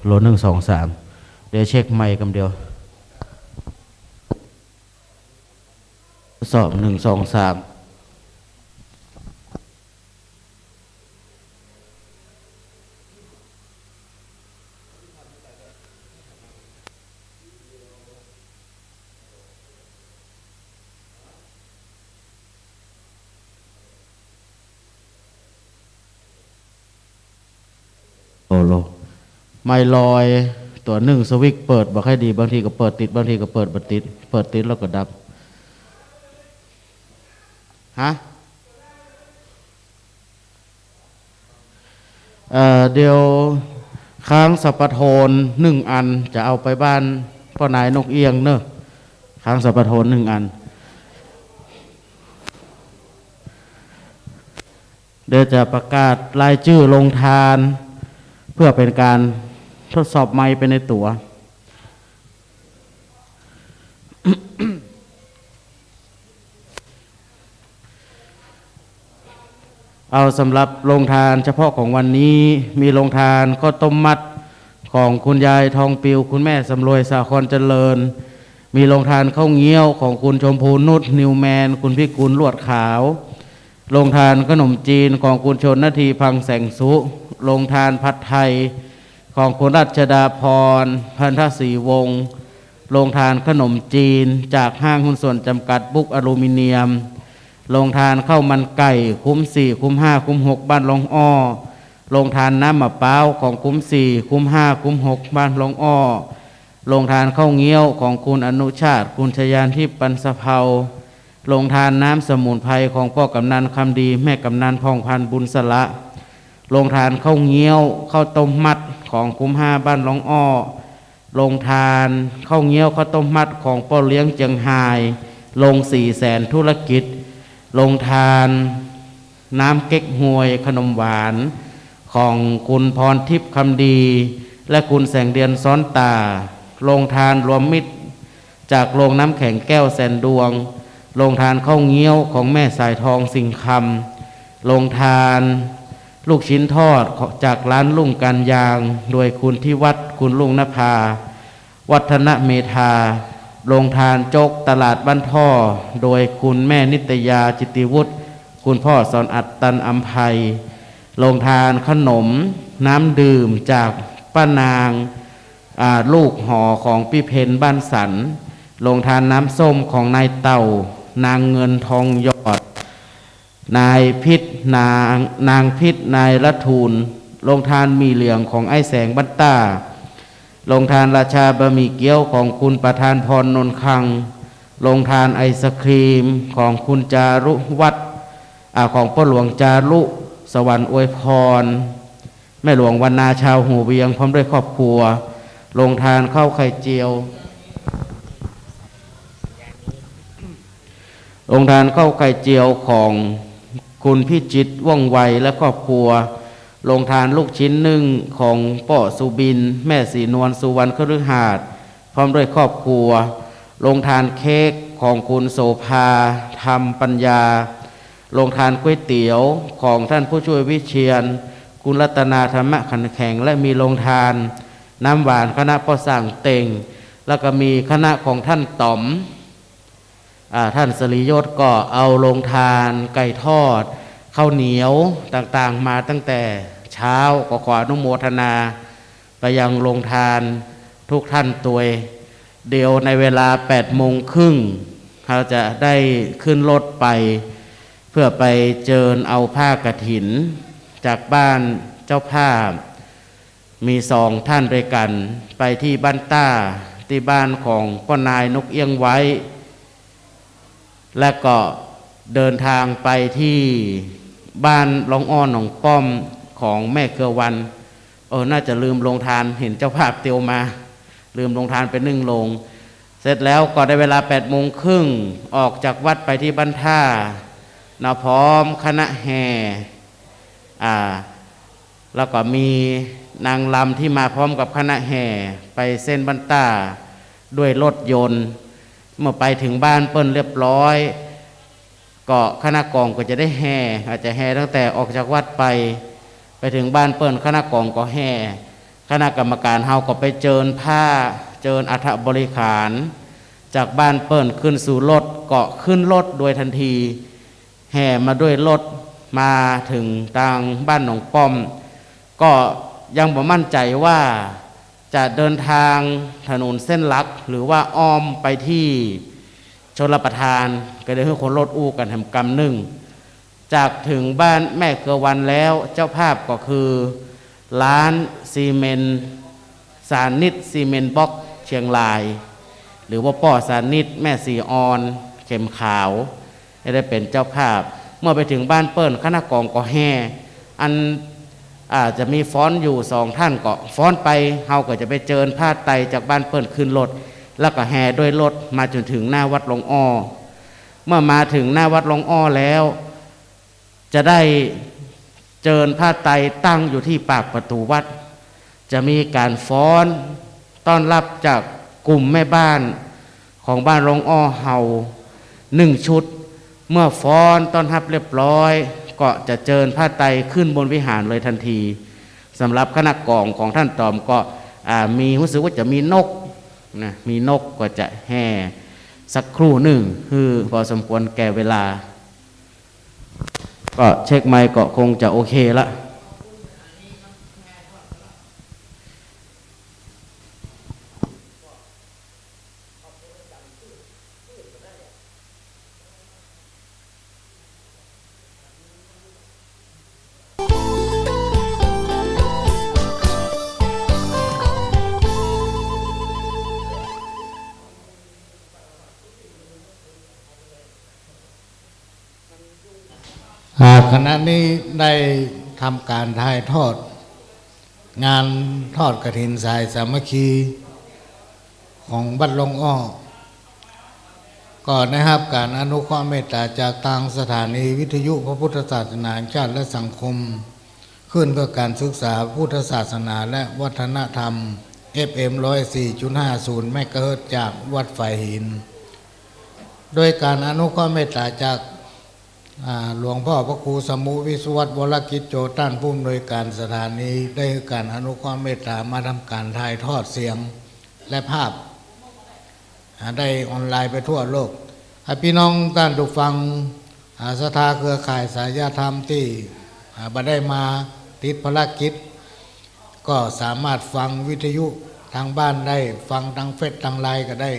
โล1 2 3เดี๋ยวเช็คไมค์กันเดียวสอบ1 2 3โลไม่ลอยตัว1สวิกเปิดบอกให้ดีบางทีก็เปิดติดบางทีก็เปิดบัดติดเปิดติดแล้วก็ดับฮะเดี๋ยวค้างสัปโทน1 อันจะเอาไปบ้านพ่อนายนกเอียงเนอะค้างสัปโทน1 อันเดี๋ยวจะประกาศรายชื่อลงทานเพื่อเป็นการทดสอบไมค์ไปในตัว เอาสำหรับโรงทานเฉพาะของวันนี้มีโรงทานข้าวต้มมัดของคุณยายทองปิวคุณแม่สำรวยสาครเจริญมีโรงทานข้าวเงี้ยวของคุณชมพูนุชนิวแมนคุณพิกุลลวดขาวโรงทานขนมจีนของคุณชนนาทีพังแสงสุโรงทานผัดไทยของคุณรัชดาพรพันธศรีวงศ์โรงทานขนมจีนจากห้างหุ้นส่วนจำกัดบุ๊กอลูมิเนียมโรงทานข้าวมันไก่คุ้ม4คุ้ม5คุ้ม6บ้านลงอ้อโรงทานน้ำมะพร้าวของคุ้ม4คุ้ม5คุ้ม6บ้านลงอ้อโรงทานข้าวเงี้ยวของคุณอนุชาติคุณชยานที่ปันสะเภาโรงทานน้ำสมุนไพรของพ่อกำนันคำดีแม่กำนันพองพันบุญสละโรงทานข้าวเงี้ยวข้าวต้มมัดของคุ้ม5บ้านลงอ้อโรงทานข้าวเงี้ยวข้าวต้มมัดของพ่อเลี้ยงเจียงไฮ้โรง400,000ธุรกิจโรงทานน้ำเก๊กฮวยขนมหวานของคุณพรทิพย์คำดีและคุณแสงเดือนซ้อนตาโรงทานรวมมิตรจากโรงน้ำแข็งแก้วแสนดวงโรงทานข้าวเงี้ยวของแม่สายทองสิงคำโรงทานลูกชิ้นทอดจากร้านลุงการยางโดยคุณที่วัดคุณลุงนภาวัฒนเมธาโรงทานโจ๊กตลาดบ้านท่อโดยคุณแม่นิตยาจิตติวุฒิคุณพ่อสอนอัดตันอัมภัยโรงทานขนมน้ำดื่มจากป้านางลูกหอของพี่เพนบ้านสันโรงทานน้ำส้มของนายเต่านางเงินทองยอดนายพิษนางพิษนายละทูลโรงทานมีเหลืองของไอ้แสงบัตตาโรงทานราชาบะหมี่เกี๊ยวของคุณประธานพรนนคังโรงทานไอศครีมของคุณจารุวัดของพ่อหลวงจารุสวรรค์อวยพรแม่หลวงวรรณาชาวหูเวียงพร้อมด้วยครอบครัวโรงทานข้าวไข่เจียวโรงทานข้าวไข่เจียวของคุณพิจิตรว่องไวและครอบครัวโรงทานลูกชิ้นนึ่งของป่อสุบินแม่สีนวลสุวรรณคฤหาสน์พร้อมด้วยครอบครัวโรงทานเค้กของคุณโสภาธรรมปัญญาโรงทานก๋วยเตี๋ยวของท่านผู้ช่วยวิเชียรคุณรัตนาธรรมะขันแข็งและมีโรงทานน้ำหวานคณะพ่อสั่งเต็งแล้วก็มีคณะของท่านต๋อมท่านสริยศก็เอาโรงทานไก่ทอดข้าวเหนียวต่างๆมาตั้งแต่เช้าก็ขออนุโมทนาไปยังโรงทานทุกท่านตัวเดียวในเวลา8:30เราจะได้ขึ้นรถไปเพื่อไปเจิญเอาผ้ากฐินจากบ้านเจ้าภาพมี2 ท่านด้วยกันไปที่บ้านต้าที่บ้านของพ่อนายนกเอี้ยงไว้และก็เดินทางไปที่บ้านลองอ้อนหนองป้อมของแม่เกลือวันน่าจะลืมโรงทานเห็นเจ้าภาพเตียวมาลืมโรงทานไป1 โรงเสร็จแล้วก็ได้เวลา8:30ออกจากวัดไปที่บ้านท่าพร้อมคณะแห่แล้วก็มีนางลำที่มาพร้อมกับคณะแห่ไปเส้นบ้านต้าด้วยรถยนต์เมื่อไปถึงบ้านเปิ้นเรียบร้อยก็คณะกองก็จะได้แห่อาจจะแห่ตั้งแต่ออกจากวัดไปถึงบ้านเปิ้นคณะกองก็แห่ คณะกรรมการเฮาก็ไปเจิญผ้าเจิญอัฐบริขารจากบ้านเปิ้นขึ้นสู่รถเกาะขึ้นรถโดยทันทีแห่มาด้วยรถมาถึงทางบ้านหนองป้อมก็ยังบ่มั่นใจว่าจะเดินทางถนนเส้นหลักหรือว่าอ้อมไปที่ชลประทานก็ได้ให้คนรถอู้กันแห่งกำหนึ่งจากถึงบ้านแม่เครือวันแล้วเจ้าภาพก็คือร้านซีเมนต์สารนิดซีเมนต์บล็อกเชียงรายหรือว่าป่อสารนิดแม่สีออนเข็มขาวได้เป็นเจ้าภาพเมื่อไปถึงบ้านเปิ้ลคณะกองก็แห่อันอาจจะมีฟ้อนอยู่2ท่านก็ฟ้อนไปเฮาก็จะไปเจิญผ้าไตจากบ้านเปิ้ลขึ้นรถแล้วก็แห่ด้วยรถมาจนถึงหน้าวัดหลวงอ้อเมื่อมาถึงหน้าวัดหลวงอ้อแล้วจะได้เจิญผ้าไตตั้งอยู่ที่ปากประตูวัดจะมีการฟ้อนต้อนรับจากกลุ่มแม่บ้านของบ้านหลวงอ้อเฮา1 ชุดเมื่อฟ้อนต้อนรับเรียบร้อยก็จะเจิญผ้าไตขึ้นบนวิหารเลยทันทีสำหรับคณะกองของท่านตอมก็มีรู้สึกว่าจะมีนกนะมีนกก็จะแห่สักครู่หนึ่งคือพอสมควรแก่เวลาก็เช็คไมค์ก็คงจะโอเคละคณะนี้ได้ทำการถ่ายทอดงานทอดกฐินสายสามัคคีของวัดหลวงอ้อก่อนนะครับการอนุเคราะห์เมตตาจากทางสถานีวิทยุพระพุทธศาสนาแห่งชาติและสังคมขึ้นเพื่อการศึกษาพุทธศาสนาและวัฒนธรรม FM 104.50 เมกะเฮิรตซ์จากวัดฝ่ายหินโดยการอนุเคราะห์เมตตาจากหลวงพ่อพระครูสมุวิสุวัตวรกิจโจท่านผู้อำนวยการสถานีได้ให้การอนุเคราะห์เมตตามาทำการถ่ายทอดเสียงและภาพได้ออนไลน์ไปทั่วโลกให้พี่น้องท่านผู้ฟังศรัทธาเครือข่ายสายธรรมที่บ่ได้มาติดภารกิจก็สามารถฟังวิทยุทางบ้านได้ฟังทางเฟซทางไลน์ก็ได้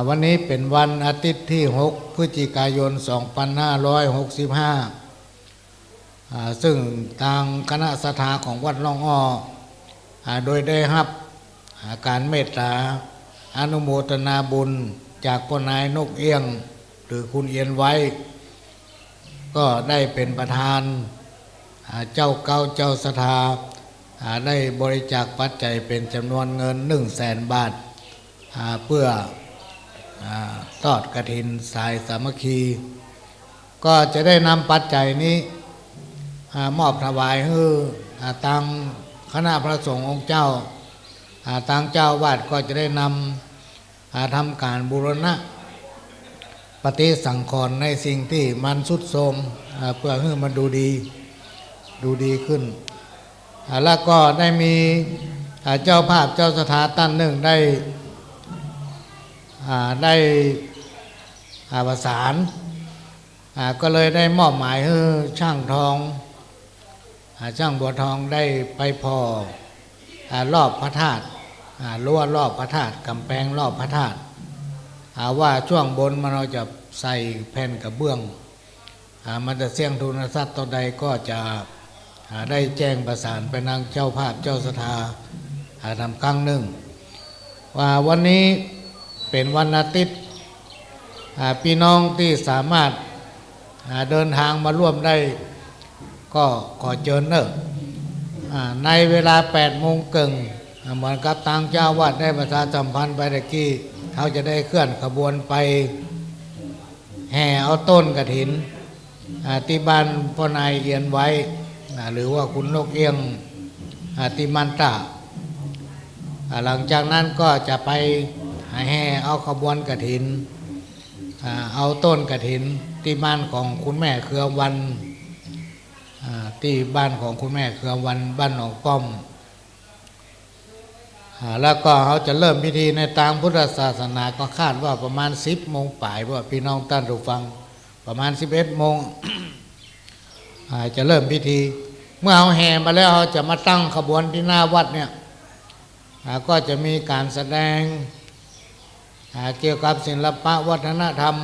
วันนี้เป็นวันอาทิตย์ที่6 พฤศจิกายน 2565ซึ่งทางคณะศรัทธาของวัดหลวงอ้อโดยได้รับการเมตตาอนุโมทนาบุญจากพ่อนายนกเอี้ยงหรือคุณเอียนไว้ก็ได้เป็นประธานเจ้าเก่าเจ้าศรัทธาได้บริจาคปัจจัยเป็นจำนวนเงิน 100,000 บาทเพื่อทอดกฐินสายสามัคคีก็จะได้นำปัจจัยนี้มอบถวายให้ทางคณะพระสงฆ์องค์เจ้าทางเจ้าวาดก็จะได้นำทำการบูรณะปฏิสังขรณ์ในสิ่งที่มันทรุดโทรมเพื่อให้มันดูดีขึ้นแล้วก็ได้มีเจ้าภาพเจ้าสถานท่านหนึ่งได้ประสานก็เลยได้มอบหมายให้ช่างทองช่างบัวทองได้ไปพอรอบพระธาตุรั้วรอบพระธาตุกำแพงรอบพระธาตุว่าช่วงบนมันเราจะใส่แผ่นกระเบื้องมันจะเสี่ยงทุนทรัพย์ต่อใดก็จะได้แจ้งประสานไปทางเจ้าภาพเจ้าสถาทำครั้งหนึ่งว่าวันนี้เป็นวันอาทิตย์พี่น้องที่สามารถเดินทางมาร่วมได้ก็ขอเชิญเนอะในเวลา 8 โมงครึ่งเหมือนกับทางเจ้าวัดได้ประชาสัมพันธ์ไปตะกี้เขาจะได้เคลื่อนขบวนไปแห่เอาต้นกฐินที่บ้านพ่อนายเอียนไว้หรือว่าคุณนกเอี้ยงติมันตะหลังจากนั้นก็จะไปแห่เอาขบวนกฐินเอาต้นกฐินที่บ้านของคุณแม่เครือวัน ที่บ้านของคุณแม่เครือวันบ้านหนองป้อมแล้วก็เขาจะเริ่มพิธีในทางพุทธศาสนาก็คาดว่าประมาณ10 โมงป่ายเพราะว่าพี่น้องท่านผู้ฟังประมาณ11 โมง จะเริ่มพิธีเมื่อเขาแห่มาแล้วเขาจะมาตั้งขบวนที่หน้าวัดเนี่ยก็จะมีการแสดงเกี่ยวกับศิลปะวัฒนธรรม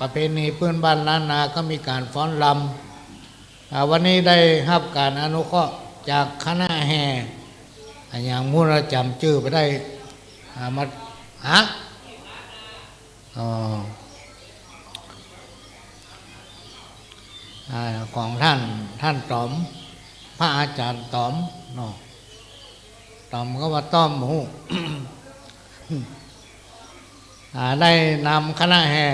ประเพณีพื้นบ้านล้านนาก็มีการฟ้อนรำวันนี้ได้รับการอนุเคราะห์จากคณะแห่อย่างมูลจำชื่อไปได้มาของท่านต๋อมพระอาจารย์ต๋อมเนาะต๋อมก็ว่าต้อมหู ได้นำคณะแห่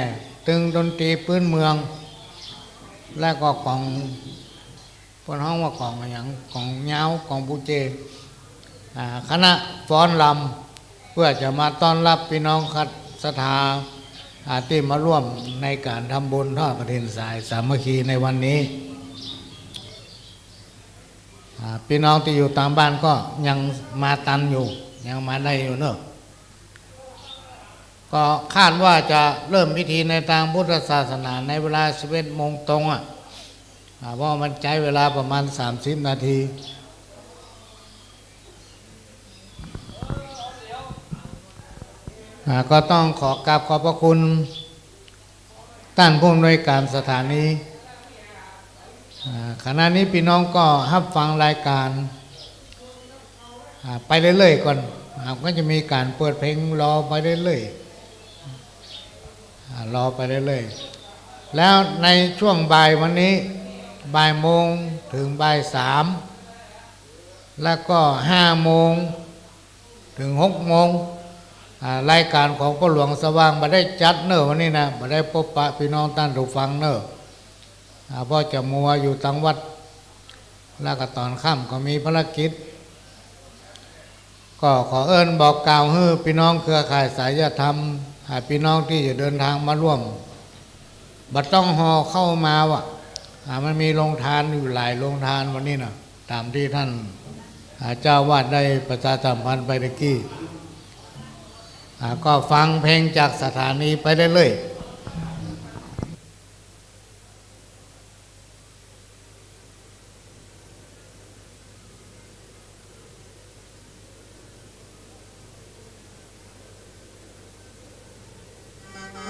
ตึงดนตรีพื้นเมืองและก็ของพวกห้องว่ากองอย่างกองเงากองปูเจคณะฟ้อนลำเพื่อจะมาต้อนรับพี่น้องคัดศรัทธาที่มาร่วมในการทำบุญทอดกฐินสายสามัคคีในวันนี้พี่น้องที่อยู่ตามบ้านก็ยังมาตันอยู่ยังมาได้อยู่เนอะก็คาดว่าจะเริ่มพิธีในทางพุทธศาสนาในเวลา11 โมงตรงเพราะมันใช้เวลาประมาณ30 นาทีก็ต้องขอกราบขอบพระคุณท่านผู้อำนวยการสถานีขณะนี้พี่น้องก็รับฟังรายการไปเรื่อยๆก่อนก็จะมีการเปิดเพลงรอไปเรื่อยๆรอไปเรื่อยๆแล้วในช่วงบ่ายวันนี้บ่ายโมงถึงบ่าย3แล้วก็5 โมงถึง6 โมงรายการของพ่อหลวงสว่างมาได้จัดเนอะวันนี้นะมาได้พบปะพี่น้องท่านผู้ฟังเนอะเพราะจะมัวอยู่ตั้งวัดแล้วก็ตอนค่ำก็มีภารกิจก็ขอเอิญบอกกล่าวให้พี่น้องเครือข่ายสายธรรมพี่น้องที่จะเดินทางมาร่วมบัดต้องห่อเข้ามาว่ะมันมีโรงทานอยู่หลายโรงทานวันนี้นะตามที่ท่านเจ้าวาดได้ประชาสัมพันธ์ไปตะกี้ก็ฟังเพลงจากสถานีไปได้เลย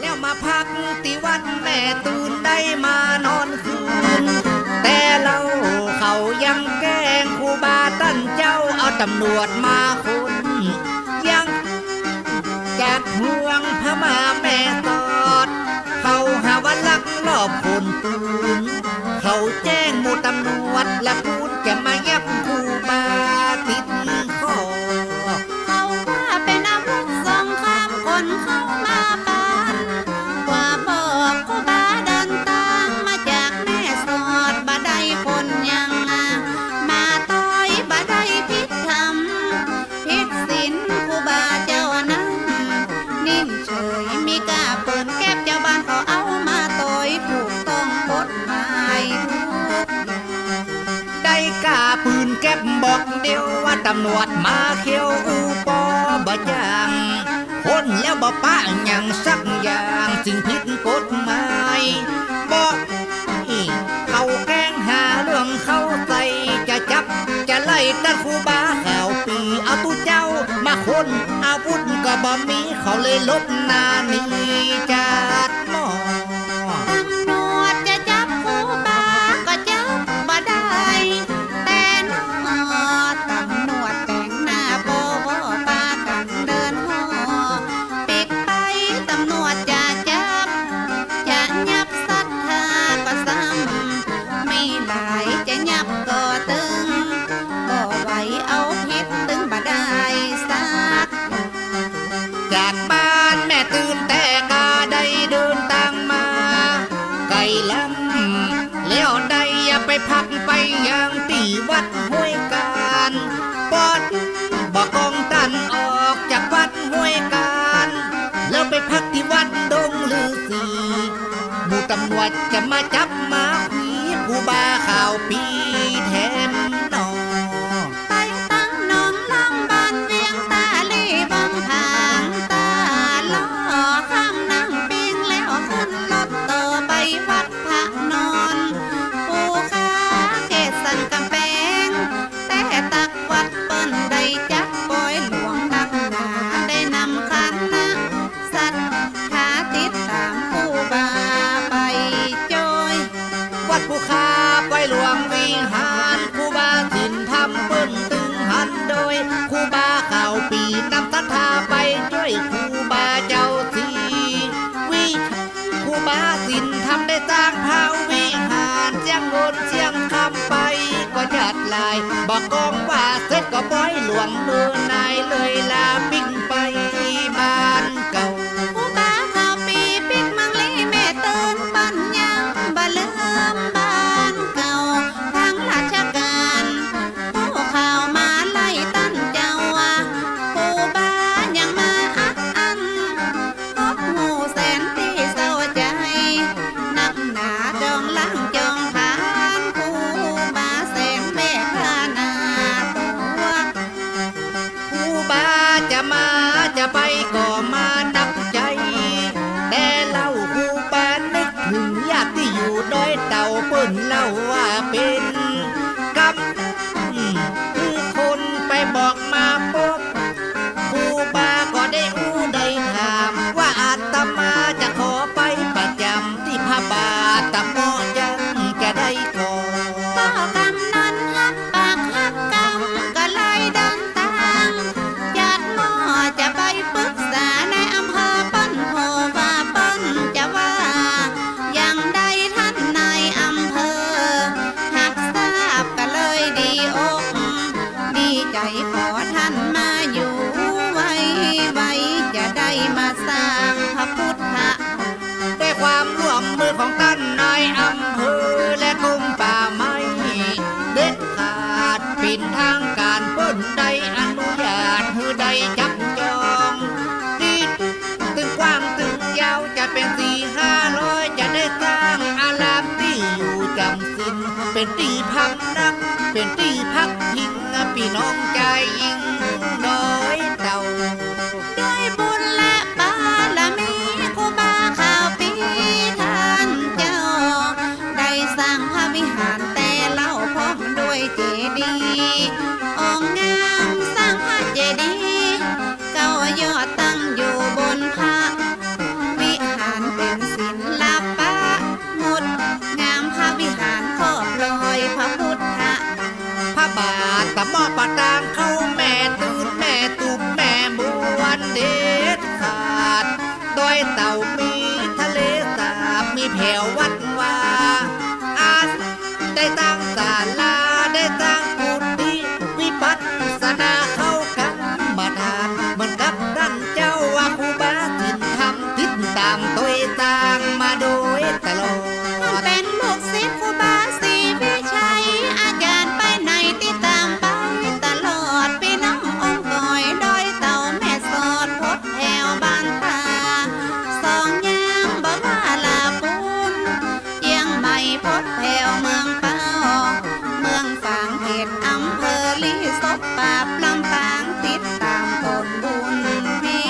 แล้วมาพักที่วัดแม่ตูนได้มานอนคืนแต่เราเขายังแกล้งครูบาท่านเจ้าเอาตำรวจมาคนยังจากห่วงพม่าแม่ตอดเขาหาว่าลักลอบคนปืนเขาแจ้งหมู่ตำรวจและพูดจะมายับครูบาติดคอเขาว่าเป็นอาวุธสงครามคนเข้ามาบ้านว่าบอกครูบาเดินทางมาจากแม่สอดบ่ได้คนยังมาต่อยบ่ได้พิษธรรมพิษศีลครูบาเจ้านั้นนิ่งเฉยมีกล้าเปิดแก้บเจ้าบ้านเขาเอามาต่อยถูกต้องกฎหมายได้กล้าปืนแก็บบอกเดียวว่าตำรวจมาเขียวอูปอบะยังคนแล้วบ่ป้าอย่างสักอย่างสิ่งผิดกฎหมายบอกเขาแกล้งหาเรื่องเข้าใจจะจับจะไล่ตะครูบาข่าวปีเอาตู้เจ้ามาคนอาวุธก็บ่มีเขาเลยลบหน้านี้จัดหมอตำรวจจะจับครูบาก็จับบ่ได้แต่นอตำรวจแต่งหน้าโป๊ปากันเดินห่อปิดไปตำรวจจะจับจะยับศรัทธาก็ซ้ำไม่หลายจะยับก็ตึงบ่ไหวเอาผิดตึงบ่ได้สักจากบ้านแม่ตื่นแต่กาได้เดินทางมาไกลลำแล้วได้อย่าไปพักไปอย่างที่วัดห้วยการปอดบอกกองตันออกจากวัดห้วยการแล้วไปพักที่วัดดงฤาษีหมู่ตำรวจจะมาจับมาผีครูบาข่าวปีแท้ ลวงเมื่อนายเลยลาปิ้งไปบ้านเก่า ผู้บ้าข่าวปีปิกมังลีแม่เตือนปัญญาบ่ลืมบ้านเก่าทางราชการผู้ข่าวมาไล่ตั้นเจ้าผู้บ้ายังมาอันพบหมู่แสนที่เศร้าใจนักหนาจองล้างจองผ่านผู้บ้าแสนแบกขาหน้าตัว ผู้บ้าจะมาจะไปก็มานับใจ แต่เล่าผู้บ้านึกถึงญาติที่อยู่ดอยเต่าเปิ้นเล่าว่าเป็นกำผู้คนไปบอกมาพบผู้บ้าก็ได้อู้ได้ถามว่าอาตมาจะขอไปประจำที่พระบาทตะโมยังจะได้ก่อน ก็กำนันฮักปากฮักกำก็เลยเดินตามญาติหมอจะไปปรึกษาในอำเภอปั้นโพว่าปั้นจะว่าอย่างใดท่านนายอำเภอหากทราบก็เลยดีอกดีใจขอท่านมาอยู่ไว้จะได้มาสร้างพระพุทธ ด้วยความร่วมมือของท่านนายอำเภอและกรมป่าไม้เด็ดขาดปิดทางการเปิ้นได้อนุญาตให้ได้จับจองดีตึงกว้างตึงยาวจะเป็น400-500จะได้สร้างอารามที่อยู่จำสินเป็นที่พักนักเป็นที่พักพิงพี่น้องใจยิ่งน้อยเต่า ด้วยบุญและบารมีครูบาข่าวปีท่านเจ้า ได้สร้างพระวิหารแต่เล่าพร้อมด้วยเจดีย์องค์งามสร้างพระเจดีย์เก้ายอดตั้งอยู่บนพระวิหารเป็นศิลปะงดงามพระวิหารครอบรอยพระพุทธ พระบาทตะหม้อปะตางเข้าแม่ตื่นแม่ตุบแม่บวนเด็ดขาดดอยเต่ามีทะเลสาบมีแผ่ววัดวาอาจได้ตั้งศาลาได้ตั้งกุฏิวิปัสสนาเข้ากันมาทานเหมือนกับท่านเจ้าว่าครูบาสินทำทิศตามตัวสร้างมาโดยตลอด เป็นลูกศิษย์ครูบาศรีวิชัยอาจารย์ไปไหนติดตามไปตลอดพี่น้ององค์ก่อยดอยเต่าแม่สอดพดแถวบ้านตาสองยางบ่ว่าลาปูนเยียงใหม่พดแถวเมืองเป้าเมืองฝางเขตอำเภอลีศพปราบลำปางติดตามตนบุญวิ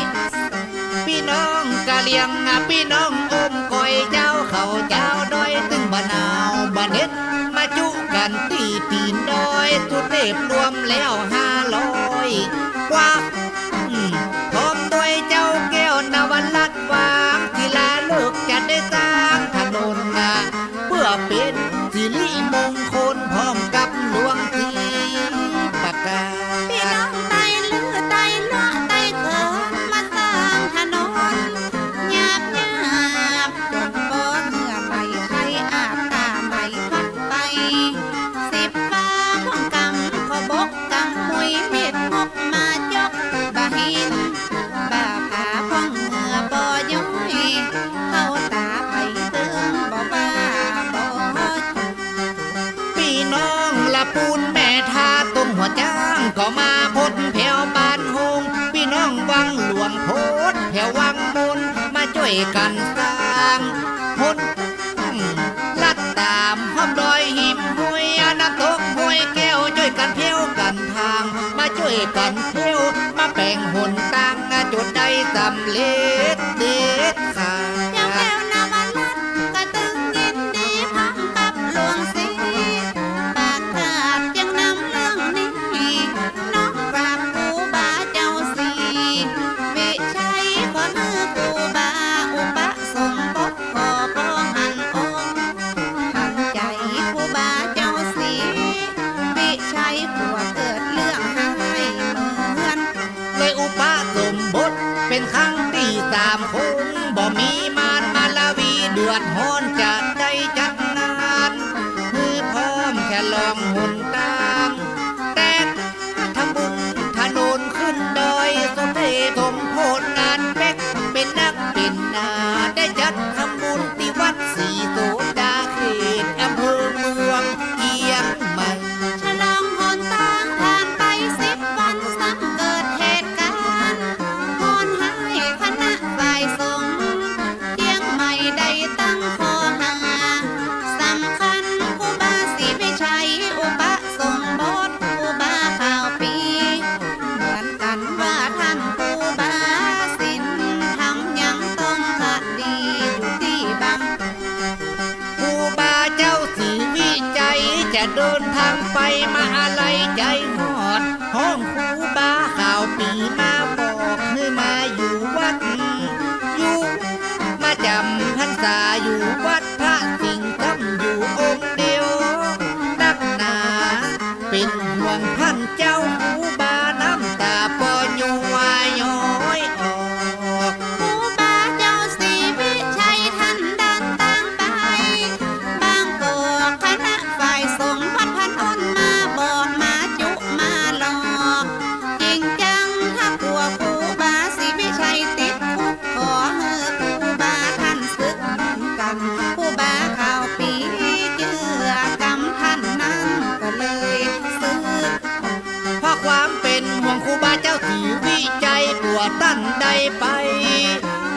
พี่น้องกะเลียงพี่น้องอมก้อยเจ้าเขาเจ้าดอยตึงบะนาวบะเน็ดมาจุกันตีตีนดอยสุดเทพรวมแล้ว500กว่าพร้อมด้วยเจ้าแก้วนวรัตน์วางทีลาเลิกจะได้สร้างถนนเพื่อเป็นสิริมงคลพร้อมกับหลวงทีปากกา พี่น้องไตลือไตเลาะไตเขินมาสร้างถนนหยาบจนบ่เหงื่อไหลใครอาบตาไหลพัดไปสิบฟ้าพ่องกำขอบกกำมุยเม็ดงกมายกบะหินบ่าผาพ่องเหงื่อบ่ย้อยเข้าตาไผเติมบ่ว่าบ่จุก พี่น้องละปูนแม่ทาต้มหัวจ้างก็มาพ้นแผ่วบ้านหงพี่น้องวังหลวงโพดแผ่ววังมนมาช่วยกันสร้างพ้นลัดตามห้อมดอยหิมห้วยน้ำตกห้วยแก้วช่วยกันเที่ยวกันทางมาช่วยกันเที่ยวมาแบ่งหนตังจุดใดสำเร็จเด็ดขาด เจ้าแก้วนวรัตน์ก็ตึงยินดีพร้อมกับหลวงศรีปากขาดยังนำเรื่องนี้น้องกราบครูบาเจ้าสีวิชัยขอมือครูบาอุปสมบทขอป้องหันองค์หันใจครูบาเจ้าสีวิชัยผัวเกิดเรื่องให้เหมือน เลยอุปสมบทเป็นครั้งที่3คงบ่มีมารมาลาวีเดือดฮ้อนจะได้จัดงานคือพร้อมแค่ลองหุ่นตามแต่ทำบุญท ตั้นได้ไป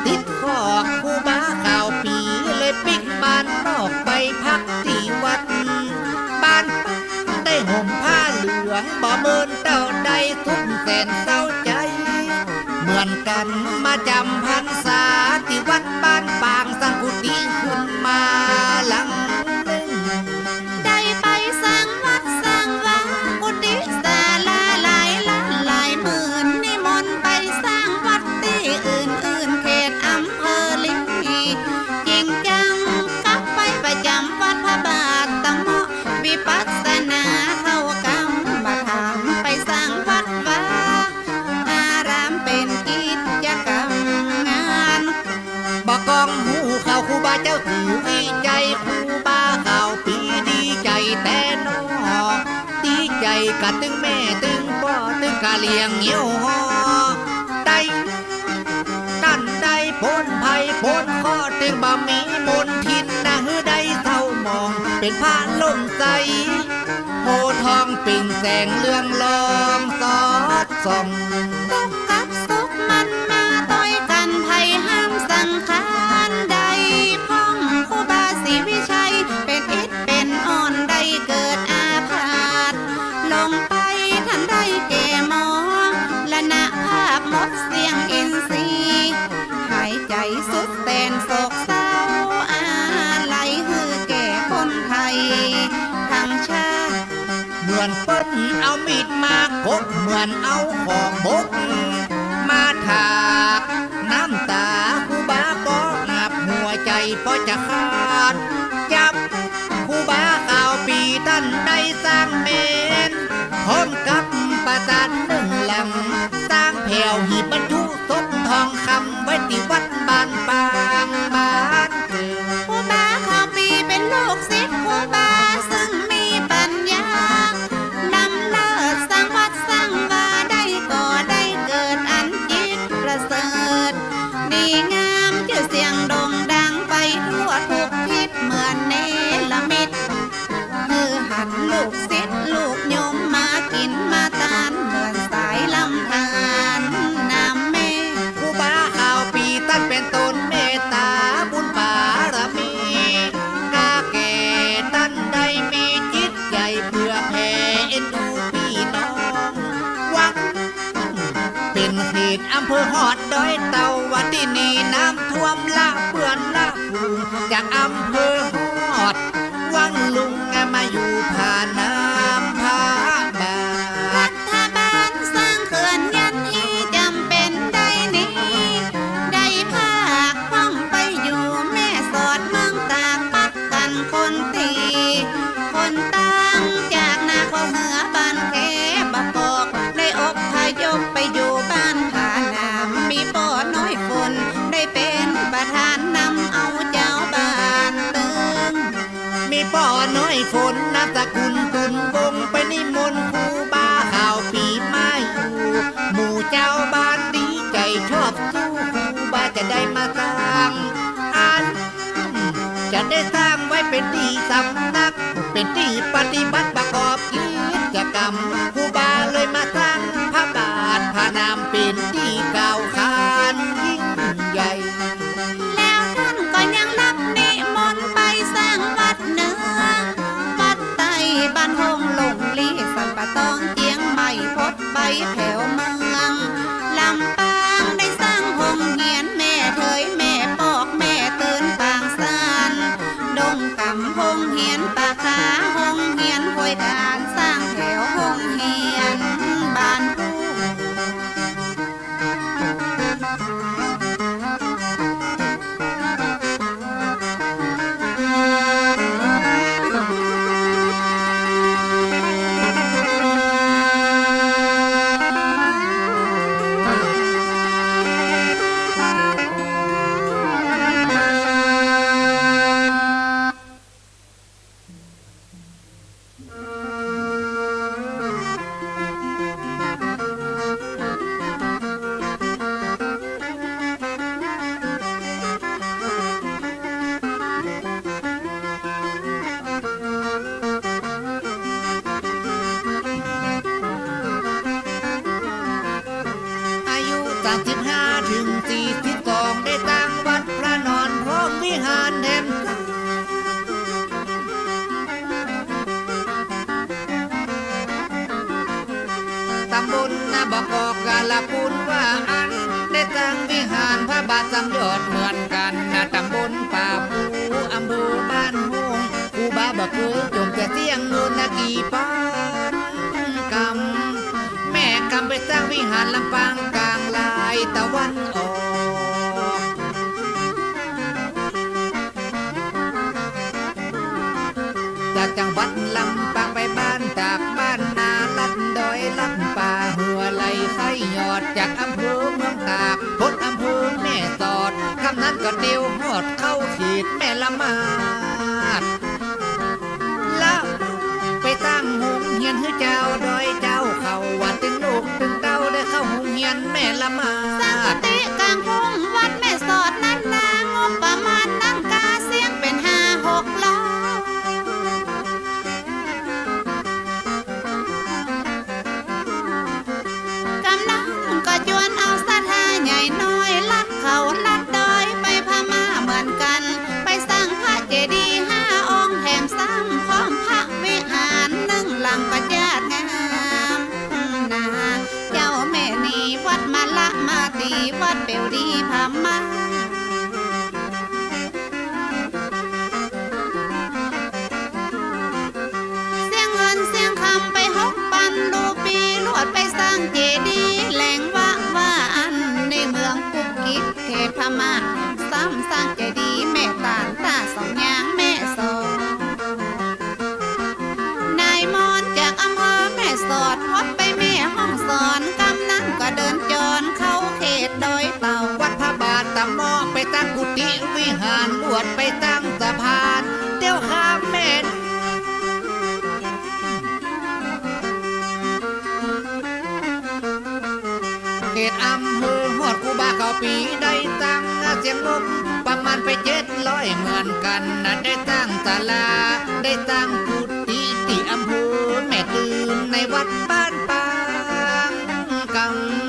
ติดข้อครูบาข่าวปีเลยปิกบ้านนอกไปพักที่วัดบ้านได้ห่มผ้าเหลืองบ่เมินเต้าใดทุกแสนเศร้าใจเหมือนกันมาจำพรรษาที่วัดบ้านปางสังกุฏิขึ้นมาหลังหนึ่ง ได้ไปสร้างวัดสร้างวากุฏิศาลาหลายล้านหลายหมื่นนิมนต์ไปสร้างวัดที่อื่นเขตอำเภอลิงจริงจังกลับไปประจำวัดพระบาทตะเมาะวิปัสสนาเข้ากรรมฐานไปสร้างวัดวาอารามเป็นกิจกรรมงาน บอกกองหูข่าวครูบาเจ้าถือวิจัยครูบาข่าวปีดีใจแต่นอดีใจกะตึงแม่ตึงพ่อตึงกะเลียงเหี่ยวหอได้ตั้นได้พ้นภัยพ้นข้อตึงบ่มีมนทินนะฮือได้เท่ามองเป็นผ้าล่มใสโพทองปิ่งแสงเรืองลองสอดส่อง ตกกับสุขมันมาต่อยกันไทยห้ามสังขารใดพ่องครูบาศรีวิชัยเป็นอิฐเป็นอ่อนได้เกิดอาพาธลงไปท่านได้แก่หมอละนะภาพหมดเสียงอินทรีย์หายใจสุดแสนโศกเศร้าอาลัยฮือแก่คนไทยทั้งชาติ เหมือนเปิ้นเอามีดมากกเหมือนเอาของบกมาถากน้ำตาครูบาก็หับหัวใจพอจะขาดจับครูบาข่าวปีท่านได้สร้างเมนพร้อมกับประสาทหนึ่งหลังสร้างแผ่วหีบบรรทุศพทองคำไว้ที่วัดบ้านปางบ้านเกิด ครูบาข่าวปีเป็นลูกศิษย์ครูบาซึ่งมีปัญญานำเลิศสร้างวัดสร้างวาได้ก่อได้เกิดอันจิตประเสริฐดีงามชื่อเสียงโด่งดังไปทั่วทุกทิศเหมือนเนรมิตคือหันลูกศิษย์ลูกโยมมากินมาตานเหมือนสายลำธารน้ำแม่ ครูบาข่าวปีตั้นเป็นตนเมตตาบุญบารมีกาแก่ตั้นได้มีจิตใจเพื่อแผ่เอ็นดูพี่น้องวังเป็นเขตอำเภอหอดดอยเต่าวัดที่นี่น้ำท่วมละเปื่อนละฟูจากอำเภอหอดวังลุงมาอยู่ผ่านน้ำพาบา รัฐบาลสร้างเขื่อนยันฮีจำเป็นได้นี้ได้ภาคพ้องไปอยู่แม่สอดเมืองตากปักกันคนตีคนต่างจากนาข้อเหือบ้านแคบกอกได้อบพยพไปอยู่บ้านผานามมีป่อน้อยคนได้เป็นประธานนำเอาเจ้าบ้านตึง มีป่อน้อยฝนนามสกุลตุนวงไปนิมนต์ครูบาข่าวปีมาอยู่หมู่เจ้าบ้านดีใจชอบสู้ครูบาจะได้มาสร้างอันจะได้สร้างไว้เป็นที่สำนัก เป็นที่ปฏิบัติประกอบกิจกรรมครูบาเลยมาสร้างพระบาทพระนามเป็นที่กล่าวขานยิ่งใหญ่ แล้วท่านก็ยังรับนิมนต์ไปสร้างวัดเหนือวัดใต้บ้านหงหลงลีสันปะตองเจียงใหม่พดไปแถวเมืองลำปางได้สร้างหงเหียนแม่เถยแม่ปอกแม่ตื่นปางซานดงกำหงเหียนปาขาหงเหียนห้วยการสร้างแถวหงเหียนบ้านผู้ ค 35ถึง42ได้ตั้งวัดพระนอนพร้อมวิหารแถมตำบลนาบกอกกาลปุนว่าอันได้ตั้งวิหารพระบาทสมยอดเหมือนกันนะตำบลป่าปูอำเภอบ้านโฮงกูบาบะเคยจมแต่เสียงเงินนากี่ปานกำแม่กำไปสร้างวิหารลำปางกลางลายตะวันออกจากจังหวัดลำปางไปบ้านจากบ้านนาลัดดอยลัดป่าหัวไหลไข่ยอดจากอำเภอเมืองตากพ้นอำเภอแม่สอดคำนั้นก็เดียวหอดเข้าขีดแม่ละมาดละไปตั้งหงเฮียนให้เจ้าดอยเจ้าเขาวัดตึงลูกตึงเต้าได้เข้าหงเฮียนแม่ละมา สร้างกุ ด ฏิกลางทุ่งวัดแม่สอดนั้นนางบประมาณตั้งกาเสียงเป็น5-6 ล้อกำนันก็จวนเอาศรัทธาใหญ่น้อยลัดเขาลัดดอยไปพม่าเหมือนกันไปสร้างพระเจดีย์5 องค์แถมสร้างพร้อมพระวิหาร1 หลังก็ญาติงามนาเจ้าแม่นีวัดมาละมาตีวัดเปียวดีพม่าเสียงเงินเสียงคำไป6 ปันรูปีลวดไปสร้างเจดีย์แหลงว่าอันในเมืองกุกกิกเขตพม่าซ้ำสร้างเจดีย์แม่ตาลตาสองยางแม่สอดนายมอนจากอำเภอแม่สอดฮอดไปแม่ห้องสอนกำนันก็เดินจรเข้าเขตดอยเต่า วัดพระบาทตะหมอไปตั้งกุฏิวิหารลวดไปตั้งสะพานเดี๋ยวข้ามแม่นเขตอำเภอหอดกูบาเขาปีได้ตั้งเสียงนกประมาณไป700เหมือนกันนะได้ตั้งศาลาได้ตั้งกุฏิที่อำเภอแม่ตื่นในวัดบ้านปางก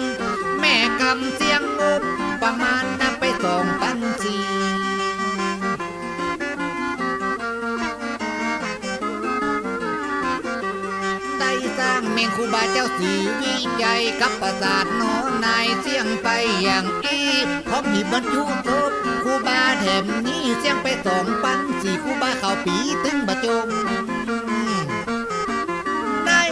ำแม่กำเสียงนกประมาณนับไป2,400ได้สร้างเมนครูบาเจ้าสีวิจัยกับประสาทนอนายเสียงไปอย่างอีพร้อมมีบรรจุศพครูบาแถมนี้เสียงไป2,400ครูบาเข้าปีตึงบะจงได้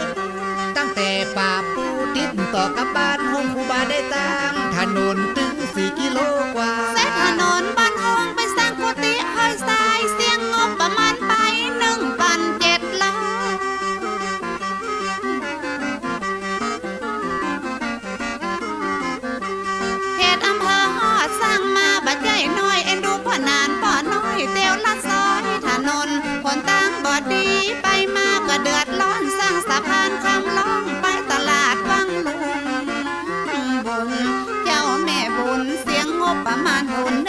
ตั้งแต่ป่าปูติดต่อกับบ้านห้องครูบาได้ตั้งถนนถึง4 กิโลกว่า เส้นถนนบ้านห้องไปสร้างกุฏิห้อยทรายเสียงงบประมาณไป1,700 ล้านเขตอำเภอฮอดสร้างมาบัดใหญ่น้อยเอ็นดูพ่อนานพ่อน้อยเตียวลัดซอยถนนผลตั้งบ่ดีไปมาก็เดือดร้อนสร้างสะพานคำล่องไปตลาดวังลุงบุญเจ้าแม่บุญเสียงงบประมาณบุญ1,700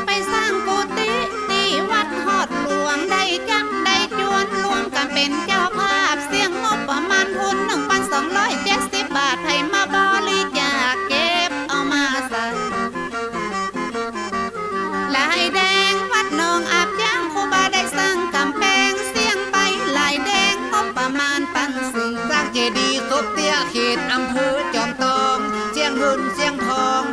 ไปสร้างกุฏิที่วัดฮอดหลวงได้จักได้จวนรวมกันเป็นเจ้าภาพเสียงงบประมาณทุน1,270 บาทให้มาบริจาคเก็บเอามาใส่ลายแดงวัดหนองอาบย่างครูบาได้สร้างกำแพงเสียงไปลายแดงงบประมาณ1,400 สร้างเจดีย์ศพเตี้ยเขตอำเภอจอมทองเสียงเงินเสียงทอง2,400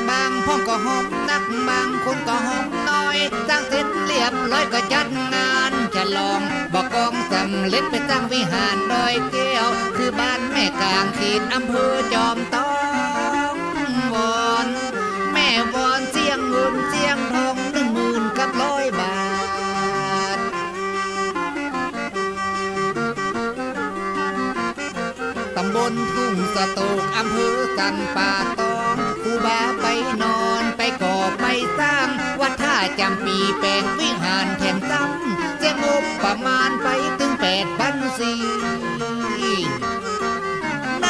บางพ่องก็หอมนักบางคนก็หอมน้อยสร้างเสร็จเรียบร้อยก็จัดงานฉลองบอกกองสำเร็จไปสร้างวิหารดอยแก้วคือบ้านแม่กลางเขตอำเภอจอมทองวอนแม่วอนเสียงเงินเสียงทอง10,000 บาทตำบลทุ่งสะโตกอำเภอสันป่าตองครูบาไปนอนไปก่อไปสร้างวัดท่าจำปีแปลงวิหารแถมซ้ำเสียงบประมาณไปถึง8,400ใน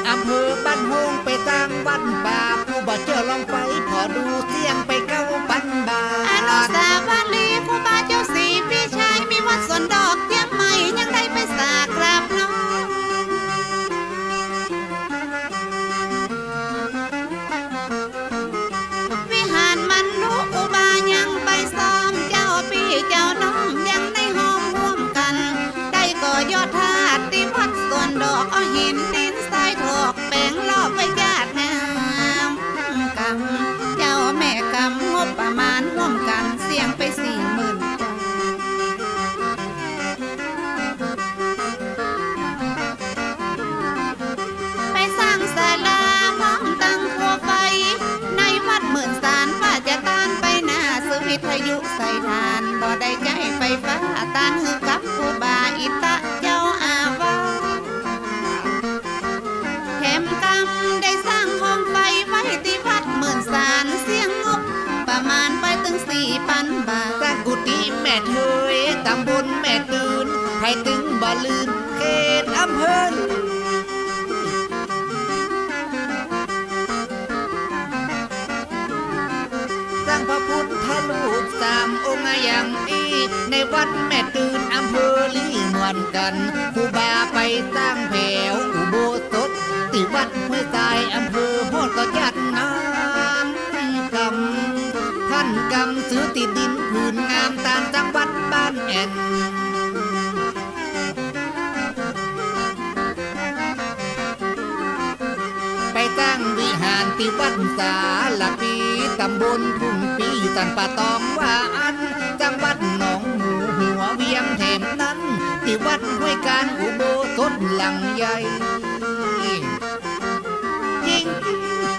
อำเภอบ้านโฮงไปสร้างวัด านป่าผู้บ่เจอลองไปพอดูเสียงไป9,000 บา อนุ ท สาวรีย์ครูบาเจ้าสีพี่ชายมีวัดสวนดอกเยี่ยมใหม่ยังได้ไปสากราบน้องวิหารมันลุกอุบายังไปซ้อมเจ้าพี่เจ้าน้องยังได้หอมร่วมกันได้ก่อยอดธาตุที่วัดสวนดอกเอาหินดินทรายถอกแปลงรอบไว้ญาติงามกำเจ้าแม่กำงบประมาณร่วมกันเสียงไป40,000ไปสร้างศาลาพร้อมตั้งครัวไฟในวัดหมื่นสารว่าจะตานไปหน้าซื้อวิทยุใส่ทานบ่ได้ใจไฟฟ้าตานคือกับครูบาอิตะเจ้าอาวาสแถมกำได้สร้างห้องไฟไว้ที่วัดหมื่นสารเสียงงบประมาณไปถึง4,000 บาท สร้างกุฏิแม่เทยตำบลแม่ตื่นให้ถึงบ่ลืมเขตอำเภอสร้างพระพุทธรูป3 องค์อย่างอีในวัดแม่ตื่นอำเภอลีเหมือนกันครูบาไปสร้างแผวอุโบสถที่วัดห้วยทรายอำเภอโพธิ์ก็จัดงานกำท่านกำซื้อติดดินผืนงามตามจังหวัดบ้านแอนไปตั้งวิหารที่วัดสาลปีตำบลทุ่งปีสันป่าตองว่าอันจังหวัดหนองหมูหัวเวียงแถมนั้นที่วัดห้วยการอุโบสถหลังใหญ่ยิ่ง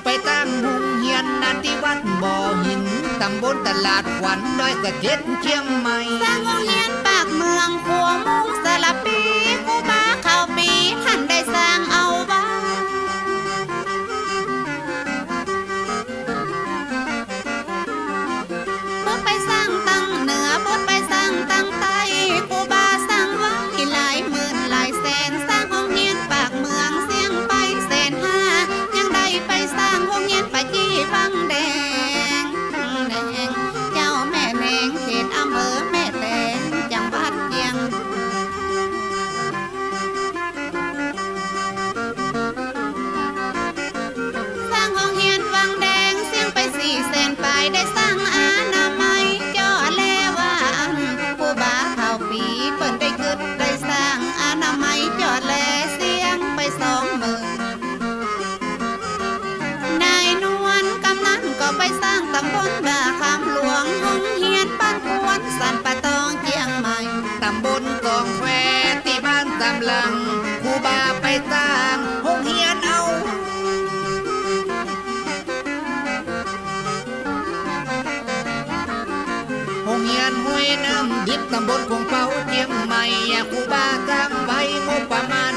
ไปตั้งหุงเฮียนนันที่วัดบ่อหินตำบลตลาดขวัญดอยสะเก็ดเชียงใหม่ สร้างโรงเรียนปากเมืองขัวมุงสารปีครูบาเข้าปีท่านได้สร้างเอาไว้เมื่อไปสร้างตั้งเหนือเมื่อไปสร้างตั้งใต้ครูบาสร้างไว้หลายหมื่นหลายแสนสร้างโรงเรียนปากเมืองเสียงไป150,000ยังได้ไปสร้างโรงเรียนปะจี้ฟังแดงเจ้าแม่แนงเขตอำเภอแม่แตงจังหวัดเชียงสร้างโรงเรียนวังแดงเสียงไป400,000 ไปได้สร้างอนามัยจ่อแลว่าอันผู้บาเข้าปีเปิ้นได้กึดได้สร้างอนามัยจ่อแลเสียงไป20,000นายนวลกำนันก็ไปสร้างตำบลบาคำหลวงโรงเรียนบ้านกวนสันปะตองเชียงใหม่ ตำบลกองแควที่บ้านตำลังครูบาไปสร้างห้องเฮียนเอาห้องเฮียนห้วยน้ำดิบตำบลคงเป้าเชียงใหม่ครูบาสร้างไว้งบประมาณ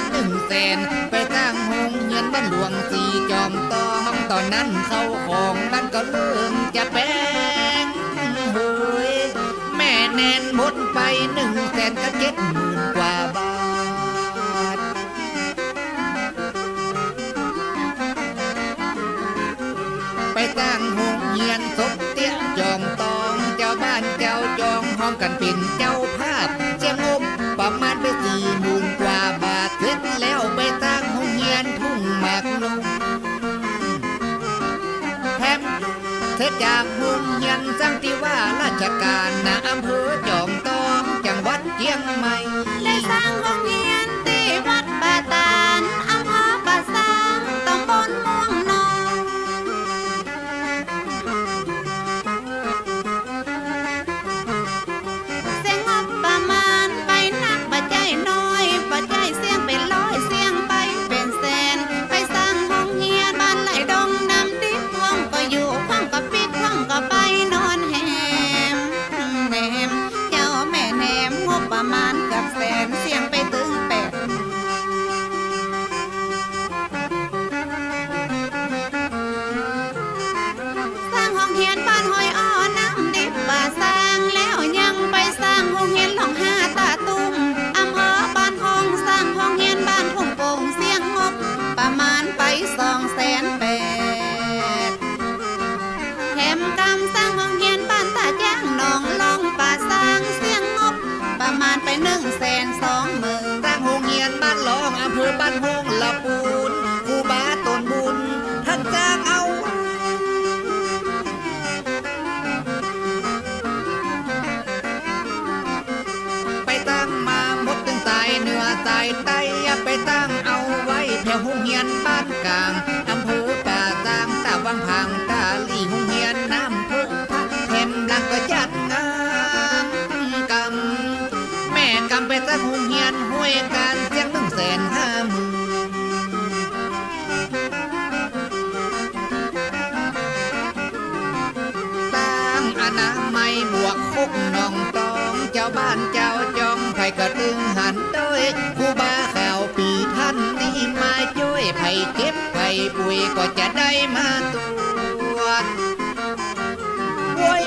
100,000ไปสร้างห้องเฮียนบ้านหลวงสีจอมตองตอนนั้นเข้าของมันก็เริ่มจะแพงเฮ้ยแม่แนนหมดไป170,000 กว่าบาทไปตั้งห้องเฮียนศพเตี้ยจอมตองเจ้าบ้านเจ้าจองห้องกันเป็นเจ้าภาพเจ้างบประมาณไป40,000 กว่าบาทเสร็จแล้วไปตั้งห้องเฮียนทุ่งหมากนุ่งแถมเสร็จจากห้องเฮียนสังติว่าราชการณอำเภอจอมตองจังหวัดเชียงใหม่ ได้สร้างโรงเรียนที่วัดป่าตาลอำเภอป่าซางตำบลม่วงนองเสียงงบประมาณไปนักปัจจัยน้อยปัจจัยเสียงเป็นร้อยเสียงไปเป็นแสนไปสร้างโรงเรียนบ้านไหลดงน้ำดิบห้องก็อยู่ห้องก็ปิดห้องก็ไปนอนแหมเจ้าแม่แนมงบประมาณเกือบ100,000เสียงไปถึง8 าลีหงเฮียนน้ำพุแถมหลังก็จัดงานกำแม่กำไปตั้งหงเฮียนห้วยการเสียง150,000อนามัยบวกคุกน้องตองเจ้าบ้านเจ้าจองไผกระตึงหันโดยครูบาข่าวปีท่านนี้มาช่วยไผเก็บไผป่วยก็จะได้มาตรวจป่วย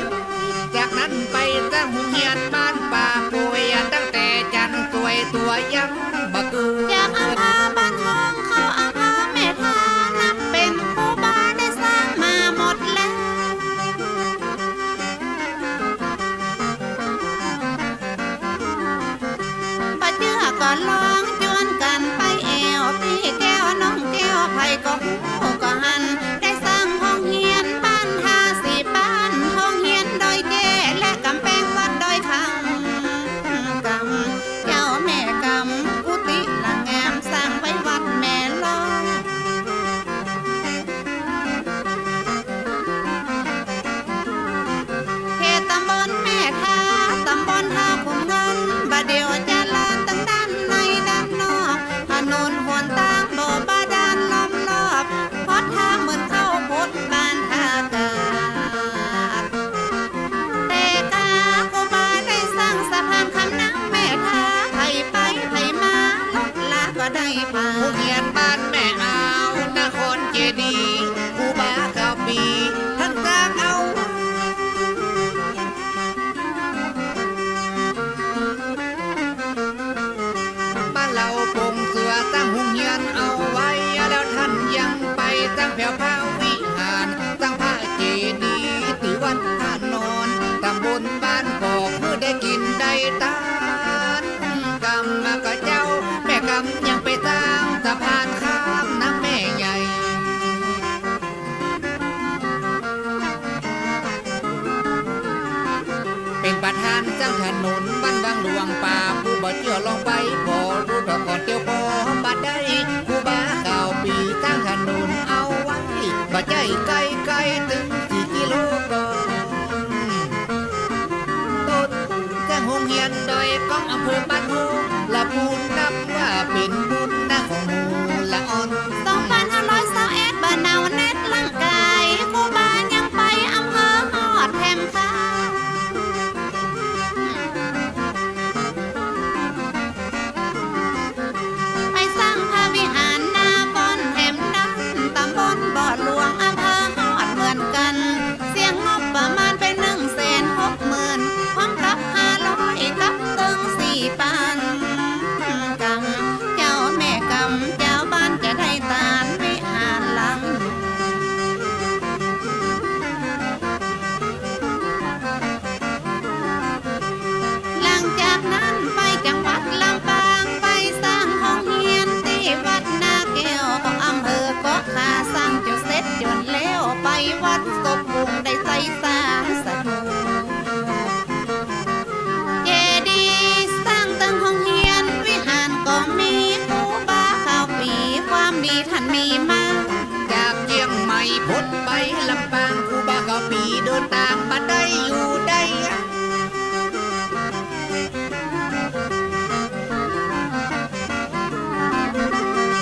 จากนั้นไปตั้งโรงเรียนบ้านป่าป่วยตั้งแต่จันทร์สวยตัวยังบักเกิด จากอำเภอบ้านทองเข้าอำเภอแม่ทานับเป็นครูบาได้สร้างมาหมดแล้วปัจเจือก็ลองจวนกันไปแอวพี่แก้วน้องแก้วไผก็หูก็หันได้สร้างห้องเฮียนบ้านทาสีบ้านห้องเฮียนดอยแก่และกำแพงวัดดอยคังกำเจ้าแม่กำกุฏิละงามสร้างไว้วัดแม่ลองเขตตำบลแม่ทาตำบลท่าขุมเงินบาเดียวจะลานตั้งด้านในด้านนอกถนนหนทางบ่อบาดาลล้อมรอบพอดทางเหมือนเข้าพดบ้านท่ากาดแต่กากูบาได้สร้างสะพานคำนังแม่ทาไผไปไผมาลดละก็ได้พา โรงเรียนบ้านแม่อาวนครเจดีย์ครูบาข่าวปีท่านสร้างเอาบ้านเราปงเสือตั้งโรงเรียนเอาไว้แล้วท่านยังไปตั้งแผ่วพาววิหารตั้งพระเจดีย์ที่วัดท่านอนตำบลบ้านกอกเพื่อได้กินได้ตานกำมาก็เจ้าแม่กำยังไปสร้างสะพานข้ามน้ำแม่ใหญ่ เป็นประธานเจ้าถนนบ้านบางหลวงป่าผู้บ่เชื่อลองไปพอรู้ดอกก่อนเกี่ยวพอบัดได้ผู้บ้าข่าวปีตั้งถนนเอาไว้บ่ใจไกลไกลถึง4 กิโลก่อนต้นแต่โรงเรียนดอยก้องอำเภอบ้านโฮละพูนนับว่าเป็นบุญนะของหมู่ละอ่อน 2521บ้านเนาเน็ตร่างกายครูบายังไปอำเภอฮอดแถมค่ะไปสร้างพระวิหารหน้าป้อนแถมดันตำบลบ่อหลวงอำเภอฮอดเหมือนกัน เสียงงบประมาณไป160,000พร้อมกับ500กับตึง4 ปันกำเจ้าแม่กำเจ้าบ้านจะได้ตานวิหารหลังหลังจากนั้นไปจังหวัดลำปางไปสร้างห้องเรียนที่วัดนาแก้วของอำเภอเกาะขาสร้างจนเสร็จจนแล้วไปวัดศพบุงได้ใส่สร้างสถูปเจดีย์สร้างตั้งห้องเรียนวิหารก็มีครูบาข่าวปีความดีท่านมีมาก จากเชียงใหม่พ้นไปลำปางครูบาข่าวปีเดินตามมาได้อยู่ได้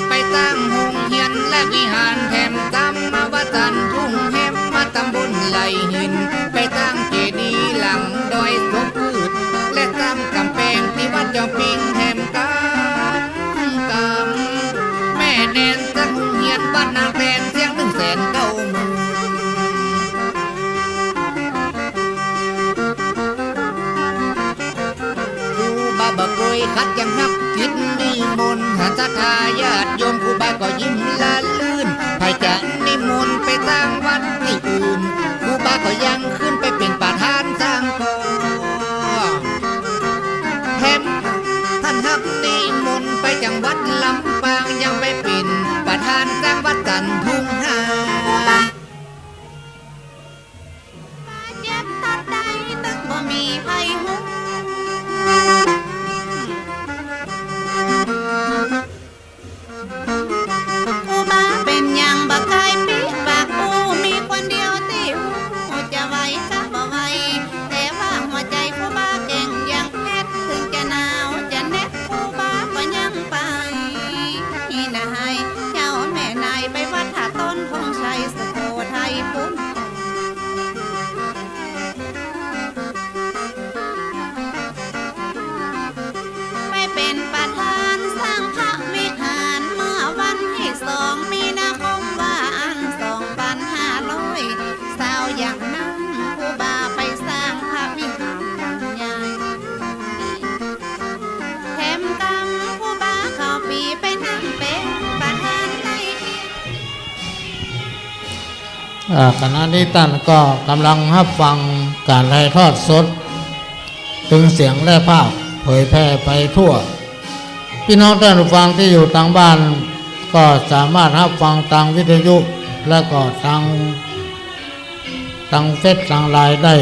ไปตั้งโรงเรียนและวิหารแถมตำมาวัดตันทุ่งแฮมมาตำบลไหลหิน ไปตั้งเจดีย์หลังดอยสมพืชและตั้งกำแพงที่วัดจอมปิงแถมกำแม่แนนตั้งโรงเรียนบ้านนางแทนเสียง190,000บาบะกรวยคัดยังนับกินนิมนต์หันศรัทธาญาติโยมครูบาก็ยิ้มละลื่นใครจะนิมนต์ไปสร้างวัดที่อื่นครูบาก็ยังขึ้นไปเป็นประธานสร้างก่อแถมท่านฮักนิมนต์ไปจังหวัดลำปางยังไปเป็นประธานสร้างวัดตันทุ่งหา เจ็บตัดใดตึงบ่มีไผหูครูบาเป็นอย่างบักกายปีปากอูมีคนเดียว ขณะนี้ท่านก็กำลังรับฟังการถ่ายทอดสดถึงเสียงและภาพเผยแพร่ไปทั่วพี่น้องท่านผู้ฟังที่อยู่ทางบ้านก็สามารถรับฟังทางวิทยุและก็ทางเฟซทางไลน์ได้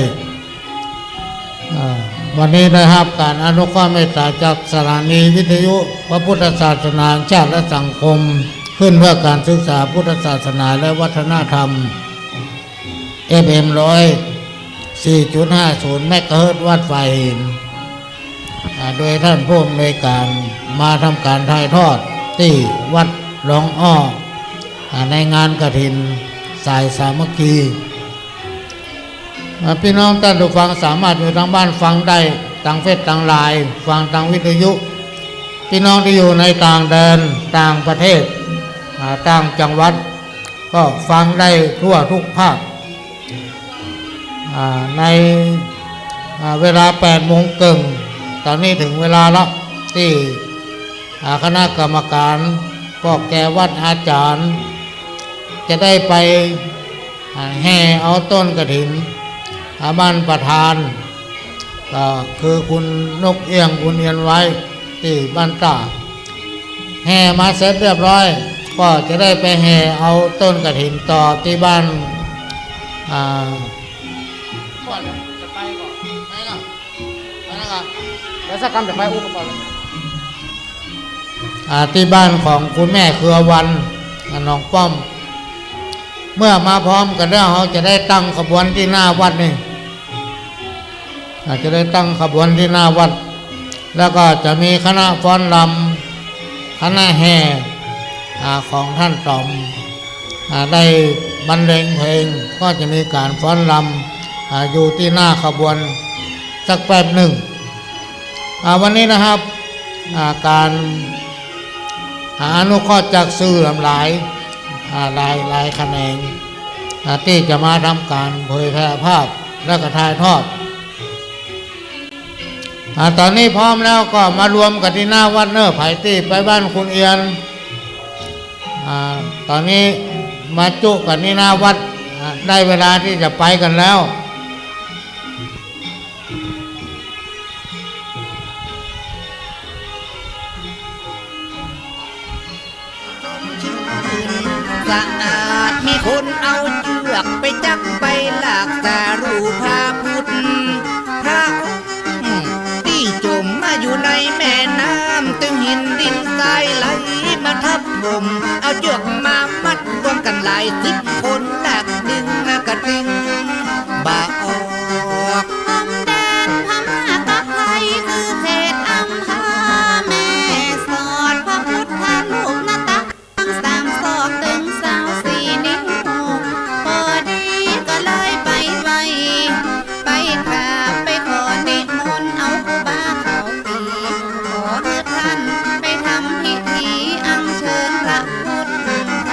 วันนี้ได้รับการอนุเคราะห์เมตตาจากสถานีวิทยุพระพุทธศาสนาชาติและสังคมขึ้นเพื่อการศึกษาพุทธศาสนาและวัฒนธรรม FM 104.50 เมกะเฮิรตซ์วัดไฟหินโดยท่านผู้อำนวยการมาทำการถ่ายทอดที่วัดหลวงอ้อในงานกฐินสายสามัคคีพี่น้องท่านผู้ฟังสามารถอยู่ทางบ้านฟังได้ทางเฟซทางไลน์ฟังทางวิทยุพี่น้องที่อยู่ในต่างแดนต่างประเทศต่างจังหวัดก็ฟังได้ทั่วทุกภาคในเวลา 8:30 น.ตอนนี้ถึงเวลาแล้วที่คณะกรรมการก็แก่วัดอาจารย์จะได้ไปแห่เอาต้นกฐินบ้านประธานก็คือคุณนกเอี้ยงคุณเอียนไว้ที่บ้านตาแห่มาเสร็จเรียบร้อยก็จะได้ไปแห่เอาต้นกฐินต่อที่บ้านจะไปก่อนไปนะแล้วสักคำจะไปอุ้มก่อนที่บ้านของคุณแม่เครือวันน้องป้อมเมื่อมาพร้อมกันแล้วเขาจะได้ตั้งขบวนที่หน้าวัดนี่จะได้ตั้งขบวนที่หน้าวัดแล้วก็จะมีคณะฟ้อนรำคณะแห่ของท่านต่อมได้บรรเลงเพลงก็จะมีการฟ้อนรำอยู่ที่หน้าขบวนสักแป๊บหนึ่งวันนี้นะครับการอนุเคราะห์จากสื่อหลายแขนงที่จะมาทำการเผยแพร่ภาพและก็ถ่ายทอดตอนนี้พร้อมแล้วก็มารวมกันที่หน้าวัดเนอร์ไผ่ตี้ไปบ้านคุณเอียนตอนนี้มาจุกันที่หน้าวัดได้เวลาที่จะไปกันแล้วสะอาดมีคนเอาเชือกไปจับไปลากสารูพาพุทธพระที่จมมาอยู่ในแม่น้ำตึงหินดินทรายไหลมาทับถมเอาเชือกมามัดรวมกันหลาย10 คนลากดึงกระดึงบ่าออกพรมแดนพม่ากับไทยคือเขตอำเภอแม่สอดพระพุทธรูปหน้าตัก3 ศอกถึง24 นิ้วพอดีก็เลยไปกราบไปขอนิมนต์เอาครูบาเข้าปีขอให้ท่านไปทำพิธีอัญเชิญพระพุทธ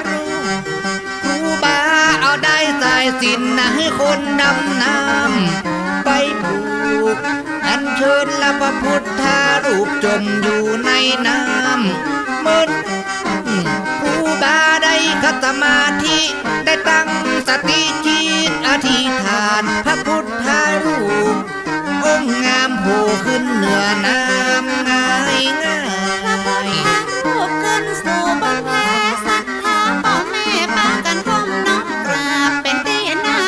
รูปครูบาเอาได้สายสิญจน์ให้คนดำน้ำไปผูกอัญเชิญละพระพุทธรูปจมอยู่ในน้ำมืดครูบาได้คัตสมาธิได้ตั้งสติจิตอธิษฐานพระพุทธรูปองค์งามโผล่ขึ้นเหนือน้ำง่ายพระพุทธรูปขึ้นสู่บนแพศรัทธาพ่อแม่พากันก้มน้อมกราบเป็นที่น่า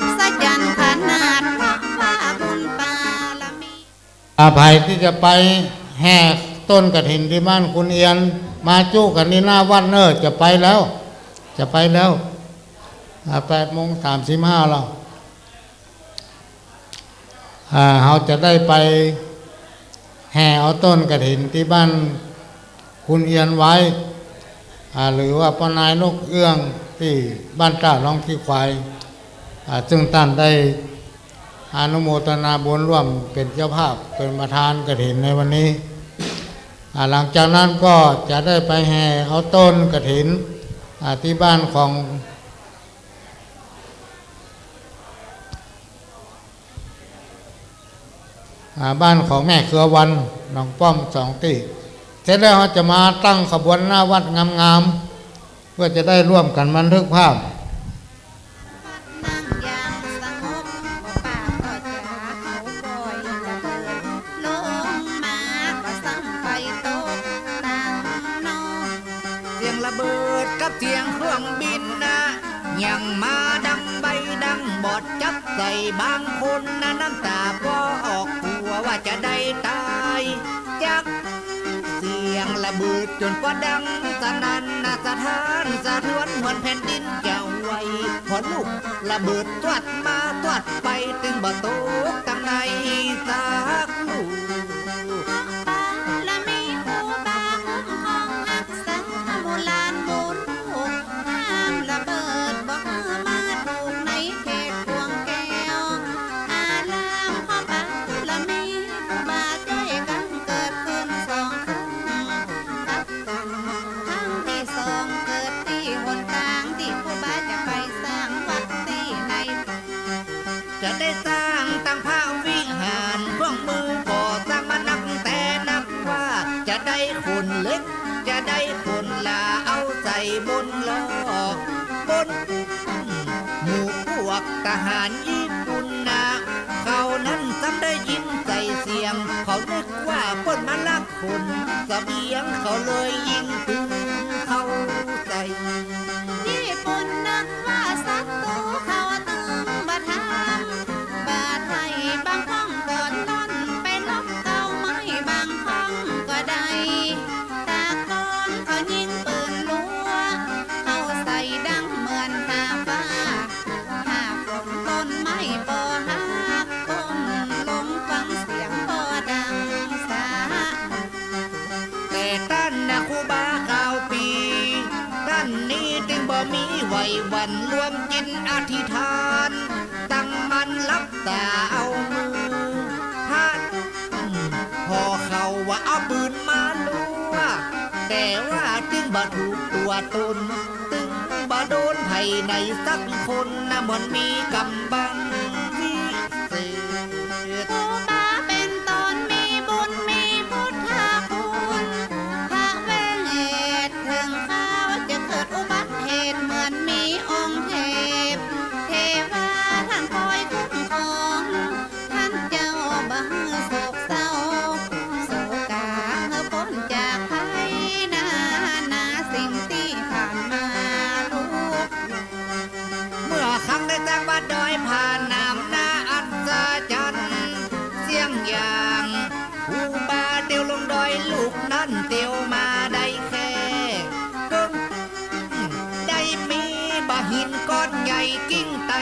อัศจรรย์ขนาดเพราะว่าบุญบารมี ภัยที่จะไปแห่ต้นกฐินที่บ้านคุณเอียนมาจุกันที่หน้าวัดเนอร์จะไปแล้ว8:35 แล้วเขาจะได้ไปแห่เอาต้นกฐินที่บ้านคุณเอียนไว้หรือว่าป้านายนกเอื้องที่บ้านตาล่องขี้ควายซึ่งท่านได้อนุโมทนาบุญร่วมเป็นเจ้าภาพเป็นประธานกฐินในวันนี้หลังจากนั้นก็จะได้ไปแห่เอาต้นกฐินที่บ้านของแม่เครือวันน้องป้อม2 ที่เสร็จแล้วเขาจะมาตั้งขบวนหน้าวัดงามๆเพื่อจะได้ร่วมกันบันทึกภาพ ยังมาดังใบดังบอดจับใส่บางคนนะน้ำตาก็ออกกลัวว่าจะได้ตายจากเสียงระเบิดจนฟ้าดังสนั่นนะสะท้านสะท้วนเหมือนแผ่นดินจะไหวพอลูกระเบิดตวัดมาตวัดไปตึงบ่ตกตั้งในสักลูก ละมีครูบาคุ้มครองรักษาโบราณโบลูกห้ามระเบิดบ่มาถูกในเขตพวงแก้วอารามพ่อปาละมีครูบาช่วยกันเกิดขึ้นสองครั้งกับกันครั้งที่สองเกิดที่หนทางที่ครูบาจะไปสร้างวัดที่ใน จะได้สร้างตั้งพระวิหารเครื่องมือก่อสร้างมานักแต่นักว่าจะได้คนเล็กจะได้คนลาเอาใส่บนล้อบนหมู่พวกทหารญี่ปุ่นนะเขานั้นซ้ำได้ยินใส่เสียงเขานึกว่าปล้นมาลักคนเสบียงเขาเลยยิงปืนเข้าใส่ ญี่ปุ่นนึกว่าศัตรูเขาตึงบัดทำบาดไทยบางห้องก่อนล่อนไปลบเก่าไม้บางห้องก็ได้ตาคอนเขายิงปืนลัวเขาใส่ดังเหมือนหาฟ้าหาฝนต้นไม้ปอหักก้มลงฟังเสียงปอดังสา แต่ท่านนะครูบาข่าวปีท่านนี้จึงบ่มีไหวหวันรวมจิตอธิษฐานตั้งมันรับตาเอามือท่านพอเขาว่าเอาปืนมาลัวแต่ว่าจึงบ่ถูกตัวตนตึงบ่โดนไผในสักคนนะเหมือนมีกำบังพิเศษ ครูบาเป็นตนมีบุญมีพุทธคุณพระเวทถึงข้าวจะเกิดอุบัติเหตุเหมือนมีองค์เทพเทวาท่านคอยคุ้มครองท่านเจ้าบ่ฮือโศกเศร้าโศกาเมื่อพ้นจากภัยนาสิ่งที่ผ่านมาลูก เมื่อครั้งได้ตั้งวัดดอยผ่านน้ำหน้าอัศจรรย์เสียงอย่างผู้บาเตียวลงดอยลูกนั้นเตียวมาได้แค่ก็ได้มีบะหินก้อนใหญ่กิ้งไต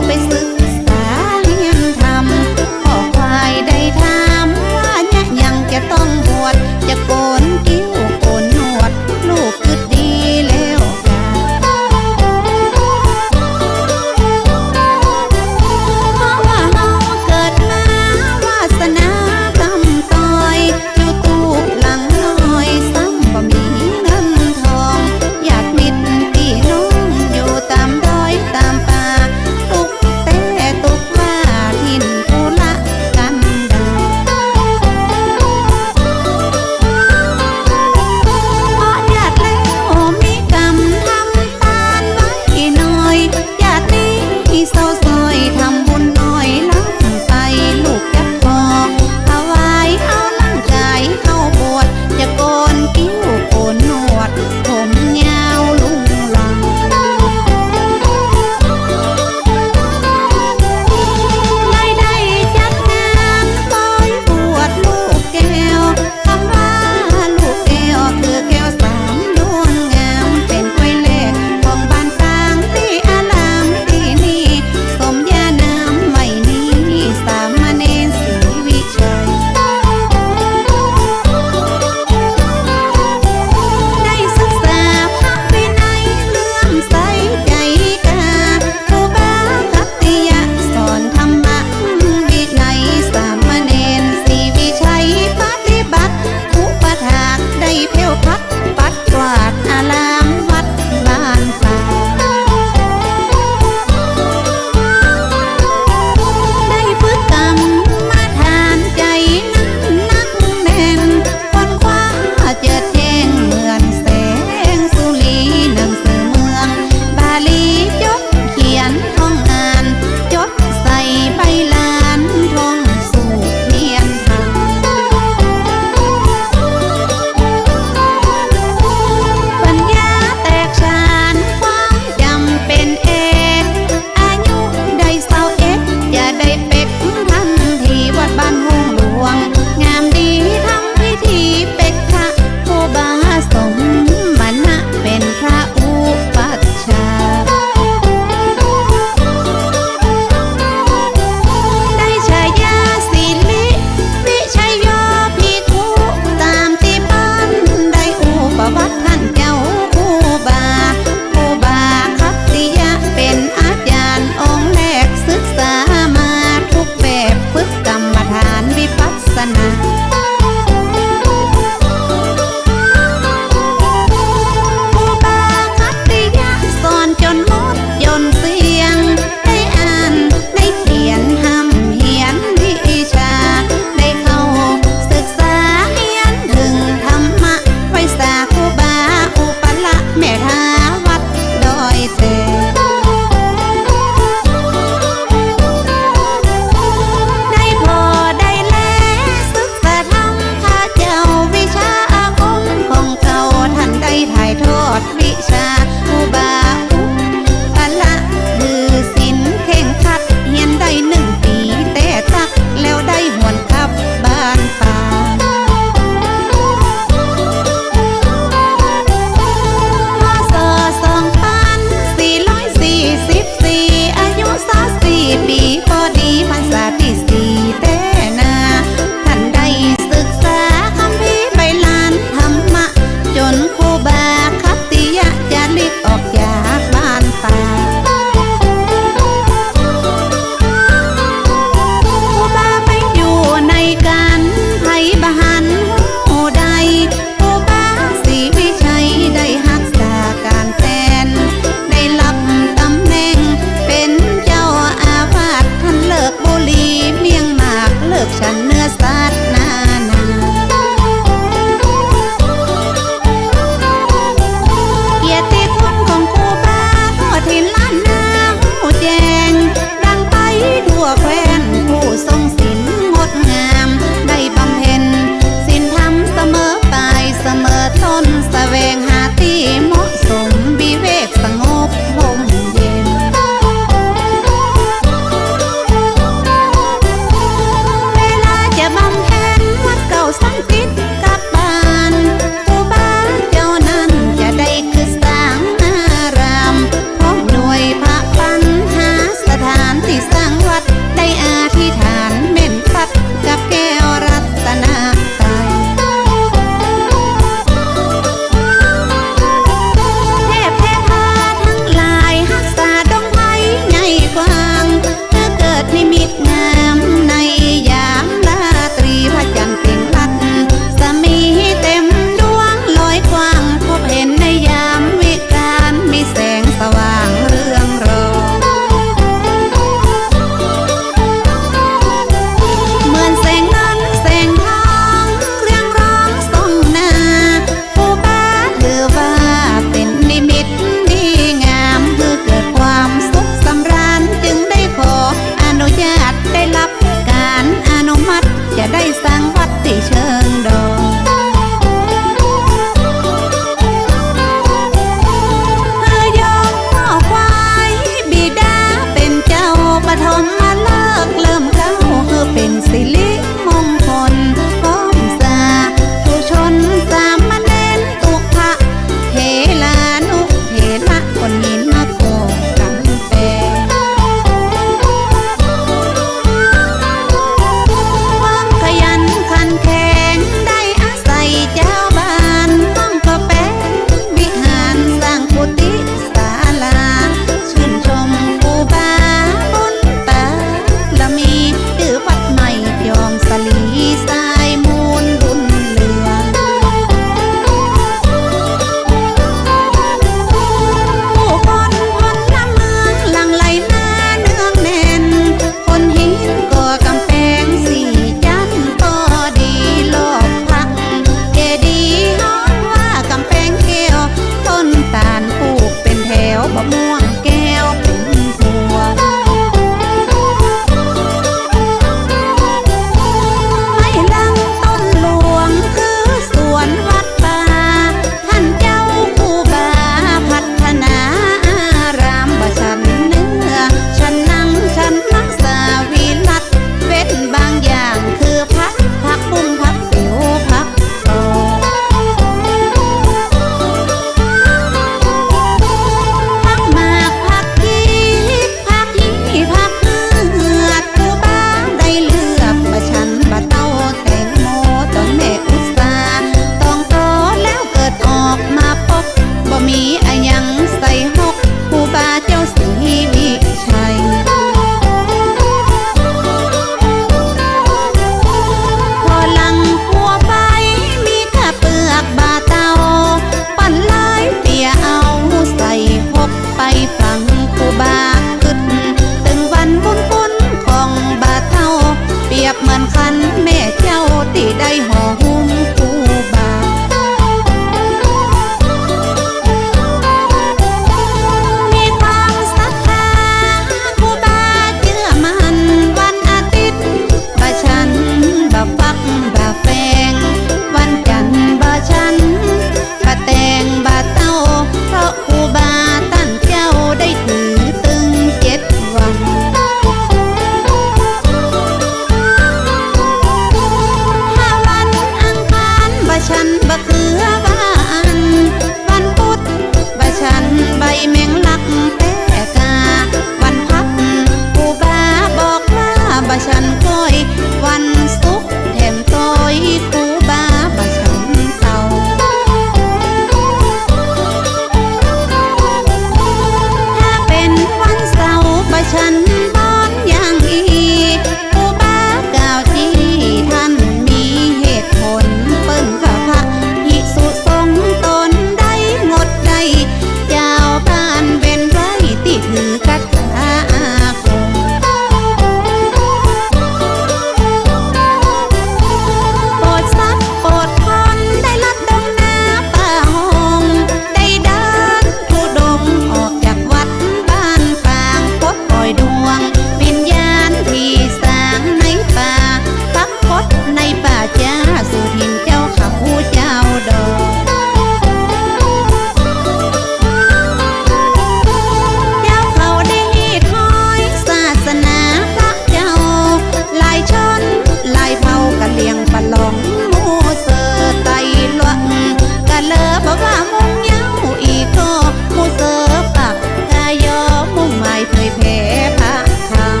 บ่ว่ามุ่งเหย้าอีกก็มูเสือปักกายอมุ่งหมายเผยแผ่พระธรรม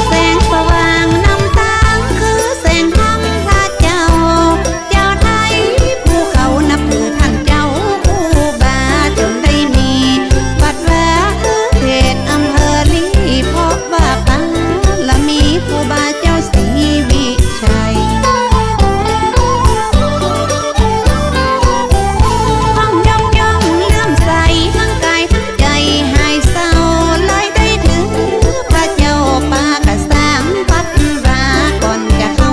แสงสว่างนำทางคือแสงธรรมพระเจ้าเจ้าไทยผู้เขานับถือท่านเจ้าผู้บาจนได้มีวัดวาคือเขตอำเภอลีเพราะว่าปาละมีผู้บาเจ้าศรีวิชัยห้องย่อมย่อมเลื่อมใสทั้งกายทั้งใจหายเศร้าเลยได้ถึงพระเจ้าปากระสางวัดวาก่อนจะเข้า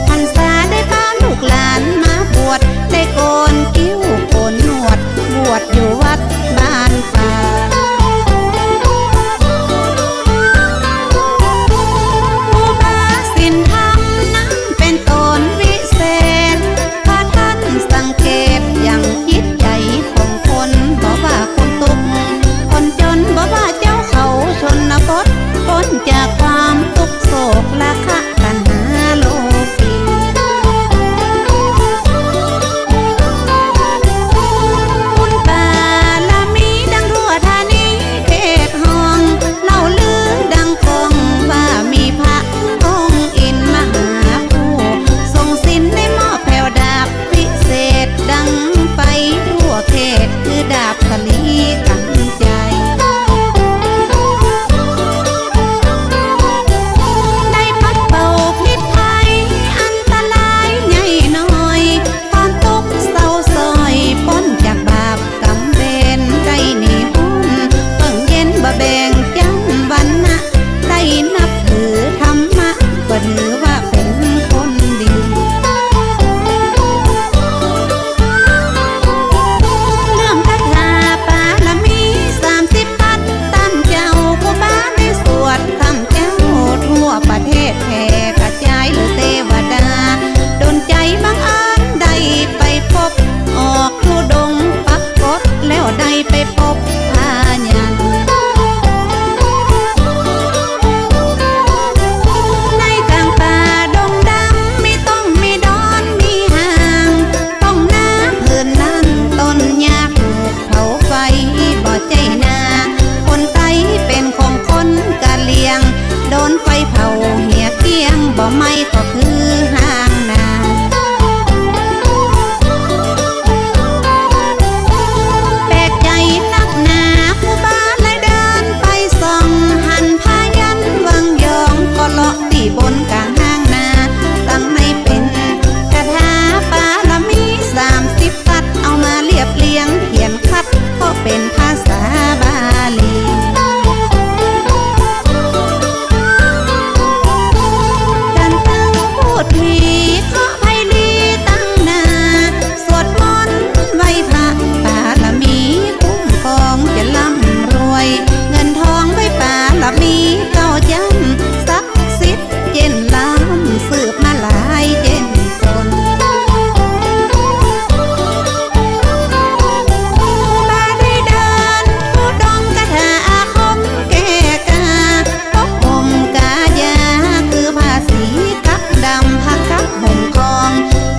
พรรษาได้พาลูกหลานมาบวชได้โกนคิ้วโกนหนวดบวชอยู่วัดบ้านป่าผู้บาสินธรรมนั้นเป็นตนวิเศษพระท่านสังเกตอย่างจิตใจของคนบ่ว่าคนตุกข์คนจนบ่ว่าเจ้าเขาชนบทพ้นจากความทุกข์โศกและคะปัญหาโลกีบุญบารมีดังทั่วธานีเขตห้องเล่าลือดังกองว่ามีพระองค์อินมหาผู้ทรงสินได้มอบแผ่วดาบพิเศษดังไปทั่วเขตคือดาบคลีกันใจ ได้ปัดเป่าพิษภัยอันตรายใหญ่น้อยความทุกข์เศร้าซอยพ้นจากบาปกรรมเวรได้หนีหุ้นเพิ่งเย็นบ่แบ่งจังวันนะได้นับถือธรรมะก็ถือว่าเป็นคนดี เรื่องคาถาปาละมี30ปัดตามเจ้าผู้บ้าได้สวดคำเจ้าทั่วประเทศแผ่กระจายหรือเทวดาดนใจบังเอิญได้ไปพบออกครูดงปักกดแล้วได้ไปพบพายันในกลางป่าดงดำมีต้องมีดอนมีห่างต้องน้ำพื้นนั้นต้นยาถูกเผาไฟบ่ใจนาคนไทยเป็นของคนกะเหลี่ยงโดนไฟเผาเหี่ยเกี้ยงบ่ไม่ก็คือห่างนาแปลกใจนักหนาผู้บ้าเลยเดินไปส่องหันพายันวังยองก็เลาะที่บนกลางห้างนาตั้งให้เป็นคาถาปาละมี30ปัดเอามาเรียบเรียงเขียนคัดก็เป็นภาษาบาลี กันตั้งพูดผีเคาะไพลีตั้งนาสวดมนต์ไหว้พระปาละมีคุ้มครองจะร่ำรวยเงินทองไว้ปาละมีเก้าจำศักดิ์สิทธิ์เจนล้ำสืบมาหลายเจนจนบาได้เดินผู้ดงกระถาอาคมแก่กาพกห่มกายาคือผ้าสีกักดำผ้ากักห่มคอง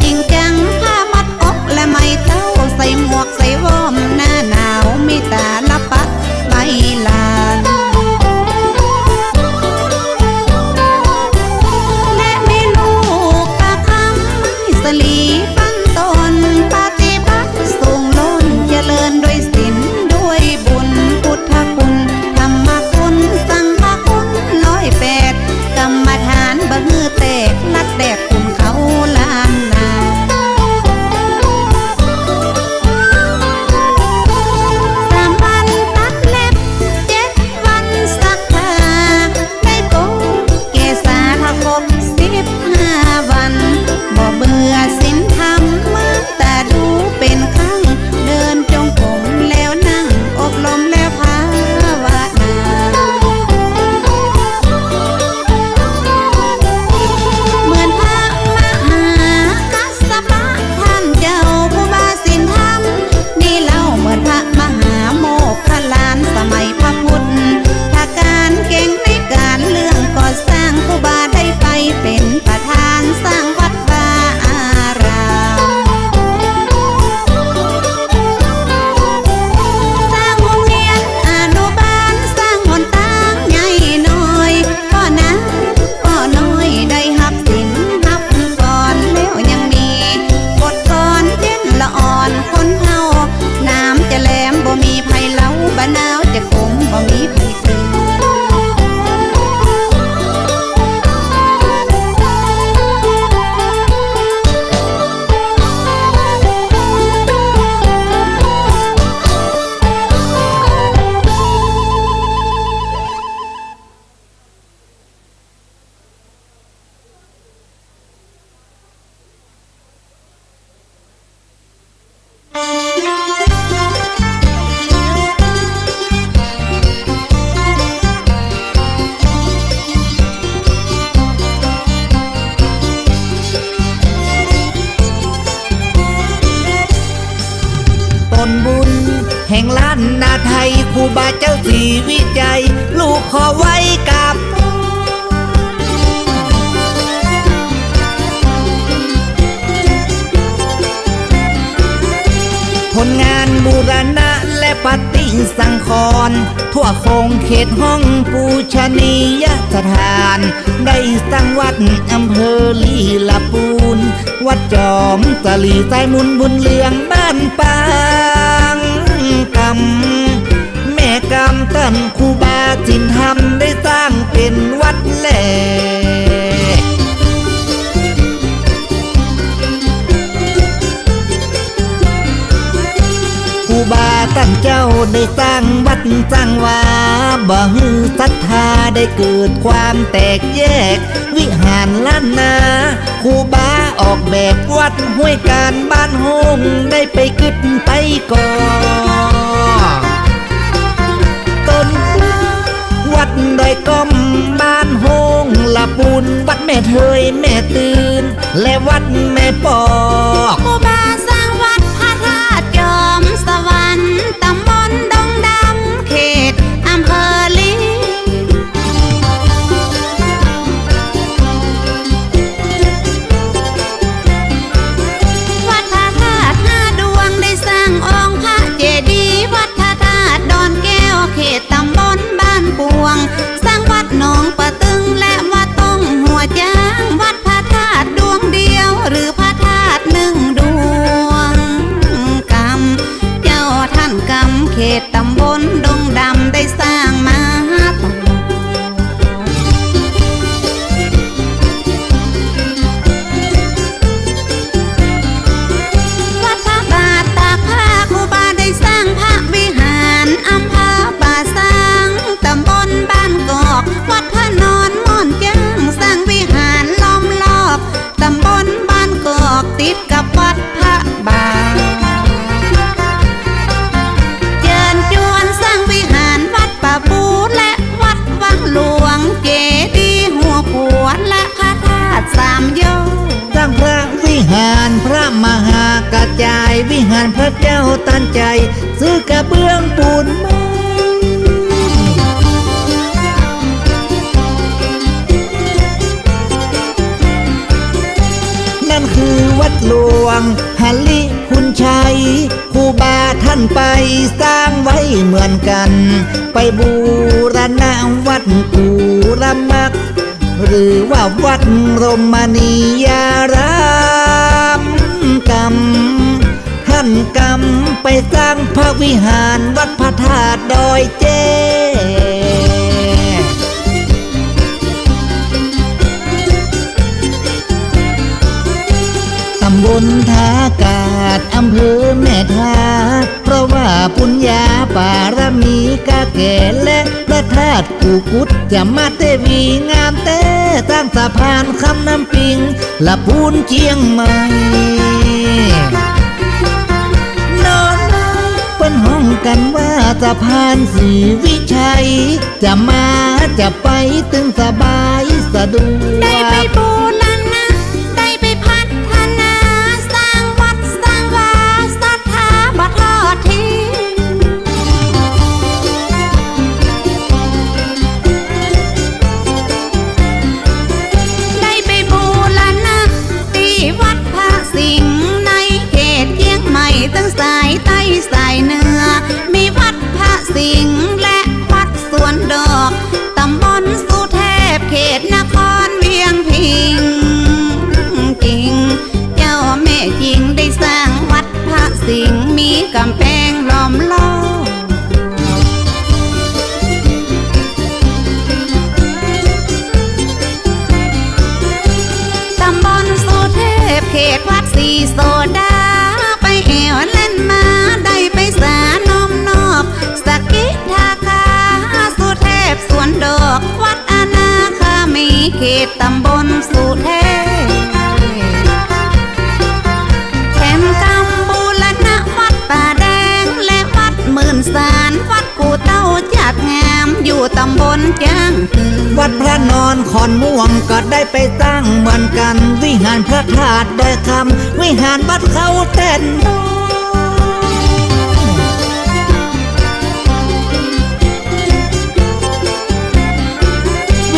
จริงจังผ้ามัดอกและไม่เต้าใส่หมวกใส่วอร์มหน้าหนาวมีตาละปัดใบลานและมีลูกตาคำไม่สลีปั้นตนปฏิบัติสูงล้นเจริญด้วยศีลด้วยบุญพุทธคุณธรรมคุณสังฆคุณ108กรรมฐานบ่ฮือแตกลัดแดกคุณเขาล้านนา3 วันตัดเล็บ7 วันสักผ้าได้โกนเกษาถ้าครบ15 วันบ่เบื่อสิ้น ว่าเจ้าสีวิจัยลูกขอไว้กับ ผลงานบูรณะและปฏิสังขรณ์ทั่วโคงเขตห้องปูชนียสถานได้สร้างวัดอำเภอลีลาปูนวัดจอมตะลีใต้มุนบุญเลืองบ้านปางกำแม่กำต้นครูบาจินธรรมได้สร้างเป็นวัดแหลครูบาตั้งเจ้าได้สร้างวัดสร้างวาบ่ฮือศรัทธาได้เกิดความแตกแยกวิหารล้านนาครูบาออกแบบวัดห้วยการบ้านโฮงได้ไปกึดไปก่อต้นวัดดอยก้อมบ้านโฮงละปูนวัดแม่เทยแม่ตื่นและวัดแม่ปอก ครูบาสร้างวัดพระธาตุจอมสวรรค์ตำบลดงดำเขตอำเภอลีวัดพระธาตุห้าดวงได้สร้างองค์พระเจดีย์วัดพระธาตุดอนแก้วเขตตำบลบ้านปวงสร้างวัดหนองปะตึงและวัดต้องหัวจ้างวัดพระธาตุดวงเดียวหรือพระธาตุหนึ่งดวงกำเจ้าท่านกำเขตตำบลดงดำได้สร้างมาตลอดวัดพระบาทตากผ้าครูบาได้สร้างพระวิหารอำเภอป่าซางตำบลบ้านกอกวัดพระนอนม่อนจ้างสร้างวิหารล้อมรอบตำบลบ้านกอกติดกับวัดพระบาทเจิญจวนสร้างวิหารวัดป่าปูและวัดวังหลวงเจดีย์หัวขวดและพระธาตุสามยอด สร้างพระวิหารพระมหากระจายวิหารพระเจ้าตันใจซื้อกระเบื้องปูนไม้นั่นคือวัดหลวงหันลิคุณชัยครูบาท่านไปสร้างไว้เหมือนกันไปบูรณะวัดกูรมัก หรือว่าวัดรมณียารามกำท่านกำไปสร้างพระวิหารวัดพระธาตุดอยเจตำบลท่ากาศอำเภอแม่ทาเพราะว่าปุญญาปารมีกาแก่และพระธาตุกูกุดจะมาเทวีงามแต่สร้างสะพานคำน้ำปิงละปูนเชียงใหม่นอนเป็นห้องกันว่าสะพานศรีวิชัยจะมาจะไปตึงสบายสะดวก ได้ไปบูรณะได้ไปพัฒนาสร้างวัดสร้างวาศรัทธาบ่ทอดทิ้งได้ไปบูรณะที่วัดพระสิงห์ในเขตเชียงใหม่ตั้งสายใต้สายเหนือมีวัดพระสิงห์และวัดสวนดอกตำบลสุเทพเขตนครเวียงพิงจริงเจ้าแม่จริงได้สร้างวัดพระสิงห์มีกำแพงล้อมรอบตำบลสุเทพเขตวัดสีโซดาไปแอวเล่นมาได้ไปสานอมนอกสกกิทาคาสุเทพสวนดอกวัดอนาคามีเขตตำบลสุเทพแถมกำบูรณะวัดป่าแดงและวัดหมื่นสารวัดกูเต้าจัดงามอยู่ตำบลจ้างคือ วัดพระนอนขอนม่วงก็ได้ไปสร้างเหมือนกันวิหารพระธาตุดอยคำวิหารวัดเขาแท่นน้อย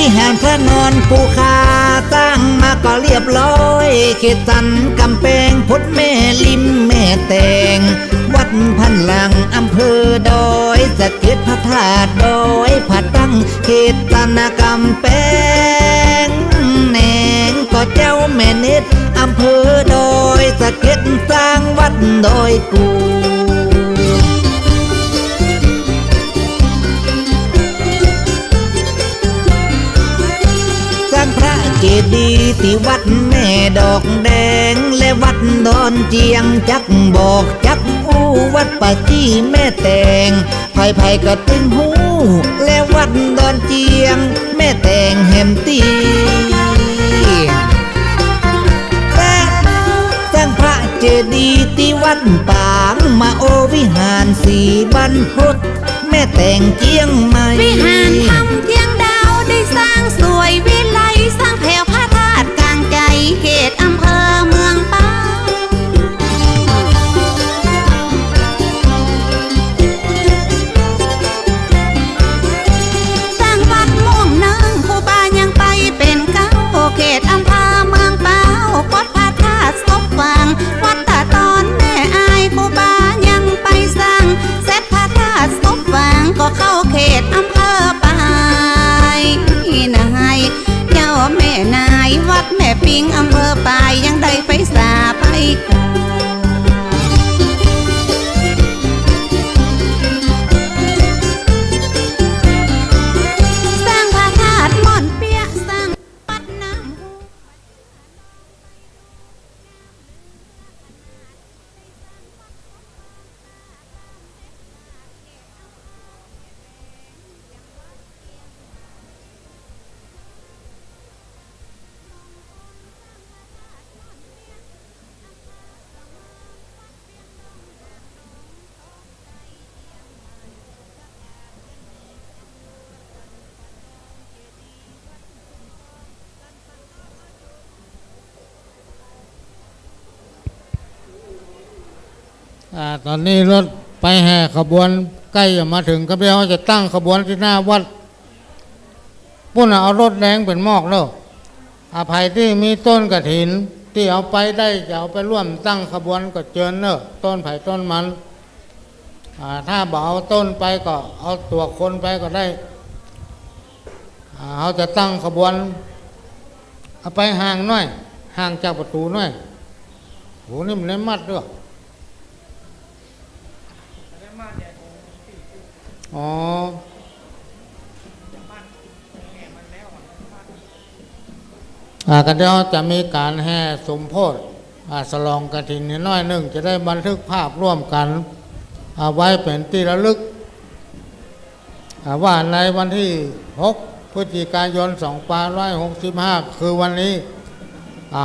วิหารพระนอนปูคาตั้งมาก็เรียบร้อยเขตสันกำแพงพุทธแม่ลิมแม่แตงวัดพันลังอำเภอดอยสะเก็ดพระธาตุดอยผาตั้งเขตสันกำแพงแหนงก็เจ้าแม่เน็ตอำเภอดอยสะเก็ดสร้างวัดดอยกู สร้างพระเจดีย์ที่วัดแม่ดอกแดงและวัดดอนเจียงจักบอกจักอู้วัดป่าจี้แม่แตงไผ่ก็ตึงหูและวัดดอนเจียงแม่แตงแฮมตีสร้างพระเจดีย์ที่วัดปางมาโอวิหารสีบรรพตแม่แตงเจียงใหม่ วิหารทำเทียงดาวได้สร้างสวยวิไลสร้างแผ่วพระธาตุกลางใจเขตอำเภอเมืองปางสร้างวัดม่วงนางครูบายังไปเป็นเก้าเขตอำเภอเมืองเป้าวัดพระธาตุศพฟางวัดตาตอนแม่อายครูบายังไปสร้างเสร็จพระธาตุศพฟางก็เข้าเขตอำเภอปายนายเจ้าแม่นายวัดแม่ปิงอำเภอปายยังได้ไปสาไปกาสร้างพระธาตุม่อนเปียสร้างวัดน้ำหู ตอนนี้รถไปแห่ขบวนใกล้จะมาถึงครับเดี๋ยวจะตั้งขบวนที่หน้าวัดพุ่นเอารถแดงเป็นมอกแล้วอภัยที่มีต้นกระถินที่เอาไปได้จะเอาไปร่วมตั้งขบวนก็เจิญเนอะต้นไผ่ต้นมันถ้าบอกเอาต้นไปก็เอาตัวคนไปก็ได้เขาจะตั้งขบวนเอาไปห่างหน่อยห่างจากประตูหน่อยโหนี่มันได้มัดด้วยอ๋อกันเดี๋ยวจะมีการแห่สมโพธิสลองกฐินน้อยหนึ่งจะได้บันทึกภาพร่วมกันเอาไว้เป็นที่ระลึกว่าในวันที่6 พฤศจิกายน 2565คือวันนี้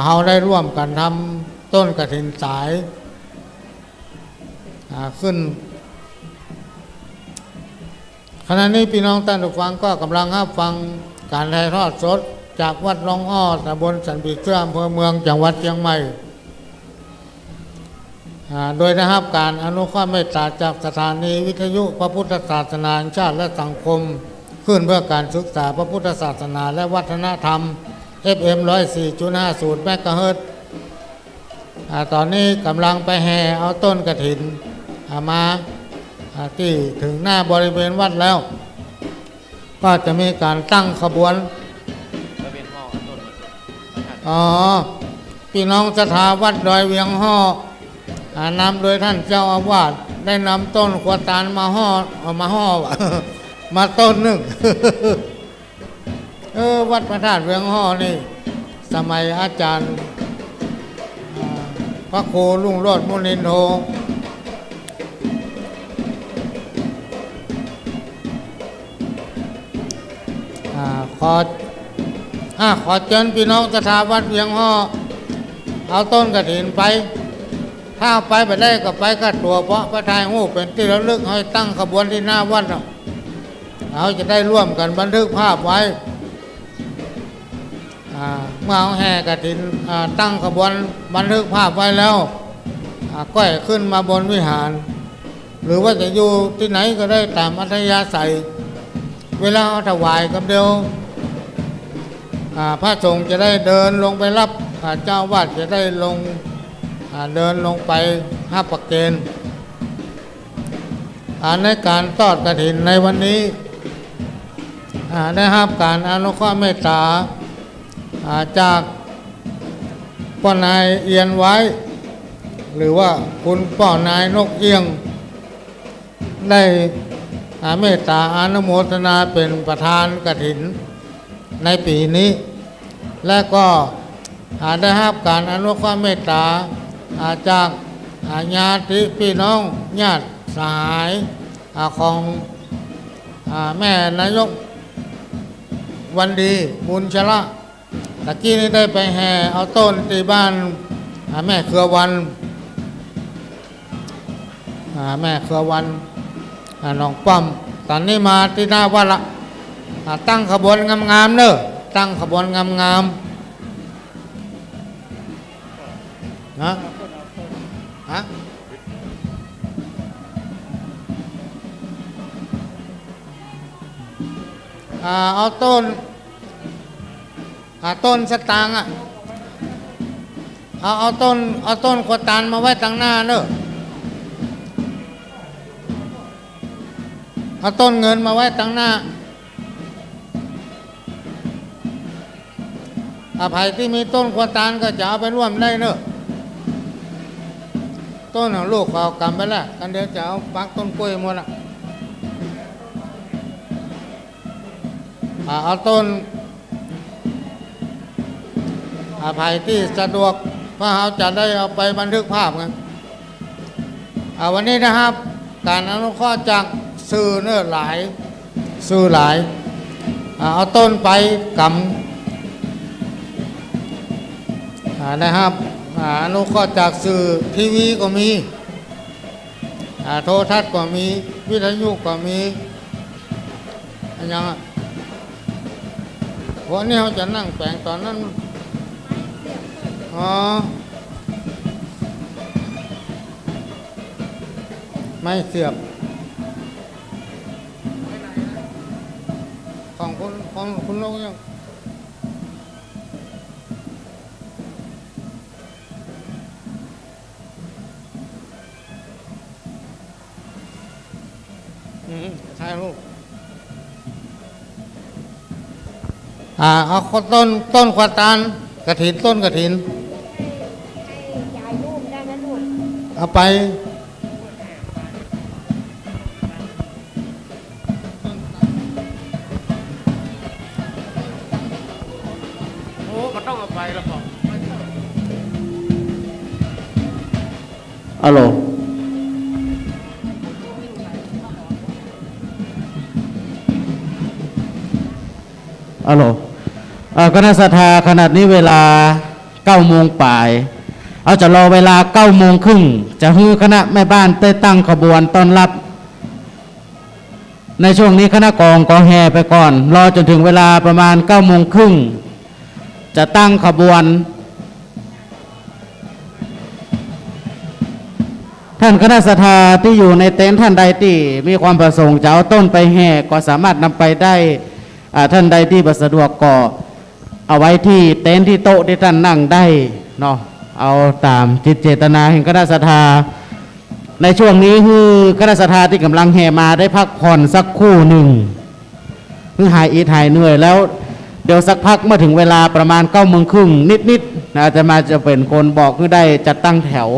เราได้ร่วมกันทำต้นกฐินสายขึ้นขณะนี้พี่น้องท่านผู้ฟังก็กำลังรับฟังการถ่ายทอดสดจากวัดหนองอ้อตำบลสันปีเสื้ออำเภอเมืองจังหวัดเชียงใหม่โดยได้รับการอนุเคราะห์เมตตาจากสถานีวิทยุพระพุทธศาสนาแห่งชาติและสังคมขึ้นเพื่อการศึกษาพระพุทธศาสนาและวัฒนธรรม FM 104.50 เมกะเฮิรตซ์ตอนนี้กำลังไปแห่เอาต้นกฐินมาที่ถึงหน้าบริเวณวัดแล้วก็จะมีการตั้งขบวนพี่น้องศรัทธาวัดดอยเวียงห่อนำโดยท่านเจ้าอาวาสได้นำต้นขวตาลมาห่อมาต้นหนึ่ง วัดพระธาตุเวียงห่อนี่สมัยอาจารย์พระโครุ่งโรจน์มุนินโทขอเชิญพี่น้องศรัทธาวัดเวียงห่อเอาต้นกฐินไปถ้าไปได้ก็ไปกัดตัวเพราะพระทายหูเป็นที่ระลึกให้ตั้งขบวนที่หน้าวัดเราจะได้ร่วมกันบันทึกภาพไว้เมื่อเอาแห่กฐินตั้งขบวนบันทึกภาพไว้แล้วก็ขึ้นมาบนวิหารหรือว่าจะอยู่ที่ไหนก็ได้ตามอัธยาศัยเวลาเอาถวายกับเดียว พระสงฆ์จะได้เดินลงไปรับเจ้าวาดจะได้ลงเดินลงไปห้าประเกณฑ์ในการทอดกฐินในวันนี้ได้รับการอนุเคราะห์เมตตาจากพ่อนายเอียนไว้ หรือว่าคุณพ่อนายนกเอี้ยงได้เมตตาอนุโมทนาเป็นประธานกฐินในปีนี้ และก็ได้รับการอนุเคราะห์เมตตาจากญาติพี่น้องญาติสหายของแม่นายกวันดีบุญชละตะกี้นี้ได้ไปแห่เอาต้นที่บ้านแม่เครือวันแม่เครือวันน้องป้อมตอนนี้มาที่หน้าวัดละตั้งขบวนงามๆเนอะตั้งขบวนงามๆนะเอาต้นสตางค์เอาต้นขวดตาลมาไว้ตั้งหน้าเนอะเอาต้นเงินมาไว้ตั้งหน้าใครที่มีต้นขวดตาลก็จะเอาไปร่วมได้เนอะต้นของลูกเขากำไปแล้วกันเดี๋ยวจะเอาปักต้นกล้วยหมดเอาต้นภัยที่สะดวกเพราะเขาจะได้เอาไปบันทึกภาพกันวันนี้นะครับการอนุเคราะห์จากสื่อเนื้อหลายสื่อหลายเอาต้นไปกำนะครับอนุเคราะห์จากสื่อทีวีก็มีโทรทัศน์ก็มีวิทยุก็มีอันยังวันนี้เขาจะนั่งแปลงตอนนั้นไม่เสียบของคุณลูกยังใช่ลูกเอาต้นขวดตาลกฐินต้นกฐินเอาไปโอ้ก็ต้องเอาไปแล้วครับอัลโหลอัลโหลคณะศรัทธาขนาดนี้เวลา9 โมงป่ายเอาจะรอเวลา9 โมงครึ่งจะฮื้อคณะแม่บ้านได้ตั้งขบวนต้อนรับในช่วงนี้คณะกองก็แห่ไปก่อนรอจนถึงเวลาประมาณ9 โมงครึ่งจะตั้งขบวนท่านคณะศรัทธาที่อยู่ในเต็นท์ท่านใดที่มีความประสงค์จะเอาต้นไปแห่ก็สามารถนำไปได้ท่านใดที่บ่สะดวกก็เอาไว้ที่เต็นท์ที่โต๊ะที่ท่านนั่งได้เนาะเอาตามจิตเจตนาแห่งคณะศรัทธาในช่วงนี้คือคณะศรัทธาที่กำลังแห่มาได้พักผ่อนสักครู่หนึ่งเพื่อหายเหนื่อยแล้วเดี๋ยวสักพักเมื่อถึงเวลาประมาณ9 โมงครึ่งนิดๆนะจะเป็นคนบอกคือได้จัดตั้งแถว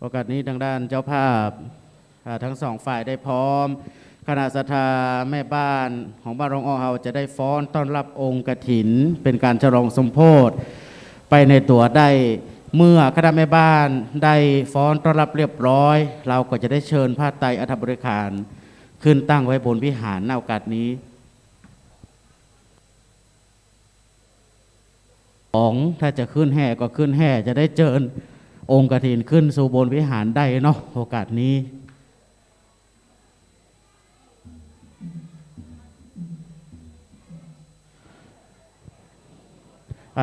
โอกาสนี้ทางด้านเจ้าภาพทั้งสองฝ่ายได้พร้อมคณะศรัทธาแม่บ้านของบ้านรองอ้อเฮาจะได้ฟ้อนต้อนรับองค์กฐิน เป็นการฉลองสมโภชไปในตัวได้เมื่อคณะแม่บ้านได้ฟ้อนต้อนรับเรียบร้อย เราก็จะได้เชิญผ้าไตรอัฐบริขารขึ้นตั้งไว้บนวิหารในโอกาสนี้ถ้าจะขึ้นแห่ก็ขึ้นแห่จะได้เชิญองค์กฐินขึ้นสู่บนวิหารได้เนาะโอกาสนี้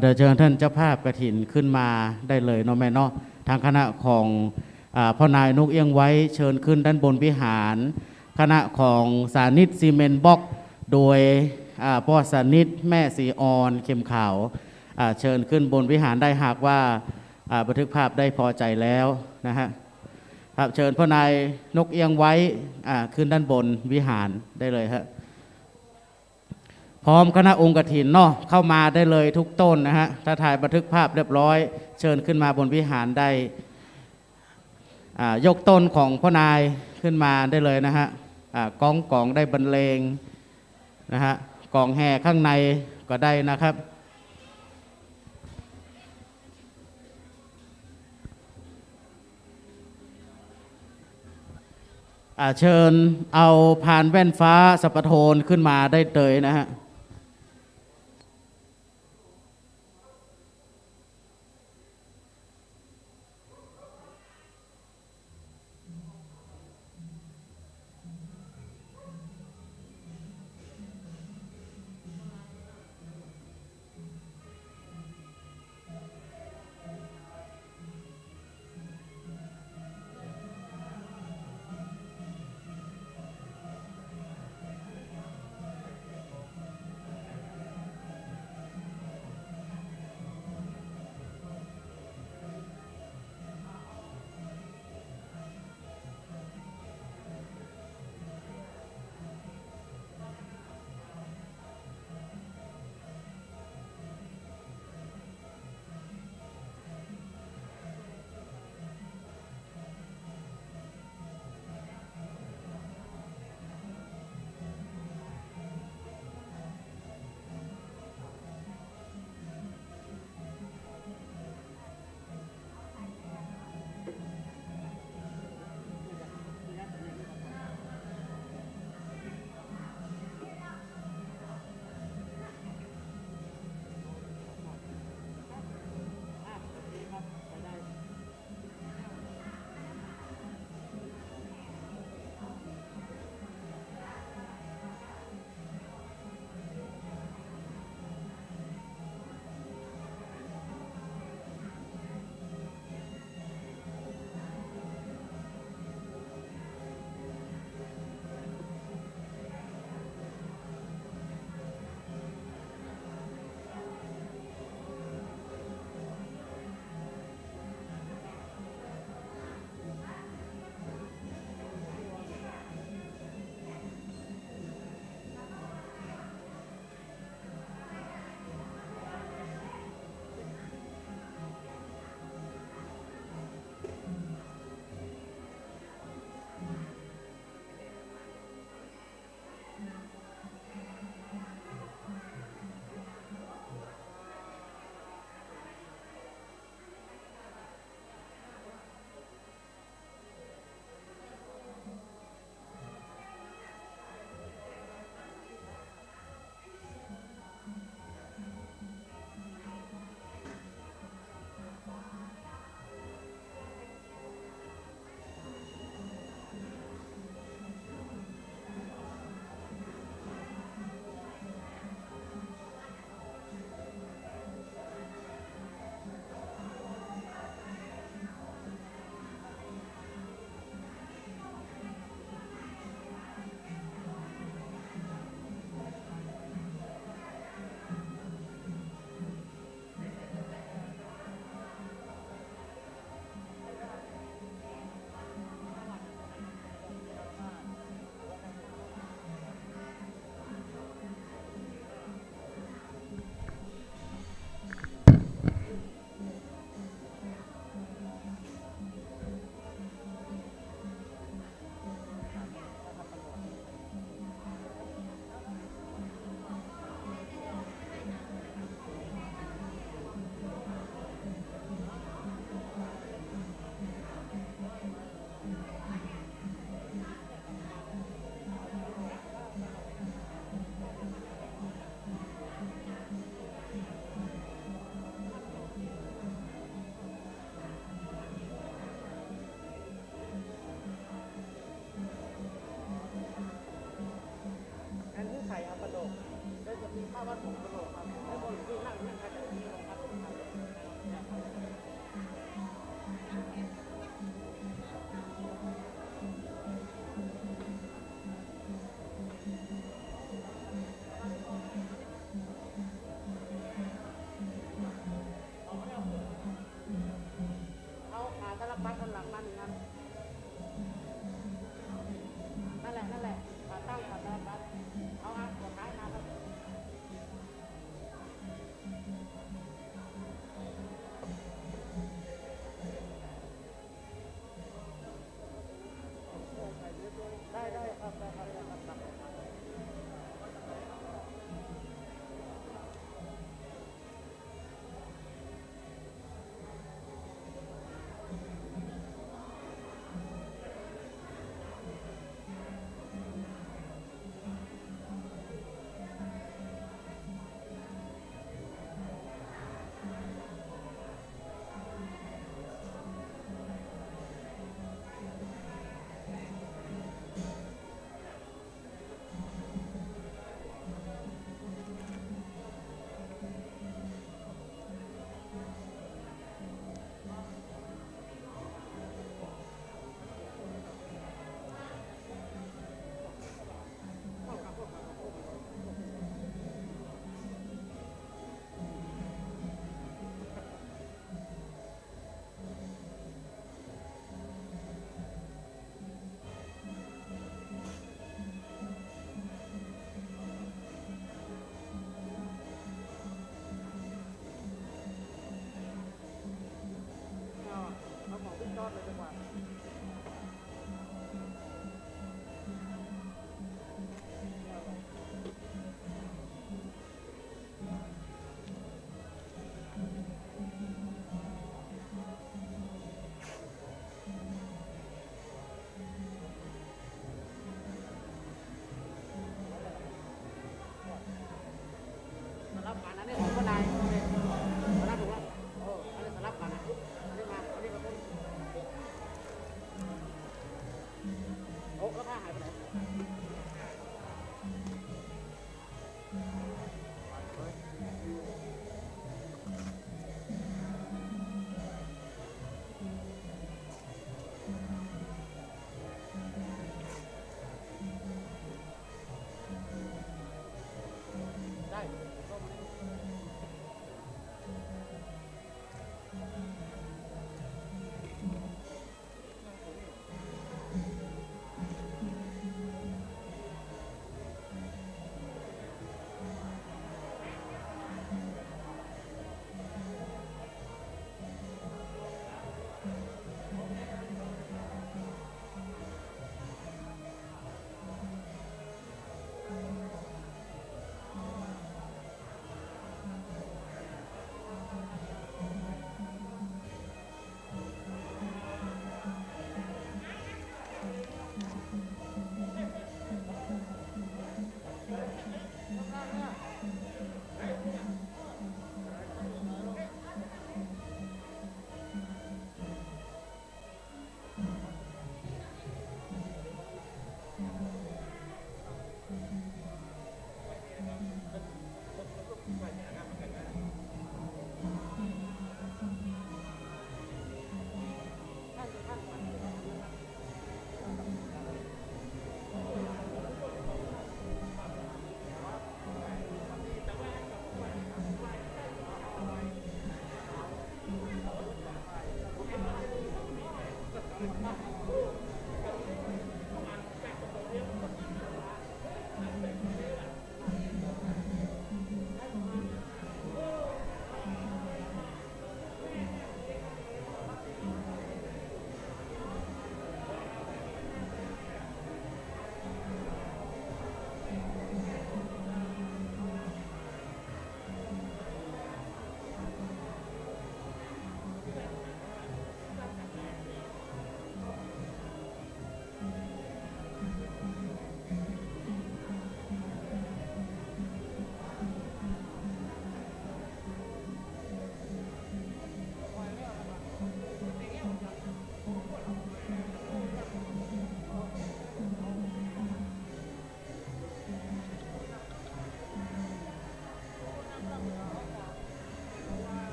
เดี๋ยวเชิญท่านเจ้าภาพกฐินขึ้นมาได้เลยเนาะแม่เนาะทางคณะของพ่อนายนุกเอี้ยงไว้เชิญขึ้นด้านบนวิหารคณะของสานิตซีเมนต์บล็อกโดยพ่อสานิตแม่สีออนเข้มขาวเชิญขึ้นบนวิหารได้หากว่าบันทึกภาพได้พอใจแล้วนะฮะครับเชิญพ่อนายนกเอี้ยงไว้ขึ้นด้านบนวิหารได้เลยฮะพร้อมคณะองค์กฐินเนาะเข้ามาได้เลยทุกต้นนะฮะถ้าถ่ายบันทึกภาพเรียบร้อยเชิญขึ้นมาบนวิหารได้ยกต้นของพ่อนายขึ้นมาได้เลยนะฮะกองได้บรรเลงนะฮะกองแห่ข้างในก็ได้นะครับเชิญเอาพานแว่นฟ้าสัปโทนขึ้นมาได้เลยนะฮะ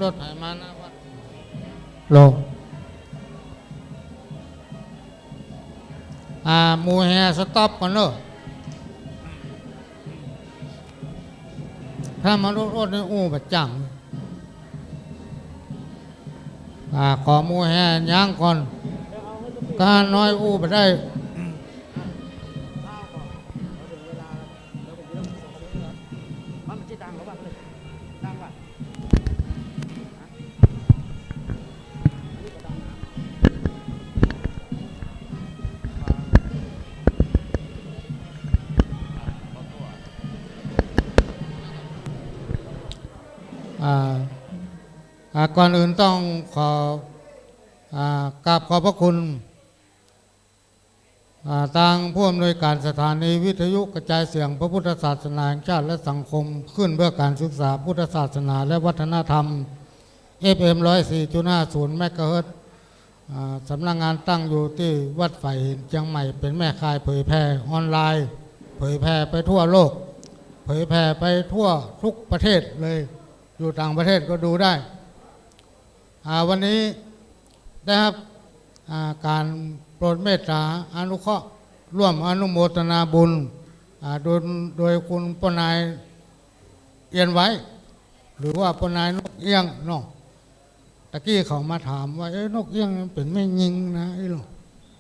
รถไถมาหน้าวัดลงหมูแฮสต็อปก่อนเนอะถ้ามารถในอู่ประจังขอหมูแฮย่างก่อนการน้อยอู่ไปได้ก่อนอื่นต้องขอกราบขอบพระคุณทางผู้อำนวยการสถานีวิทยุกระจายเสียงพระพุทธศาสนาแห่งชาติและสังคมขึ้นเพื่อการศึกษาพุทธศาสนาและวัฒนธรรม FM 104.50 เมกะเฮิรตซ์สำนักงานตั้งอยู่ที่วัดไฝ่หินเชียงใหม่เป็นแม่ข่ายเผยแพร่ออนไลน์เผยแพร่ไปทั่วโลกเผยแพร่ไปทั่วทุกประเทศเลยอยู่ต่างประเทศก็ดูได้วันนี้ได้ครับการโปรดเมตตาอนุเคราะห์ร่วมอนุโมทนาบุญโดยคุณปนายเอียนไว้ หรือว่าปนายนกเอี้ยงเนาะตะกี้เขามาถามว่านกเอี้ยงเป็นไม่ยิงนะไอ้หรอ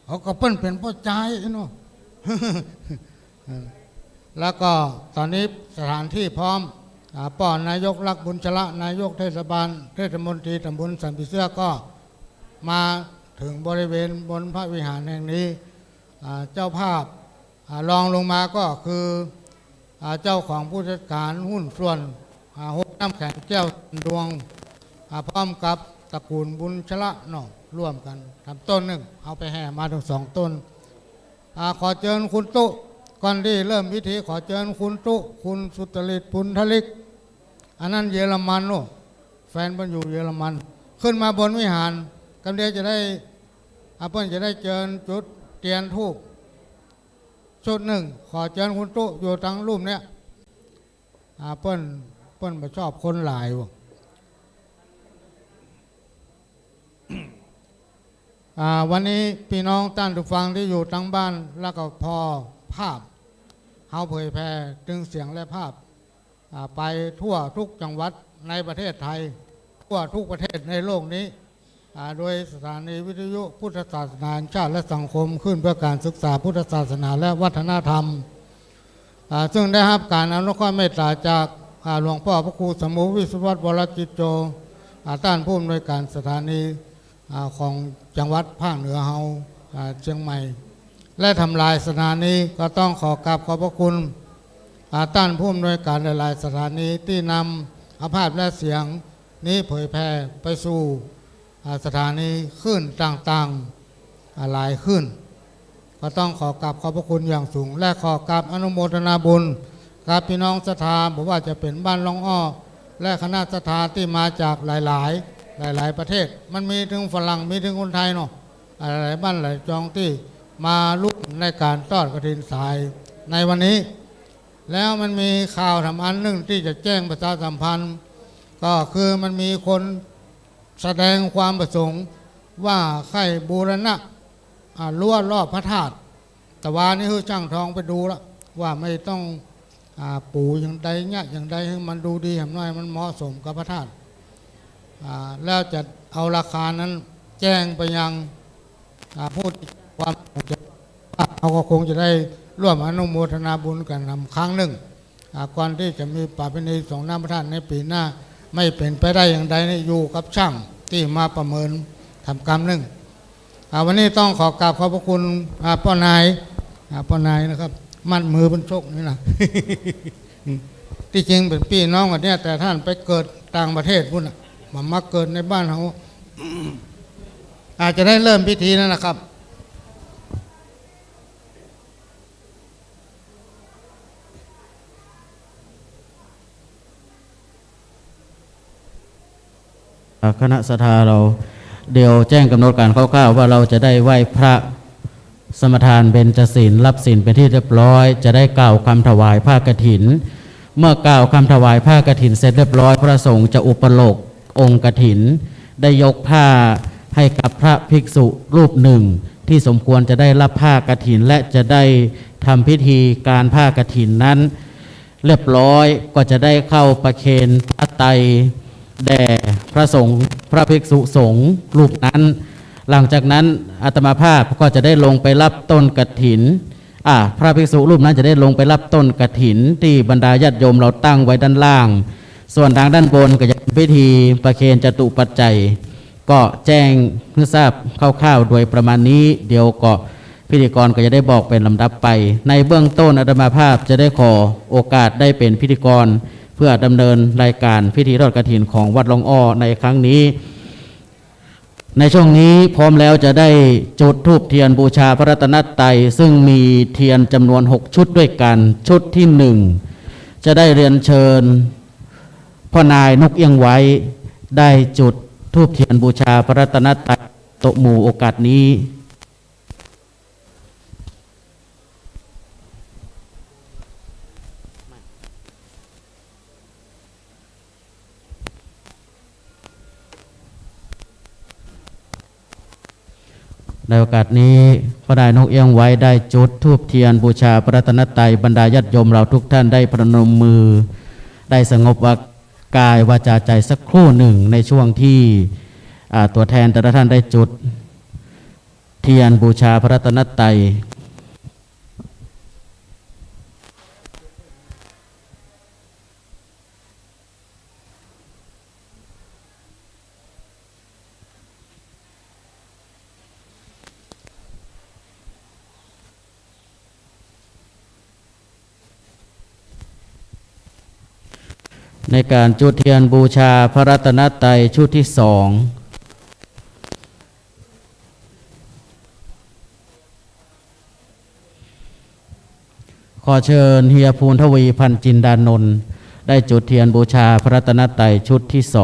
เขาก็เปิ้นเป็นพ่อใจเนาะ แล้วก็ตอนนี้สถานที่พร้อมป้อนนายกรักบุญชละนายกเทศมนตรีตำบลสันติเสื้อก็มาถึงบริเวณบนพระวิหารแห่งนี้เจ้าภาพรองลงมาก็คือเจ้าของผู้จัดการหุ้นส่วนหกน้ำแข็งแก้วดวงพร้อมกับตระกูลบุญชละเนาะร่วมกันทำต้นหนึ่งเอาไปแห่มาถึง2 ต้นขอเชิญคุณตุก่อนที่เริ่มพิธีขอเชิญคุณตุคุณสุตลิตปุณธลิกอันนั้นเยอรมันโน่แฟนมันอยู่เยอรมันขึ้นมาบนวิหารกำเดียวจะได้เพื่อนจะได้เชิญจุดเทียนธูปชุดหนึ่งขอเชิญคุณตุอยู่ทั้งรูปเนี้ยเพื่อนมาชอบคนหลายวะวันนี้พี่น้องท่านผู้ฟังที่อยู่ทั้งบ้านแล้วก็พอภาพเฮาเผยแพร่ดึงเสียงและภาพไปทั่วทุกจังหวัดในประเทศไทยทั่วทุกประเทศในโลกนี้โดยสถานีวิทยุพุทธศาสนาแห่งชาติและสังคมขึ้นเพื่อการศึกษาพุทธศาสนาและวัฒนธรรมซึ่งได้รับการอนุเคราะห์เมตตาจากหลวงพ่อพระครูสมุวิศวัตรวรกิจโจท่านผู้อำนวยการสถานีของจังหวัดภาคเหนือเฮาเชียงใหม่และทำลายสถานีก็ต้องขอกราบขอบพระคุณท่านผู้อำนวยการหลายๆสถานีที่นำภาพและเสียงนี้เผยแพร่ไปสู่สถานีขึ้นต่างๆหลายขึ้นก็ต้องขอกราบขอบพระคุณอย่างสูงและขอกราบอนุโมทนาบุญกับพี่น้องศรัทธาบอกว่าจะเป็นบ้านลองอ้อและคณะศรัทธาที่มาจากหลายประเทศมันมีถึงฝรั่งมีถึงคนไทยเนาะหลายบ้านหลายจองที่มาร่วมในการทอดกฐินสายในวันนี้แล้วมันมีข่าวทำอันหนึ่งที่จะแจ้งประชาสัมพันธ์ก็คือมันมีคนแสดงความประสงค์ว่าใครบูรณะรั้วรอบพระธาตุแต่ว่านี่คือช่างทองไปดูแล้วว่าไม่ต้องปูอย่างใดเนี่ยอย่างใดให้มันดูดีอย่างน้อยมันเหมาะสมกับพระธาตุแล้วจะเอาราคานั้นแจ้งไปยังผู้ความเขาก็คงจะได้ร่วมอนุโมทนาบุญกันทำครั้งหนึ่งก่อนที่จะมีประเพณีส่งน้ำพระธาตุในปีหน้าไม่เป็นไปได้อย่างใดนี่อยู่กับช่างที่มาประเมินทำกรรมหนึ่งวันนี้ต้องขอกราบขอบพระคุณพ่อนายนะครับมัดมือบนโชคนี่นะ ที่จริงเป็นพี่น้องกันเนี่ยแต่ท่านไปเกิดต่างประเทศพุ่นมาเกิดในบ้านเขา อาจจะได้เริ่มพิธีนั่นนะครับคณะศรัทธาเราเดี๋ยวแจ้งกำหนดการคร่าวๆว่าเราจะได้ไหว้พระสมทานเบญจศีลรับศีลเป็นที่เรียบร้อยจะได้กล่าวคำถวายผ้ากฐินเมื่อกล่าวคำถวายผ้ากฐินเสร็จเรียบร้อยพระสงฆ์จะอุปโลก องค์กฐินได้ยกผ้าให้กับพระภิกษุรูปหนึ่งที่สมควรจะได้รับผ้ากฐินและจะได้ทำพิธีการผ้ากฐินนั้นเรียบร้อยก็จะได้เข้าประเคนพระไตรแด่พระสงฆ์พระภิกษุสงฆ์รูปนั้นหลังจากนั้นอาตมาภาพก็จะได้ลงไปรับต้นกฐินพระภิกษุรูปนั้นจะได้ลงไปรับต้นกฐินที่บรรดาญาติโยมเราตั้งไว้ด้านล่างส่วนทางด้านบนก็จะเป็นพิธีประเคนจตุปัจจัยก็แจ้งเพื่อทราบคร่าวๆโดยประมาณนี้เดี๋ยวก็พิธีกรก็จะได้บอกเป็นลำดับไปในเบื้องต้นอาตมาภาพจะได้ขอโอกาสได้เป็นพิธีกรเพื่อดำเนินรายการพิธีทอดกฐินของวัดหลวงอ้อในครั้งนี้ในช่วงนี้พร้อมแล้วจะได้จุดธูปเทียนบูชาพระรัตนตรัยซึ่งมีเทียนจำนวน6ชุดด้วยกันชุดที่1จะได้เรียนเชิญพ่อนายนกเอี้ยงไว้ได้จุดธูปเทียนบูชาพระรัตนตรัยโตะหมู่โอกาสนี้ในโอกาสนี้พระนายนกเอี้ยงไว้ได้จุดธูปเทียนบูชาพระรัตนตรัยบรรดาญาติโยมเราทุกท่านได้ประนมมือได้สงบกายวาจาใจสักครู่หนึ่งในช่วงที่ตัวแทนแต่ละท่านได้จุดเทียนบูชาพระรัตนตรัยในการจุดเทียนบูชาพระรัตนตรัยชุดที่2ขอเชิญเฮียภูลทวีพันธ์จินดานนท์ได้จุดเทียนบูชาพระรัตนตรัยชุดที่2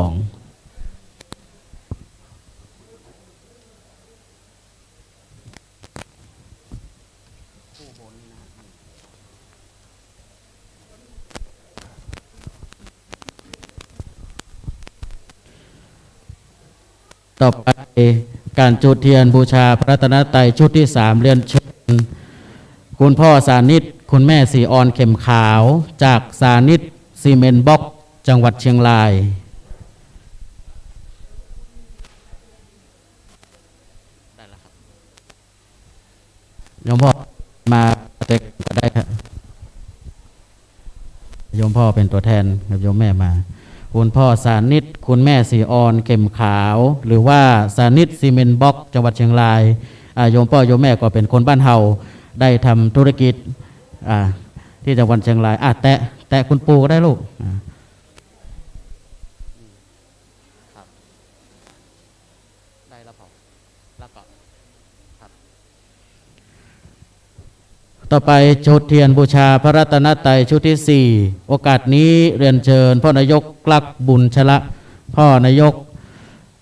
ต่อไปการจุดเทียนบูชาพระรัตนตรัยชุดที่3เรียนเชิญคุณพ่อสานิตคุณแม่สีออนเข็มขาวจากสานิตซีเมนต์บล็อกจังหวัดเชียงรายโยมพ่อมาเต็กก็ได้ครับโยมพ่อเป็นตัวแทนกับโยมแม่มาคุณพ่อสานิตคุณแม่สีออนเข็มขาวหรือว่าสานิตซีเมนต์บล็อกจังหวัดเชียงรายโยมพ่อโยมแม่ก็เป็นคนบ้านเฮาได้ทำธุรกิจที่จังหวัดเชียงรายแตะคุณปู่ก็ได้ลูกได้แล้วพอแล้วก็ต่อไปจุดเทียนบูชาพระรัตนตรัยชุดที่4โอกาสนี้เรียนเชิญพ่อนายกกลักบุญชละพ่อนายก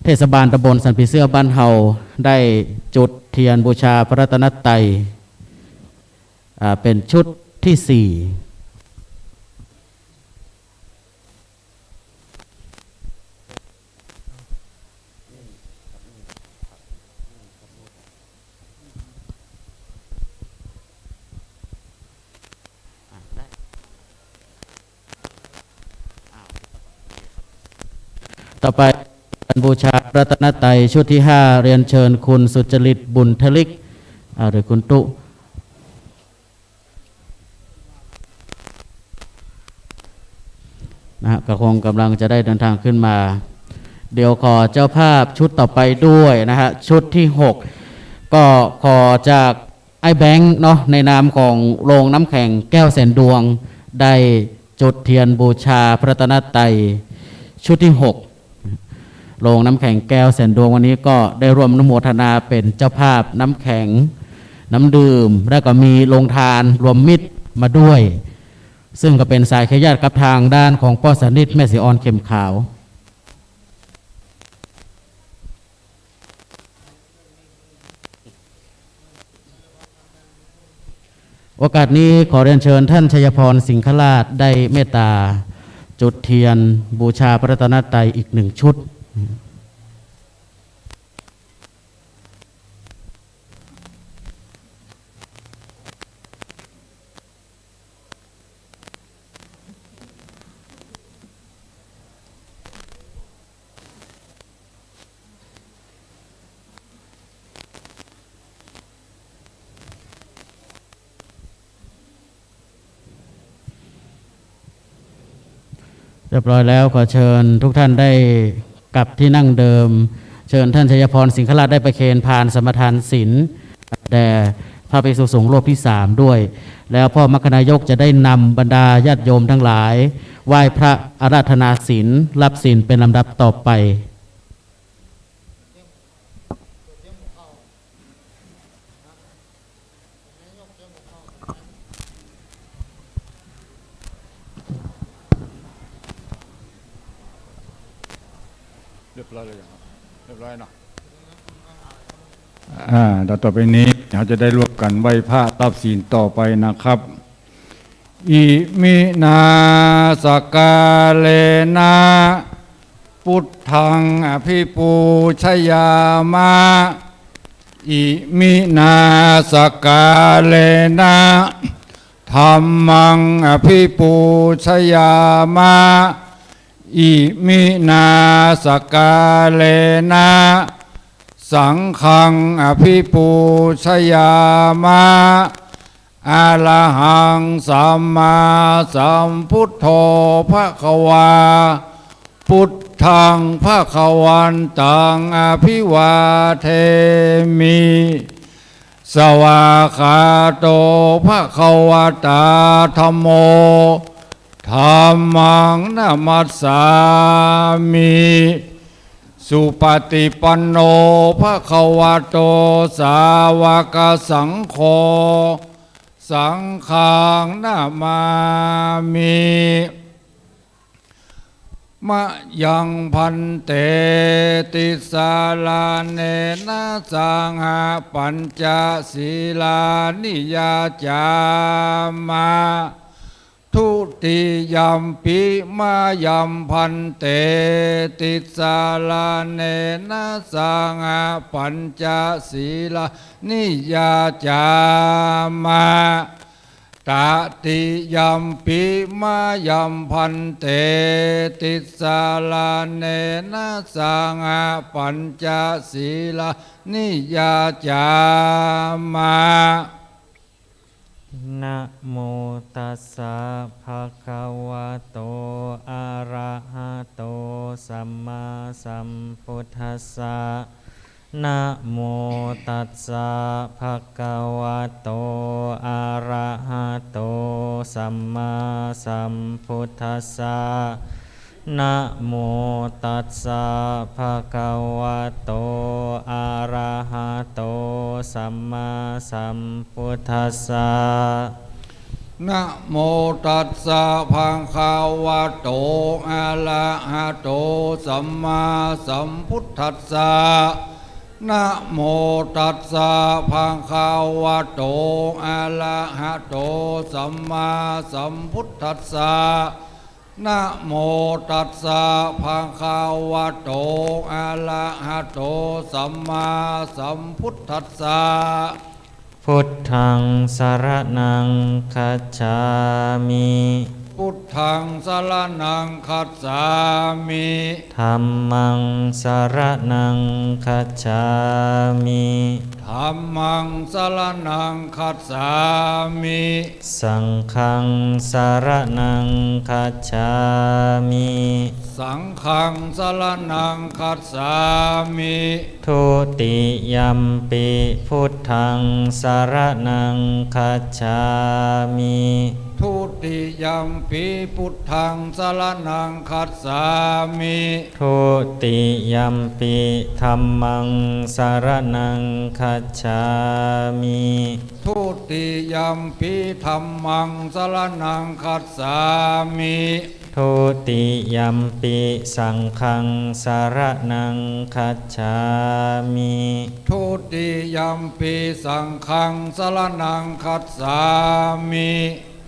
เทศบาลตำบลสันผีเสื้อบ้านเฮาได้จุดเทียนบูชาพระรัตนตรัยเป็นชุดที่4ต่อไปการบูชาพระรัตนตรัยชุดที่5เรียนเชิญคุณสุจริตบุญทลิกหรือคุณตุนะฮะก็คงกำลังจะได้เดินทางขึ้นมาเดี๋ยวขอเจ้าภาพชุดต่อไปด้วยนะฮะชุดที่6ก็ขอจากไอ้แบงค์เนาะในนามของโรงน้ำแข็งแก้วแสนดวงได้จุดเทียนบูชาพระรัตนตรัยชุดที่6โรงน้ำแข็งแก้วแสนดวงวันนี้ก็ได้ร่วมอนุโมทนาเป็นเจ้าภาพน้ำแข็งน้ำดื่มและก็มีโรงทานรวมมิตรมาด้วยซึ่งก็เป็นสายเคยญาติกับทางด้านของพ่อสานิตแม่สีออนเข็มขาวโอกาสนี้ขอเรียนเชิญท่านชัยพรสิงคราชได้เมตตาจุดเทียนบูชาพระรัตนตรัยอีก1ชุด เรียบร้อยแล้วขอเชิญทุกท่านได้กลับที่นั่งเดิม เชิญท่านชัยพรสิงคราชได้ประเคนพานสมทานศีลแด่พระภิกษุสงฆ์รูปที่3ด้วย แล้วพ่อมรรคนายกจะได้นำบรรดาญาติโยมทั้งหลายไหว้พระอาราธนาศีลรับศีลเป็นลำดับต่อไปเรียบร้อยเลยครับเรียบร้อยเนาะต่อไปนี้เราจะได้ร่วมกันไหว้พระรับศีลต่อไปนะครับอิมินาสกาเลนะพุทธังอภิปูชยามะอิมินาสกาเลนะธัมมังอภิปูชยามะอิมินาสกาเลนะสังฆังอภิปูชยามะอะระหังสัมมาสัมพุทโธภควาพุทธังภควันตังอภิวาเทมิสวากขาโตภควตาธัมโมธัมมังนะมัสสามิสุปฏิปันโนภควโตสาวกสังโฆสังฆังนะมามิมะยังพันเตติสาลาเนนะสังหาปัญจศีลานิยาจามาทุติยัมปิมายัมพันเตติสาลาเนนะสังหาปัญจศีลานิยาจามาตติยัมปิมายัมพันเตติสาลาเนนะสังหาปัญจศีลานิยาจามานะโมตัสสะภะคะวะโตอะระหะโตสัมมาสัมพุทธัสสะนะโมตัสสะภะคะวะโตอะระหะโตสัมมาสัมพุทธัสสะนะโมตัสสะภะคะวะโตอะระหะโตสัมมาสัมพุทธัสสะนะโมตัสสะภะคะวะโตอะระหะโตสัมมาสัมพุทธัสสะนะโมตัสสะภะคะวะโตอะระหะโตสัมมาสัมพุทธัสสะนะโมตัสสะภะคะวะโตอะระหะโตสัมมาสัมพุทธัสสะพุทธังสรณังคัจฉามิพุทธังสรณังคัจฉามิธัมมังสรณังคัจฉามิธัมมังสรณังคัจฉามิสังฆังสรณังคัจฉามิสังฆังสรณังคัจฉามิทุติยัมปิพุทธังสรณังคัจฉามิทุติยัมปิพุทธังสรณังคัจฉามิทุติยัมปิธัมมังสรณังคัจฉามิทุติยัมปิธัมมังสรณังคัจฉามิทุติยัมปิสังฆังสรณังคัจฉามิทุติยัมปิสังฆังสรณังคัจฉามิ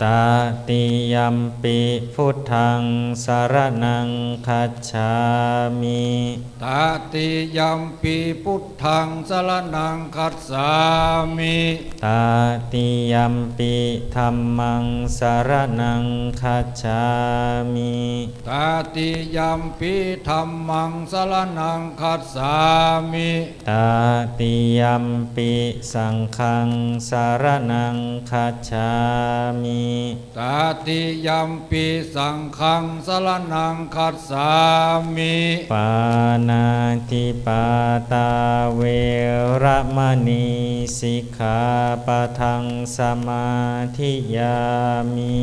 ท ตาติยัมปิพุทธังสารนังคัจฉามิ ตติยัมปีพุทธังสรณังคัจฉามิ ตาติยัมปิธัมมังสารนังคัจฉามิ ตติยัมปีธัมมังสรณังคัจฉามิ ตาติยัมปิสังฆังสารนังคัจฉามิ ตติยัมปีสังฆังสรณังคัจฉามิ ปานาติปาตาเวระมณีสิกขาปะทังสมาธิยามิ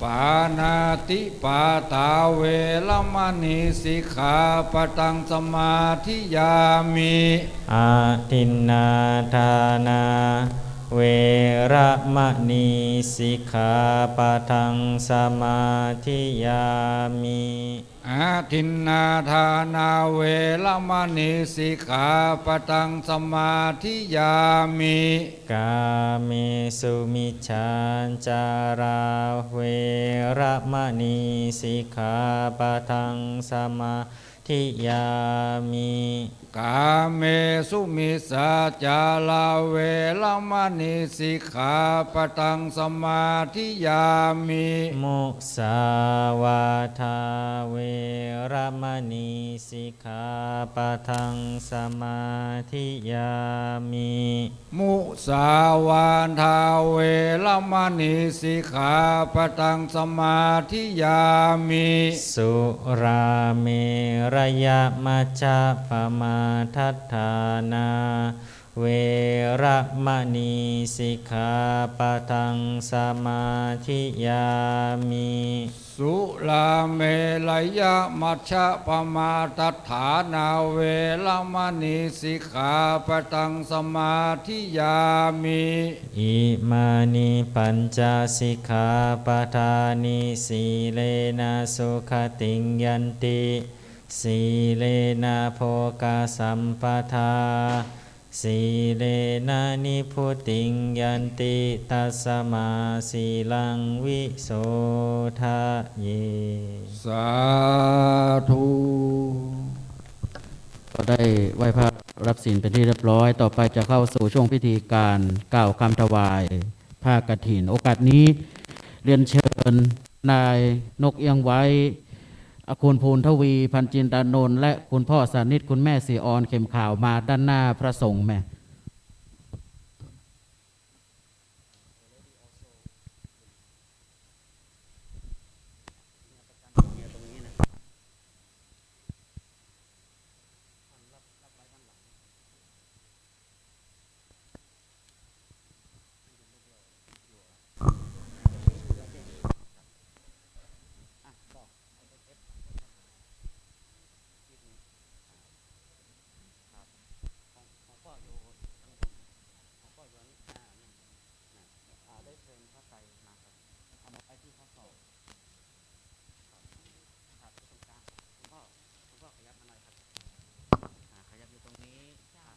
ปานาติปาตาเวรมณีสิกขาปะทังสมาธิยามิ อาทินนาทานาเวระมณีสิกขาปะทังสมาธิยามิ อาทินนาทานาเวรมณีสิกขาปะทังสมาธิยามิ กาเมสุมิจฉาจาราเวระมณีสิกขาปะทังสมาธิยามิ กาเมสุมิสาจาลาเวรมณีสิกขาปะทังสมาธิยามิ มุสาวาทาเวระมณีสิกขาปะทังสมาธิยามิ มุสาวาทาเวรมณีสิกขาปะทังสมาธิยามิ สุราเมรยมัจจปมาทัฏฐานาเวระมณีสิกขาปะทังสมาธิยามิ สุลาเมลยมัชฌะปมาทัฏฐานาเวรมณีสิกขาปะทังสมาธิยามิ อิมานิปัญจสิกขาปทานิสีเลนะสุขติงยันติสีเลนะโภคสัมปทาสีเลนะนิพุติงยันติตัสมาสีลังวิโสทะเย สาธุ ก็ได้ไหว้พระรับศีลเป็นที่เรียบร้อย ต่อไปจะเข้าสู่ช่วงพิธีการกล่าวคำถวายผ้ากฐิน โอกาสนี้เรียนเชิญนายนกเอียงไว้อคุณภูลทวีพันจินตานนท์และคุณพ่อสานิตคุณแม่สีออนเข็มข่าวมาด้านหน้าพระสงฆ์แม่ ขยับอยู่ตรงนี้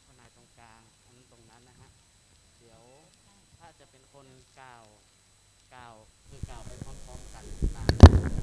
ข้างในตรงกลางอันตรงนั้นนะฮะเดี๋ยวถ้าจะเป็นคนกล่าวคือกล่าวไปพร้อมๆกันมาเนาะ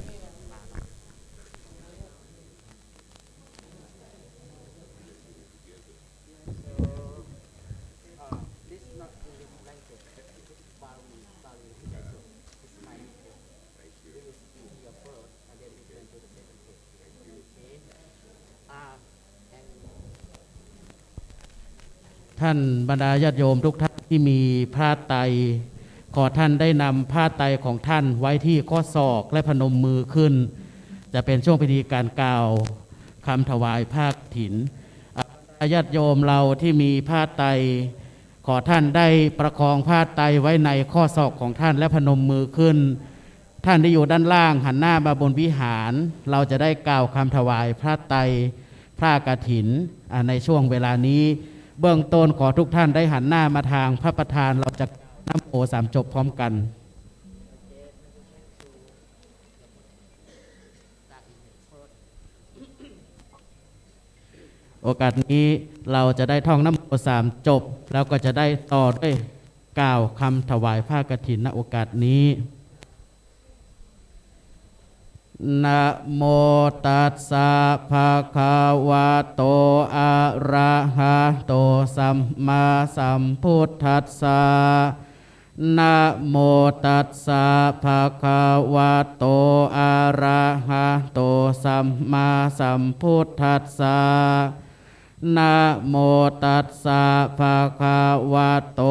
ท่านบรรดาญาติโยมทุกท่านที่มีผ้าไตรขอท่านได้นำผ้าไตรของท่านไว้ที่ข้อศอกและพนมมือขึ้น จะเป็นช่วงพิธีการกล่าวคำถวายผ้ากฐินญาติโยมเราที่มีผ้าไตรขอท่านได้ประคองผ้าไตรไว้ในข้อศอกของท่านและพนมมือขึ้น ท่านที่อยู่ด้านล่างหันหน้ามาบนวิหารเราจะได้กล่าวคำถวายผ้าไตรผ้ากฐินในช่วงเวลานี้เบื้องต้นขอทุกท่านได้หันหน้ามาทางพระประธานเราจะน้ำโอสามจบพร้อมกันโอกาสนี้เราจะได้ท่องน้ำโอสามจบแล้วก็จะได้ต่อด้วยกล่าวคำถวายผ้ากฐินณโอกาสนี้ นะโมตัสสะภะคะวะโตอะระหะโตสัมมาสัมพุทธัสสะนะโมตัสสะภะคะวะโตอะระหะโตสัมมาสัมพุทธัสสะนะโมตัสสะภะคะวะโต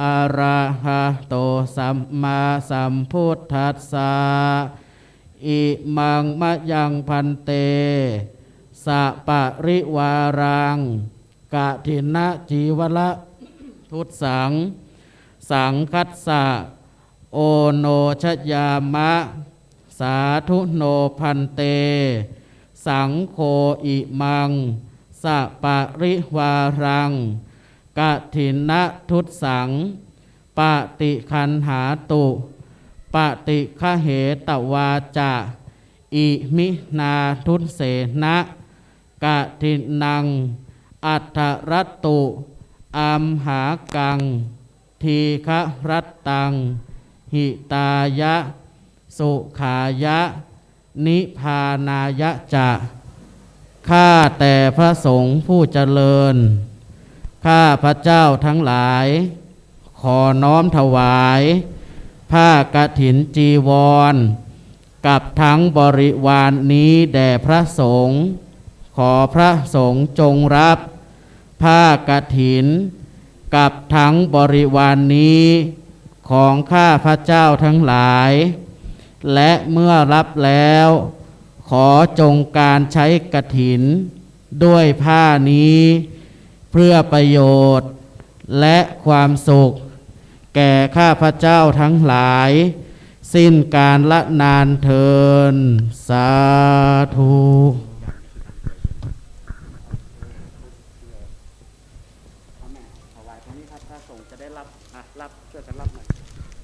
อะระหะโตสัมมาสัมพุทธัสสะอิมังมะยังพันเตสะปะริวารังกะถินนะจีวละทุตสังสังคัสสะโอโนชยามะสาธุโนพันเตสังโฆอิมังสะปะริวารังกะถินนะทุตสังปฏิคันหาตุปฏิฆะเหตวาจะอิมินาทุเสนะกะทินังอัฏฐรัตตุอัมหากังทีฆะรัตตังหิตายะสุขายะนิพพานายะจะข้าแต่พระสงฆ์ผู้เจริญข้าพระเจ้าทั้งหลายขอน้อมถวายผ้ากฐินจีวรกับทั้งบริวารนี้แด่พระสงฆ์ขอพระสงฆ์จงรับผ้ากฐินกับทั้งบริวารนี้ของข้าพระเจ้าทั้งหลายและเมื่อรับแล้วขอจงการใช้กฐินด้วยผ้านี้เพื่อประโยชน์และความสุขแก่ข้าพระเจ้าทั้งหลายสิ้นการละนานเทินสาธุถวายตรงนี้ครับพระสงฆ์จะได้รับรับช่วยกันรับหน่อย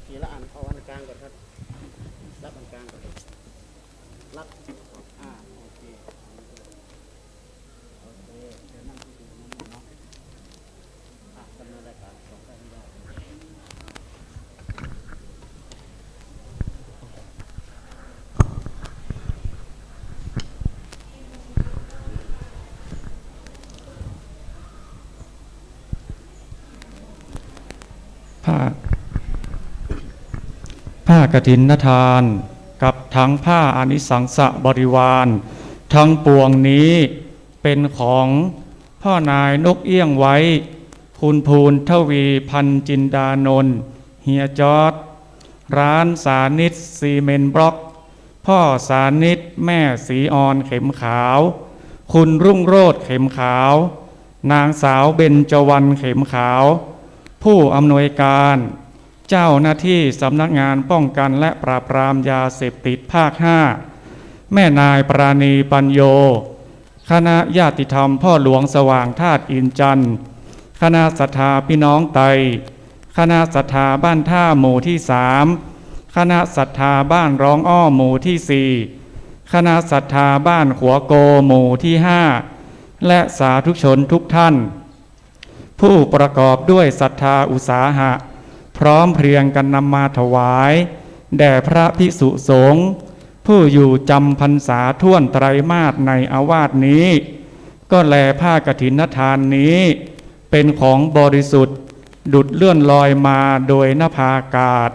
ทีละอันเอาอันกลางก่อนครับรับอันกลางก่อนรับโอเคโอเคเดี๋ยวนั่งที่ตรงนั้นเนาะดำเนินรายการสองท่านได้ผ้ากฐินทานกับทั้งผ้าอานิสังสบริวารทั้งปวงนี้เป็นของพ่อนายนกเอี้ยงไว้คุณภูลทวีพันจินดานนท์เฮียจอร์ดร้านสานิตซีเมนต์บล็อกพ่อสานิตแม่สีออนเข็มขาวคุณรุ่งโรจน์เข็มขาวนางสาวเบญจวรรณเข็มขาวผู้อำนวยการเจ้าหน้าที่สำนักงานป้องกันและปราบปรามยาเสพติดภาค 5แม่นายปราณีปัญโยคณะญาติธรรมพ่อหลวงสว่างธาตุอินจันทร์คณะศรัทธาพี่น้องไตคณะศรัทธาบ้านท่าหมู่ที่3คณะศรัทธาบ้านร้องอ้อหมู่ที่4คณะศรัทธาบ้านขัวโกหมู่ที่5และสาธุชนทุกท่านผู้ประกอบด้วยศรัทธาอุตสาหะพร้อมเพรียงกันนำมาถวายแด่พระภิกษุสงฆ์ผู้อยู่จำพรรษาท่วนไตรมาสในอาวาสนี้ก็แลผ้ากฐินทานนี้เป็นของบริสุทธิ์ดุจเลื่อนลอยมาโดยนภาอากาศ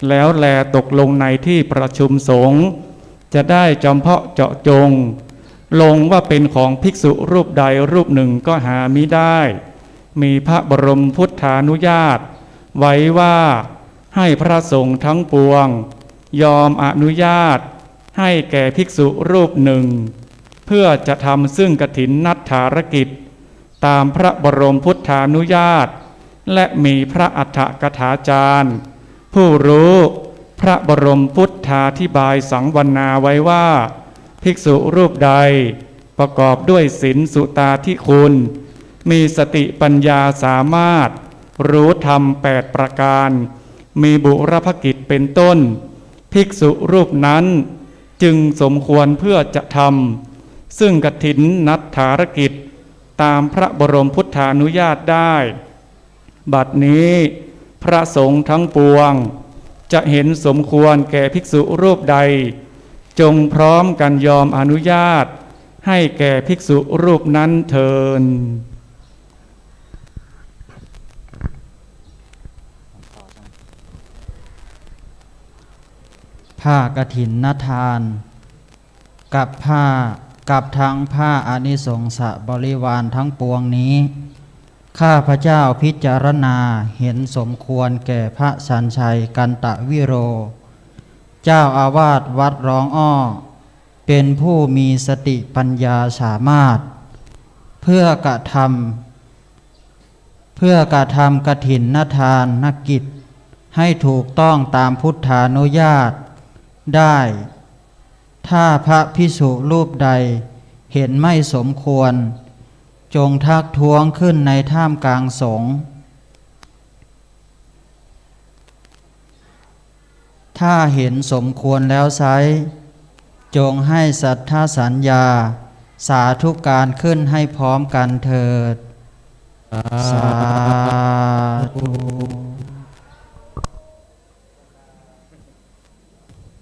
แล้วแลตกลงในที่ประชุมสงฆ์จะได้จำเพาะเจาะจงลงว่าเป็นของภิกษุรูปใดรูปหนึ่งก็หามิได้มีพระบรมพุทธานุญาตไว้ว่าให้พระสงฆ์ทั้งปวงยอมอนุญาตให้แก่ภิกษุรูปหนึ่งเพื่อจะทำซึ่งกฐินนัฐารกิจตามพระบรมพุทธานุญาตและมีพระอัฏฐกถาจารย์ผู้รู้พระบรมพุทธาธิบายสังวรณาไว้ว่าภิกษุรูปใดประกอบด้วยศีลสุตาธิคุณมีสติปัญญาสามารถรู้ธรรม8ประการมีบุรพกิจเป็นต้นภิกษุรูปนั้นจึงสมควรเพื่อจะทำซึ่งกฐินนัฐารกิจตามพระบรมพุทธานุญาตได้บัดนี้พระสงฆ์ทั้งปวงจะเห็นสมควรแก่ภิกษุรูปใด จงพร้อมกันยอมอนุญาตให้แก่ภิกษุรูปนั้นเทิน ผ้ากฐินนทาน กับทั้งผ้าอานิสงสบริวารทั้งปวงนี้ ข้าพระเจ้าพิจารณาเห็นสมควรแก่พระสัญชัยกันตะวิโร เจ้าอาวาสวัดร้องอ้อ เป็นผู้มีสติปัญญาสามารถ เพื่อกระทำกฐินนทานนกิจ ให้ถูกต้องตามพุทธานุญาตได้ ถ้าพระภิกษุรูปใดเห็นไม่สมควร จงทักท้วงขึ้นในท่ามกลางสงฆ์ถ้าเห็นสมควรแล้วไซร้จงให้สัทธสัญญา สาธุการขึ้นให้พร้อมกันเถิด สาธุ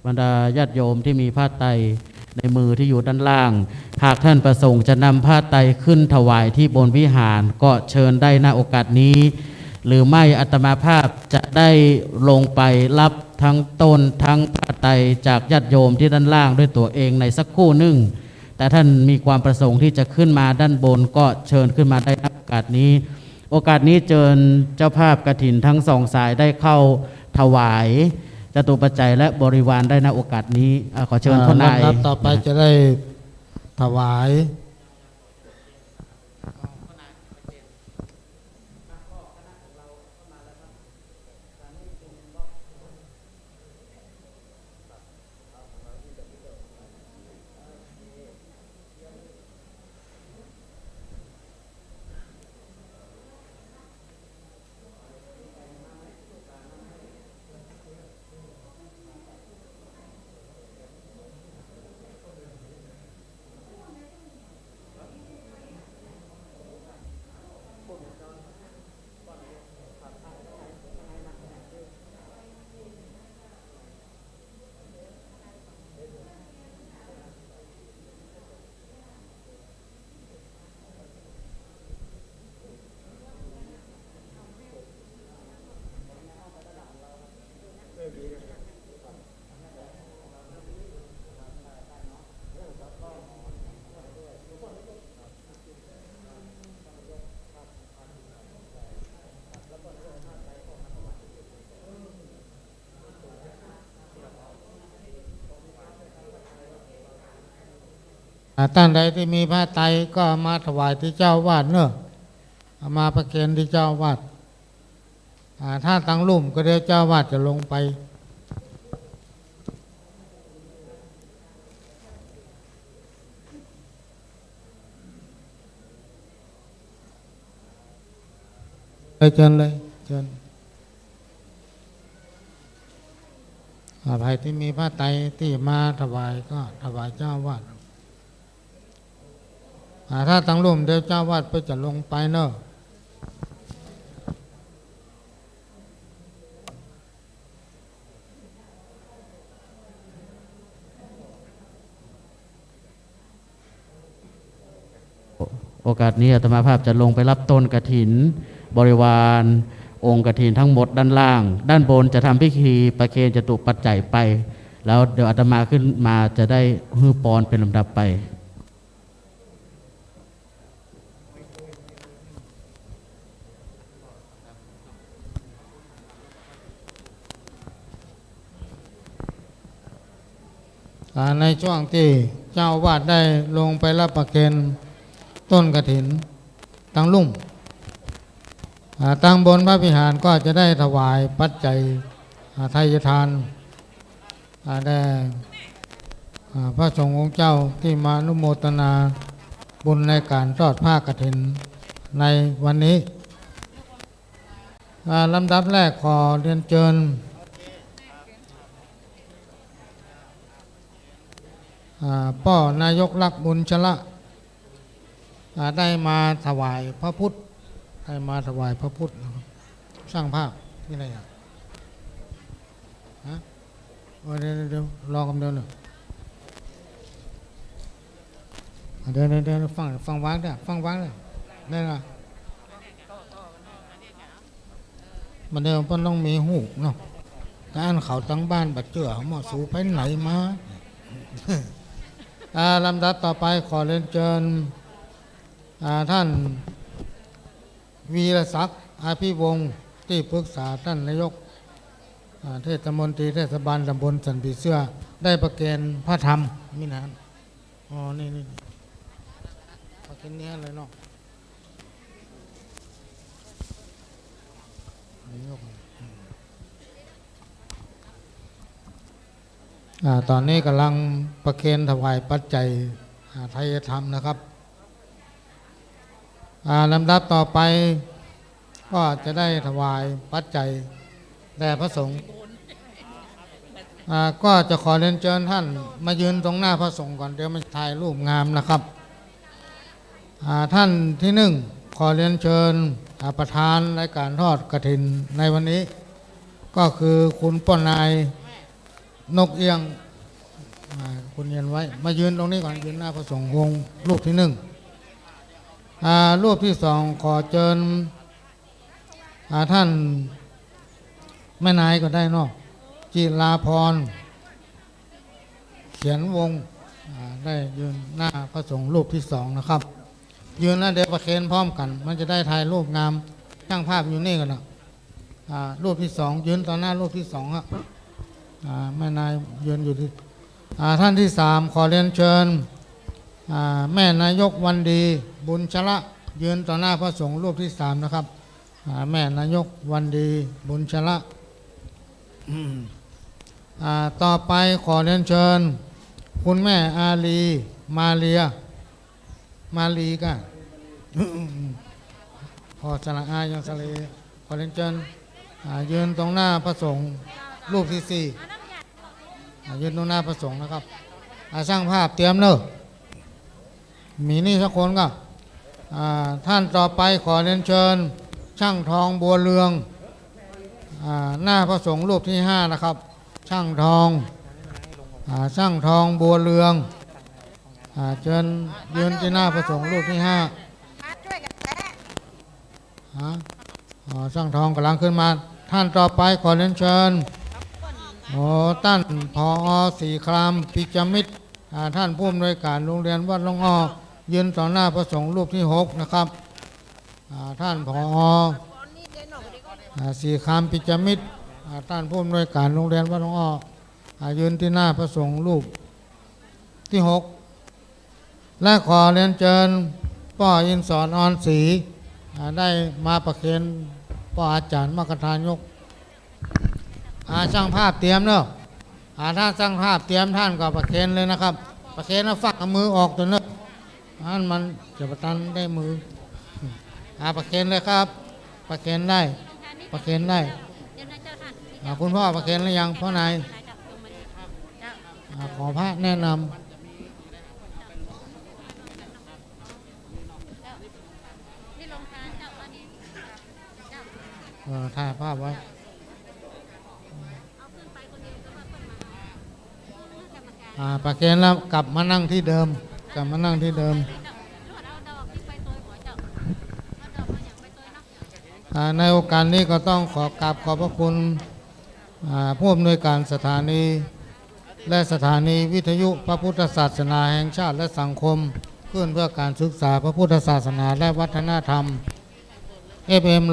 บรรดาญาติโยมที่มีผ้าไตรในมือที่อยู่ด้านล่าง หากท่านประสงค์จะนำผ้าไตรขึ้นถวายที่บนวิหารก็เชิญได้ณโอกาสนี้ หรือไม่อาตมาภาพจะได้ลงไปรับทั้งต้นทั้งผ้าไตรจากญาติโยมที่ด้านล่างด้วยตัวเองในสักครู่หนึ่งแต่ท่านมีความประสงค์ที่จะขึ้นมาด้านบนก็เชิญขึ้นมาได้ณโอกาสนี้ โอกาสนี้เชิญเจ้าภาพกฐินทั้งสองสายได้เข้าถวายจตุปัจจัยและบริวารได้ณโอกาสนี้ขอเชิญท่านนาย ลำดับต่อไปจะได้ถวาย ท่านใดที่มีผ้าไตรก็เอามาถวายที่เจ้าวาดเนอะเอามาประเคนที่เจ้าวาดถ้าตั้งลุ่มก็เดี๋ยวเจ้าวาดจะลงไปเชิญเลยเชิญใครที่มีผ้าไตรที่มาถวายก็ถวายเจ้าวาดถ้าตั้งร่มเดี๋ยวเจ้าวาดก็จะลงไปเนอะโอกาสนี้อาตมาภาพจะลงไปรับต้นกฐินบริวารองค์กฐินทั้งหมดด้านล่าง ด้านบนจะทำพิธีประเคนจตุปัจจัยไป แล้วเดี๋ยวอาตมาขึ้นมาจะได้ฮื้อปอนเป็นลำดับไปในช่วงที่เจ้าวาดได้ลงไปรับประเคนต้นกฐินตั้งลุ่มตั้งบนพระวิหารก็จะได้ถวายปัจจัยทายทานแด่พระสงฆ์องค์เจ้าที่มานุโมทนาบุญในการทอดผ้ากฐินในวันนี้ลำดับแรกขอเรียนเชิญพ่อนายกลักษณ์บุญชละได้มาถวายพระพุทธสร้างภาพนี่อะไรอ่ะเดี๋ยวรอคำเดียวหนึ่ง เดี๋ยวฟังวางได้ฟังวางเลยได้ละมันเดิมมันต้องมีหูเนาะการเขาตั้งบ้านบัดเจือหมอสูไปไหนมา ลำดับต่อไปขอเรียนเชิญท่านวีรศักดิ์อาภิวงศ์ที่ปรึกษาท่านนายกเทศมนตรีเทศบาลตำบลสันปีเสื้อได้ประเคนพระธรรมมินานอ๋อนี่ประเคนเนี้ยเลยเนาะตอนนี้กำลังประเคนถวายปัจจัยไทยธรรมนะครับลำดับต่อไปก็จะได้ถวายปัจจัยแด่พระสงฆ์ก็จะขอเรียนเชิญท่านมายืนตรงหน้าพระสงฆ์ก่อนเดี๋ยวมันถ่ายรูปงามนะครับท่านที่หนึ่งขอเรียนเชิญประธานรายการทอดกฐินในวันนี้ก็คือคุณป้อนายนกเอียงคุณเรียนไว้มายืนตรงนี้ก่อนยืนหน้าพระสงฆ์วงรูปที่หนึ่งรูปที่สองขอเชิญท่านแม่นายก็ได้เนาะจิราพรเขียนวงได้ยืนหน้าพระสงฆ์รูปที่สองนะครับยืนแล้วเดี๋ยวประเคนพร้อมกันมันจะได้ถ่ายรูปงามช่างภาพอยู่นี่กันนะรูปที่สองยืนต่อหน้ารูปที่สองครับแม่นายยืนอยู่ที่ท่านที่สามขอเรียนเชิญแม่นายกวันดีบุญชละยืนต่อหน้าพระสงฆ์รูปที่สามนะครับแม่นายกวันดีบุญชละต่อไปขอเรียนเชิญคุณแม่อาลีมาลีกันพอสระอายังสะเลขอเรียนเชิญยืนตรงหน้าพระสงฆ์รูปที่สี่ยืนตรงหน้าพระสงฆ์นะครับช่างภาพเตรียมเนอะมีนี่สักคนก็ท่านต่อไปขอเรียนเชิญช่างทองบัวเรืองหน้าพระสงฆ์รูปที่ห้านะครับช่างทองบัวเรืองเชิญยืนที่หน้าพระสงฆ์รูปที่ห้าช่างทองกำลังขึ้นมาท่านต่อไปขอเรียนเชิญท่านผอ.ศรีครามปิจมิตรท่านผู้อำนวยการโรงเรียนวัดหลวงอ้อยืนต่อหน้าพระสงฆ์รูปที่หกนะครับท่านผอ.ศรีครามปิจมิตรท่านผู้อำนวยการโรงเรียนวัดหลวงอ้อยืนที่หน้าพระสงฆ์รูปที่หกและขอเรียนเชิญป้ออินสอนออนศรีได้มาประเคนป้ออาจารย์มกทายกช่างภาพเตรียมเนอะท่านช่างภาพเตรียมท่านก็ประเคนเลยนะครับประเคนแล้วฝักเอามือออกตัวเนอะท่านมันจะประตันได้มือประเคนเลยครับประเคนได้คุณพ่อประเคนหรือยังพ่อนายขอพระแนะนำถ่ายภาพไว้ประเคนแล้วกลับมานั่งที่เดิมในโอกาสนี้ก็ต้องขอกราบขอบพระคุณผู้อำนวยการสถานีและสถานีวิทยุพระพุทธศาสนาแห่งชาติและสังคมขึ้นเพื่อการศึกษาพระพุทธศาสนาและวัฒนธรรม FM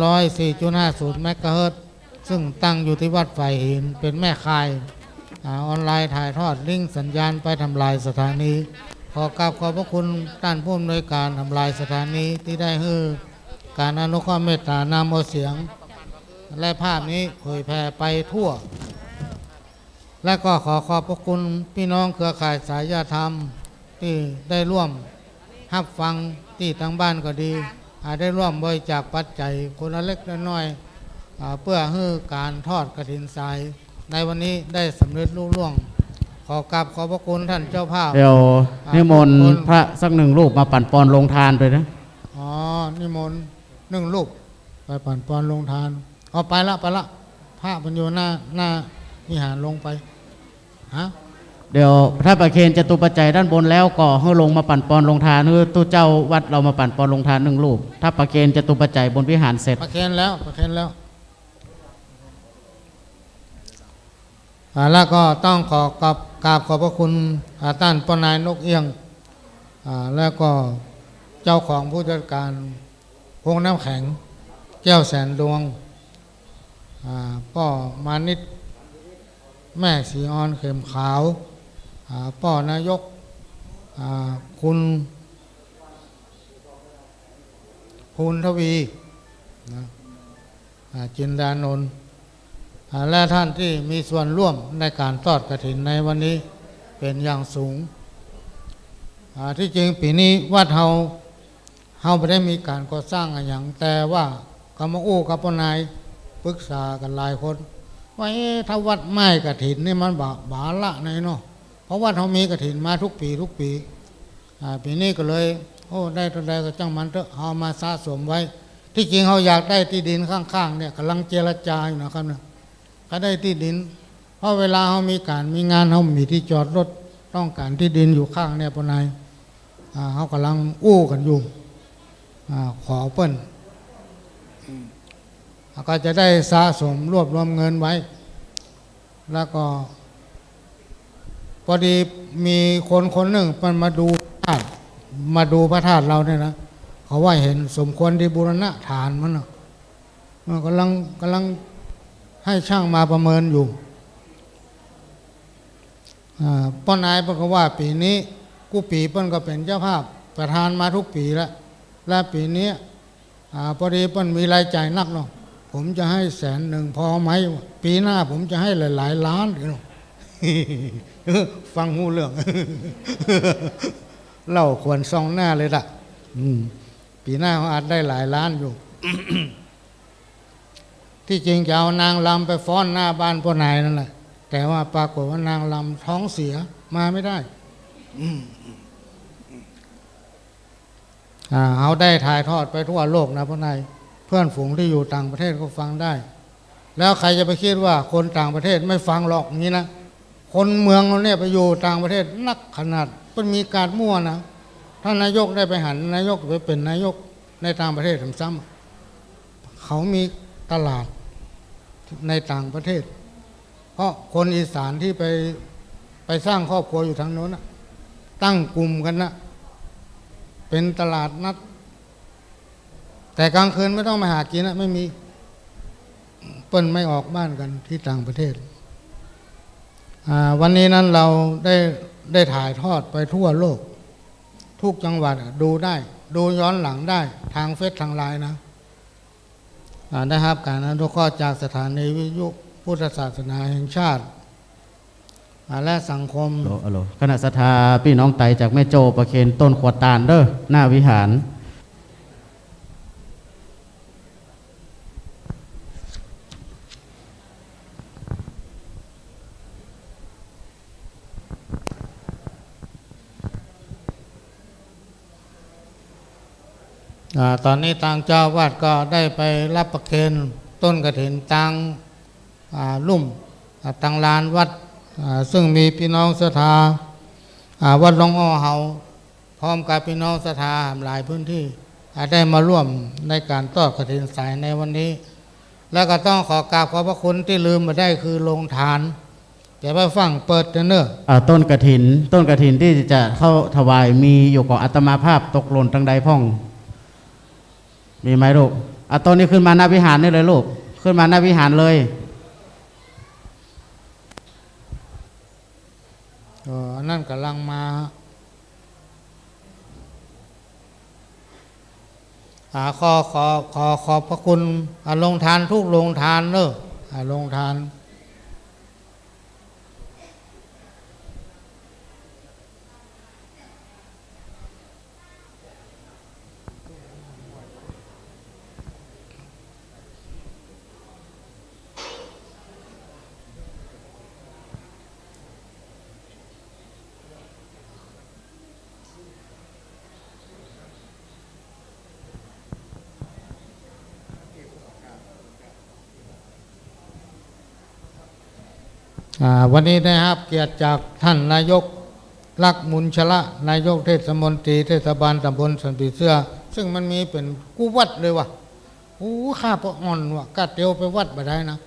104.50 เมกะเฮิรตซ์ซึ่งตั้งอยู่ที่วัดไฟหินเป็นแม่ข่ายออนไลน์ถ่ายทอดลิงก์สัญญาณไปทำลายสถานีขอกราบขอบพระคุณท่านผู้อำนวยการทำลายสถานีที่ได้ให้การอนุเคราะห์เมตตานำเอาเสียงและภาพนี้เผยแพร่ไปทั่วและก็ขอบพระคุณพี่น้องเครือข่ายสายธรรมที่ได้ร่วมรับฟังที่ทางบ้านก็ดีได้ร่วมบริจาคปัจจัยคนละเล็กละน้อยเพื่อให้การทอดกฐินทรายในวันนี้ได้สำเร็จลุล่วงขอกราบขอบพระคุณท่านเจ้าภาพเดี๋ยวนิมนต์พระสักหนึ่งรูปมาปั่นปอนลงทานเลยนะนิมนต์หนึ่งรูปไปปั่นปอนลงทานไปละพระบรรโยหน้าวิหารลงไป เดี๋ยวถ้าประเคนจตุปัจจัยด้านบนแล้วก็ให้ลงมาปั่นปอนลงทานคือตู้เจ้าวัดเรามาปั่นปอนลงทานหนึ่งรูปถ้าประเคนจตุปัจจัยบนวิหารเสร็จ ประเคนแล้วแล้วก็ต้องขอกราบขอบพระคุณท่านปนายนกเอี้ยงแล้วก็เจ้าของผู้จัดการโรงน้ำแข็งแก้วแสนดวงพ่อมานิดแม่สีออนเข็มขาวพ่อนายกคุณภูลทวีนะจินดานนท์และท่านที่มีส่วนร่วมในการทอดกฐินในวันนี้เป็นอย่างสูงที่จริงปีนี้วัดเฮาไม่ได้มีการก่อสร้างอะไรอย่างแต่ว่ากรรมอู้กับปนายปรึกษากันหลายคนว่าถ้าวัดไม้กฐินนี่มันบาละในเนาะเพราะวัดเฮามีกฐินมาทุกปีปีนี้ก็เลยได้ตัวใดก็จังมันเถอะเอามาสะสมไว้ที่จริงเขาอยากได้ที่ดินข้างๆเนี่ยกำลังเจรจาอยู่นะครับนะก็ได้ที่ดินเพราะเวลาเขามีงานเขามีที่จอดรถต้องการที่ดินอยู่ข้างเนี่ยปนายเขากำลังอู้กันอยู่ขอเปิ้นก็จะได้สะสมรวบรวมเงินไว้แล้วก็พอดีมีคนหนึ่งมันมาดูพระธาตุเราเนี่ยนะเขาว่าเห็นสมควรที่บูรณะฐานมันกำลังให้ช่างมาประเมินอยู่ป้อนายเพิ่นก็ว่าปีนี้กู้ปีเปิ้นก็เป็นเจ้าภาพประธานมาทุกปีแล้วและปีนี้พอดีเปิ้นมีรายจ่ายนักเนาะผมจะให้100,000พอไหมปีหน้าผมจะให้หลายล้านเนาะ ฟังหูเรื่อง เล่าควรซองหน้าเลยล่ะปีหน้าเขาอาจได้หลายล้านอยู่ ที่จริงจะเอานางลำไปฟ้อนหน้าบ้านพ่อนายนั่นแหละแต่ว่าปรากฏว่านางลำท้องเสียมาไม่ได้เอาได้ถ่ายทอดไปทั่วโลกนะพ่อนายเพื่อนฝูงที่อยู่ต่างประเทศก็ฟังได้แล้วใครจะไปคิดว่าคนต่างประเทศไม่ฟังหรอกอย่างนี้นะคนเมืองเราเนี่ยไปอยู่ต่างประเทศนักขนาดมันมีการมั่วนะถ้านายกได้ไปหันนายกไปเป็นนายกในต่างประเทศซ้ำเขามีตลาดในต่างประเทศเพราะคนอีสานที่ไปสร้างครอบครัวอยู่ทางโน้นตั้งกลุ่มกันนะเป็นตลาดนัดแต่กลางคืนไม่ต้องมาหากินนะไม่มีเปิ้นไม่ออกบ้านกันที่ต่างประเทศวันนี้นั้นเราได้ถ่ายทอดไปทั่วโลกทุกจังหวัดดูได้ดูย้อนหลังได้ทางเฟซทางไลน์นะได้รับการอนุเคราะห์จากสถานีวิทยุพุทธศาสนาแห่งชาติและสังคมคณะศรัทธาพี่น้องไตจากแม่โจประเคนต้นขวดตาลเด้อหน้าวิหารตอนนี้ทางเจ้าวาดก็ได้ไปรับประเคนต้นกฐินตังลุ่มตังลานวัดซึ่งมีพี่น้องศรัทธาวัดหลวงอ้อเฮาพร้อมกับพี่น้องศรัทธาหลายพื้นที่ได้มาร่วมในการทอดกฐินสายในวันนี้แล้วก็ต้องขอกราบขอบพระคุณที่ลืมมาได้คือโรงทานแต่ว่าฟังเปิดเนอะต้นกฐินที่จะเข้าถวายมีอยู่กับอัตมาภาพตกหล่นทางใดพ่องมีไหมลูกต้นนี้ขึ้นมาหน้าวิหารนี่เลยลูกขึ้นมาหน้าวิหารเลยนั่นกำลังมาขอบพระคุณโรงทานทุกโรงทานเนอะโรงทาน วันนี้ได้รับเกียรติจากท่านนายกลักษณ์มุนชละนายกเทศมนตรีเทศบาลตำบลสันติเสื้อซึ่งมันมีเป็นกู้วัดเลยว่ะโอ้ข้าพระอ่อนว่ะกาเตียวไปวัดไปได้นะ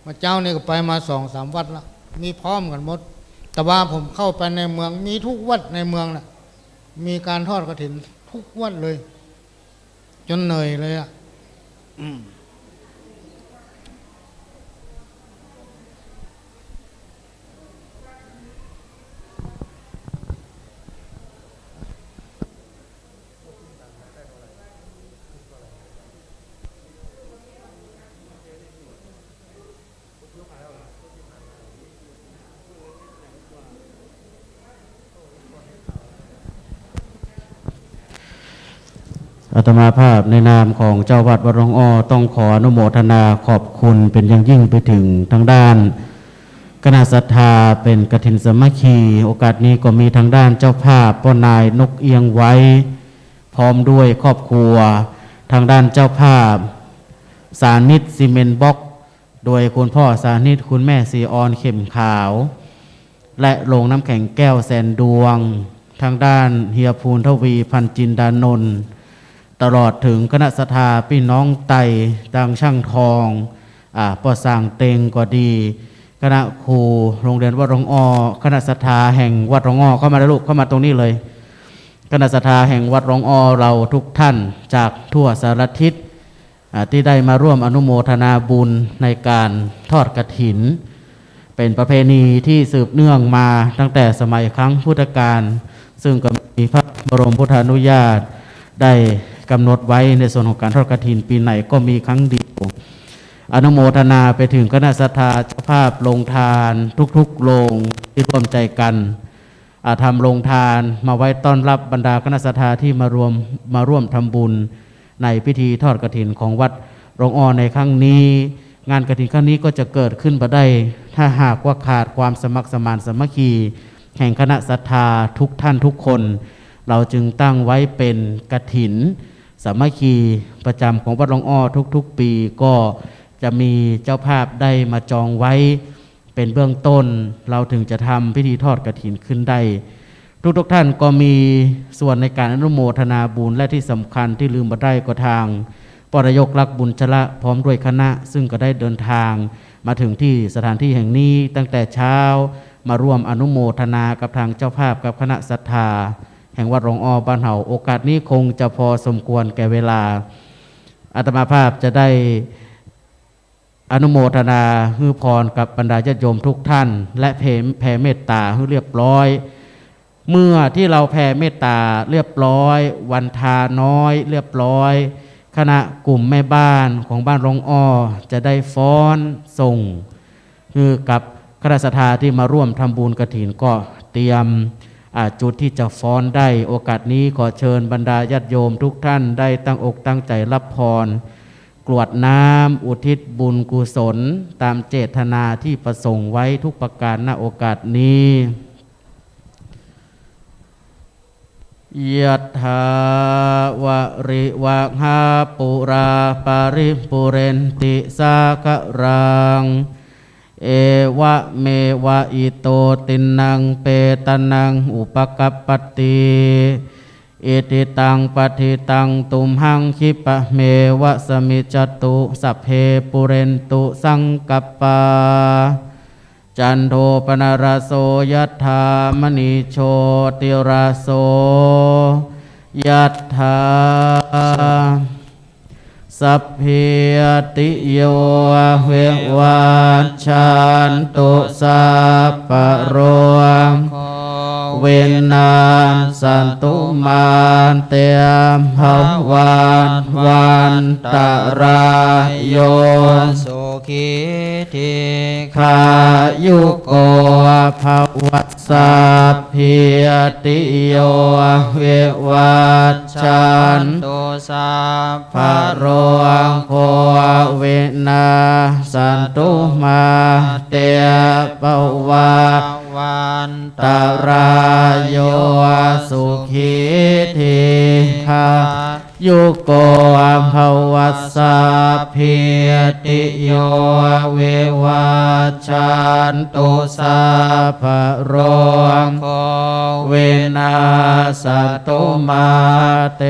มาเจ้านี่ก็ไปมา2-3 วัดแล้วมีพร้อมกันหมดแต่ว่าผมเข้าไปในเมืองมีทุกวัดในเมืองน่ะมีการทอดกฐินทุกวัดเลยจนเหนื่อยเลยอ่ะอาตมาภาพในนามของเจ้าวัดวัดหลวงอ้อต้องขออนุโมทนาขอบคุณเป็นอย่างยิ่งไปถึงทางด้านคณะศรัทธาเป็นกฐินสามัคคีโอกาสนี้ก็มีทางด้านเจ้าภาพพ่อนายนกเอียงไว้พร้อมด้วยครอบครัวทางด้านเจ้าภาพสานิตซีเมนต์บล็อกโดยคุณพ่อสานิตคุณแม่สีออนเข็มขาวและโรงน้ำแข็งแก้วแสนดวงทางด้านเฮียภูลทวีพันจินดานนท์ตลอดถึงคณะศรัทธาพี่น้องไต่ดังช่างทองปอสร้างเต็งก็ดีคณะครูโรงเรียนวัดหลวงอ้อคณะศรัทธาแห่งวัดหลวงอ้อเข้ามาได้ลูกเข้ามาตรงนี้เลยคณะศรัทธาแห่งวัดหลวงอ้อเราทุกท่านจากทั่วสารทิศที่ได้มาร่วมอนุโมทนาบุญในการทอดกฐินเป็นประเพณีที่สืบเนื่องมาตั้งแต่สมัยครั้งพุทธกาลซึ่งก็มีพระบรมพุทธานุญาตได้กำหนดไว้ในส่วนของการทอดกฐินปีไหนก็มีครั้งเดียวอนุโมทนาไปถึงคณะศรัทธาเจ้าภาพโรงทานทุกๆโรงที่ร่วมใจกันทำโรงทานมาไว้ต้อนรับบรรดาคณะศรัทธาที่มาร่วมทำบุญในพิธีทอดกฐินของวัดหลวงอ้อในครั้งนี้งานกฐินครั้งนี้ก็จะเกิดขึ้นมาได้ถ้าหากว่าขาดความสมัครสมานสามัคคีแห่งคณะศรัทธาทุกท่านทุกคนเราจึงตั้งไว้เป็นกฐินสามัคคีประจำของวัดหลวงอ้อทุกๆปีก็จะมีเจ้าภาพได้มาจองไว้เป็นเบื้องต้นเราถึงจะทำพิธีทอดกฐินขึ้นได้ทุกท่านก็มีส่วนในการอนุโมทนาบุญและที่สำคัญที่ลืมบ่ได้ก็ทางปรยกลักษณ์บุญชละพร้อมด้วยคณะซึ่งก็ได้เดินทางมาถึงที่สถานที่แห่งนี้ตั้งแต่เช้ามาร่วมอนุโมทนากับทางเจ้าภาพกับคณะศรัทธาแห่งวัดหลวงอ้อบ้านเฮาโอกาสนี้คงจะพอสมควรแก่เวลาอาตมาภาพจะได้อนุโมทนาฮือพรกับบรรดาญาติโยมทุกท่านและแผ่เมตตาให้เรียบร้อยเมื่อที่เราแผ่เมตตาเรียบร้อยวันทาน้อยเรียบร้อยคณะกลุ่มแม่บ้านของบ้านหลวงอ้อจะได้ฟ้อนส่งคือกับคณะศรัทธาที่มาร่วมทำบุญกฐินก็เตรียมจุดที่จะฟ้อนได้โอกาสนี้ขอเชิญบรรดาญาติโยมทุกท่านได้ตั้งอกตั้งใจรับพรกรวดน้ำอุทิศบุญกุศลตามเจตนาที่ประสงค์ไว้ทุกประการณโอกาสนี้ยัตถาวะริวะหาปุราปาริปุเรนติสากะรังเอวะเมวะอิโตตินังเปตนังอุปกัปปติอิติตังปฏิตังตุมหังคิปะเมวะสมิจตุสัพเพปุเรนตุสังกัปปาจันโทปนารโสยัตถามณีโชติราโสยัตถาสัพพิติโยเววัชชันตุสัพพะโรเวนัสสันตุมันเตมภวันวันตรายโยสุขีทิขายุโกภวัสสัพพิติโยเววัชชันตุสัพพะโรโคเวนัสสันตุมาเตปวันตรายโยสุขีทิขา ยุโกภวัสสะพิติโยวิวัชชันตุสัพพะโรโควินาศตุมาเต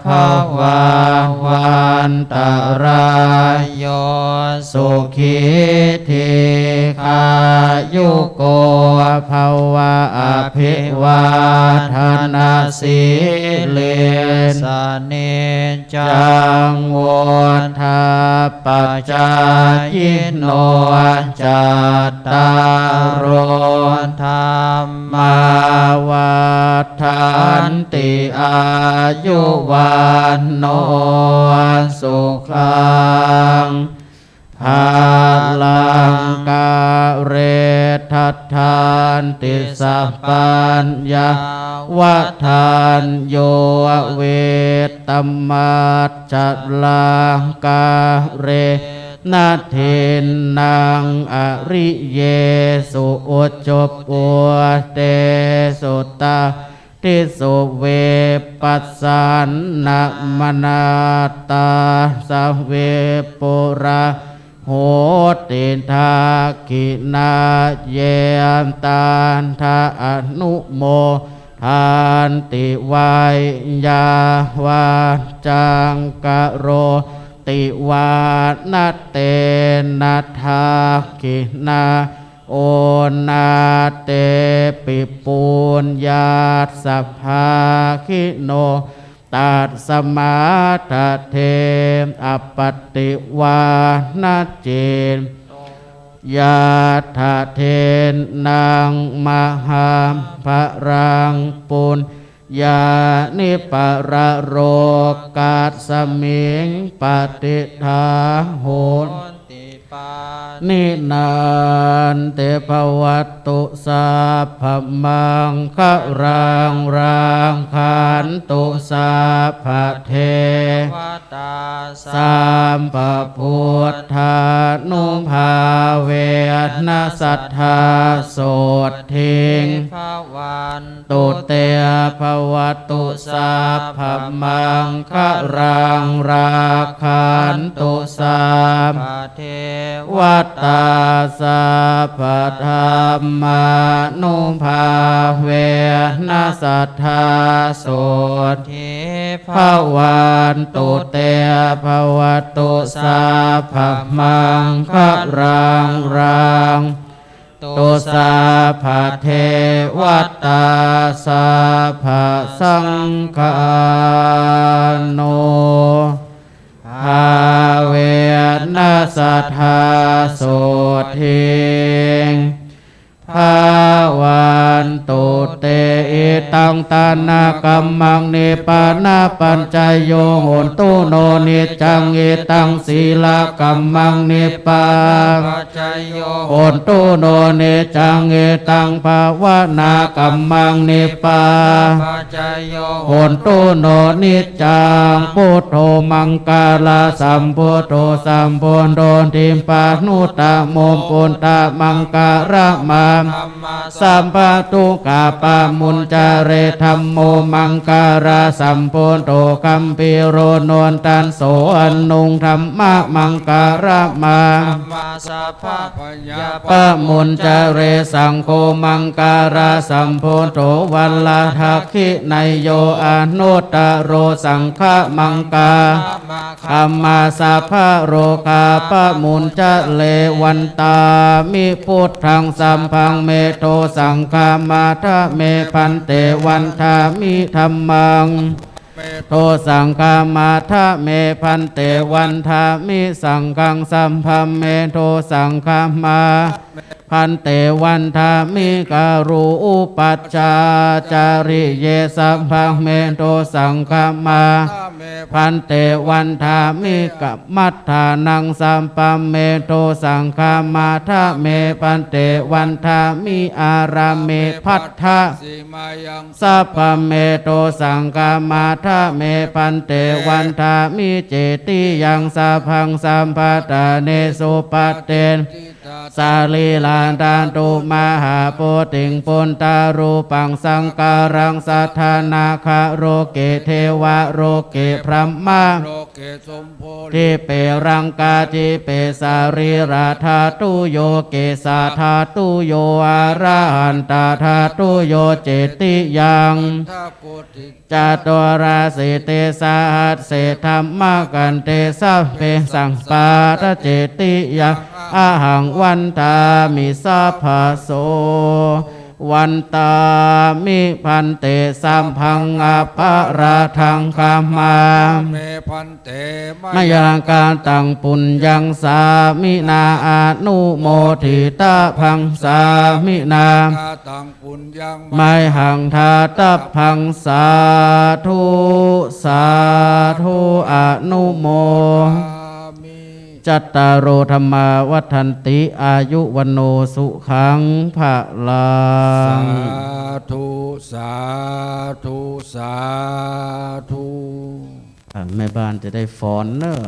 ภวังวันตรายโยสุขีทีขายุโกภวะอภิวาทนาสีเลสเนจังโวทาปัจจายโนจัตตารโอธรรมาวัฏฐานติอายุวันโนสุขังภาลังกาเรทัฏฐานติสัพพัญญาวัฏฐานโยเวตมัจจลังกาเรนาเทนนางอริเยสุอุจจปุเตสุตาทิสุเวปัสสันนะมนาตาสเวปุระโหติทากินาเยมตานทาอนุโมทานติวายยาวาจังกะโรติวานาเตนะทากินาโอนาเตปิปูญญาสัพพาคิโนตัสสมาทเทอปปติวานาเจนยาทะเทนนางมหาภรังปุญญานิประโรกาสมิงปฏิทาโหนนินานเตภวัตตุสัพพมังคะรังรังขันตุสัพพเทวตาสัมปพุทธานุภาเวนะสัทธาโสทิงตุเตภวัตตุสัพพมังคะรังรังขันตุสัพพเทวตาสัพพธรรมานุภาเวนะสัทธาโสทิภวันตุเตภวตุสัพพมังคะรังรังตุสัพพเทวตาสัพพสังฆาโนภาเวนะสัทธาโสทิงภาวันตุเตอิตังตานากัมมังนิปานาปัญจโยโหนตุโนนิจังอิตังศีลกัมมังนิปาปัญจโยโหนตุโนนิจังอิตังภาวนากัมมังนิปาปัญจโยโหนตุโนนิจังพุทโธมังกาลาสัมพุทโธสัมพุทโธทิมปานุตตะโมปุตตะมังการะมาสัมปะตุกาปะมุนจาเรธัมโมมังการะสัมพุทโธคัมปิโรนวนตันโสอนุงธรรมะมังการะมาสัพพะยาปะมุนจาเรสังโฆมังการะสัมพุทโธวัลลาทักขิไนโยอนุตตโรสังฆมังกาคัมมาสัพพะโรคาปะมุนจาเลวันตามิพุทธังสัมพังเมโทสังฆามาทะเมพันเตวันทามิธัมมังโทสังฆามาทะเมพันเตวันทามิสังฆังสัมพัมเมโทสังฆามาพันเตวันทามิการุอุปัชฌาจาริเยสัมพังเมโทสังฆามาพันเตวันทามิกัมมัฏฐานังสัมปัมเมโทสังฆามาทะเมพันเตวันทามิอาราเมพัทธะสัพพเมโทสังฆามาทะเมพันเตวันทามิเจติยังสัพพังสัมปตะเนสุปเตน สาลีลานตานตุมหาโพติงปุนตารูปังสังการังสัทธานาคาโรเกเทวะโรเกพระมะ โลเกสมโพธิ ทิเปรังกาจิเปสารีราธาตุโยเกสาธาตุโยอาระหันตาธาตุโยเจติยัง ทัพโกติ จตุราสิเตสาหัสเสธรรมกันเตสัพเพสังปาทเจติยังอาหังวันตามิสัพพะโสวันตามิพันเตสัมพังอภราทังคามา เมพันเต มยังการตังปุญญังสามินาอานุโมทิตาพังสามินา กาตังปุญญัง ไมหังทาตพังสาธุสาธุอนุโม มิ จัตตารโอธรรมาวัฏันติอายุวันโนสุขังภะลั สาง ธุสาธุสาธุ แม่บ้านจะได้ฟ้อนเนอะ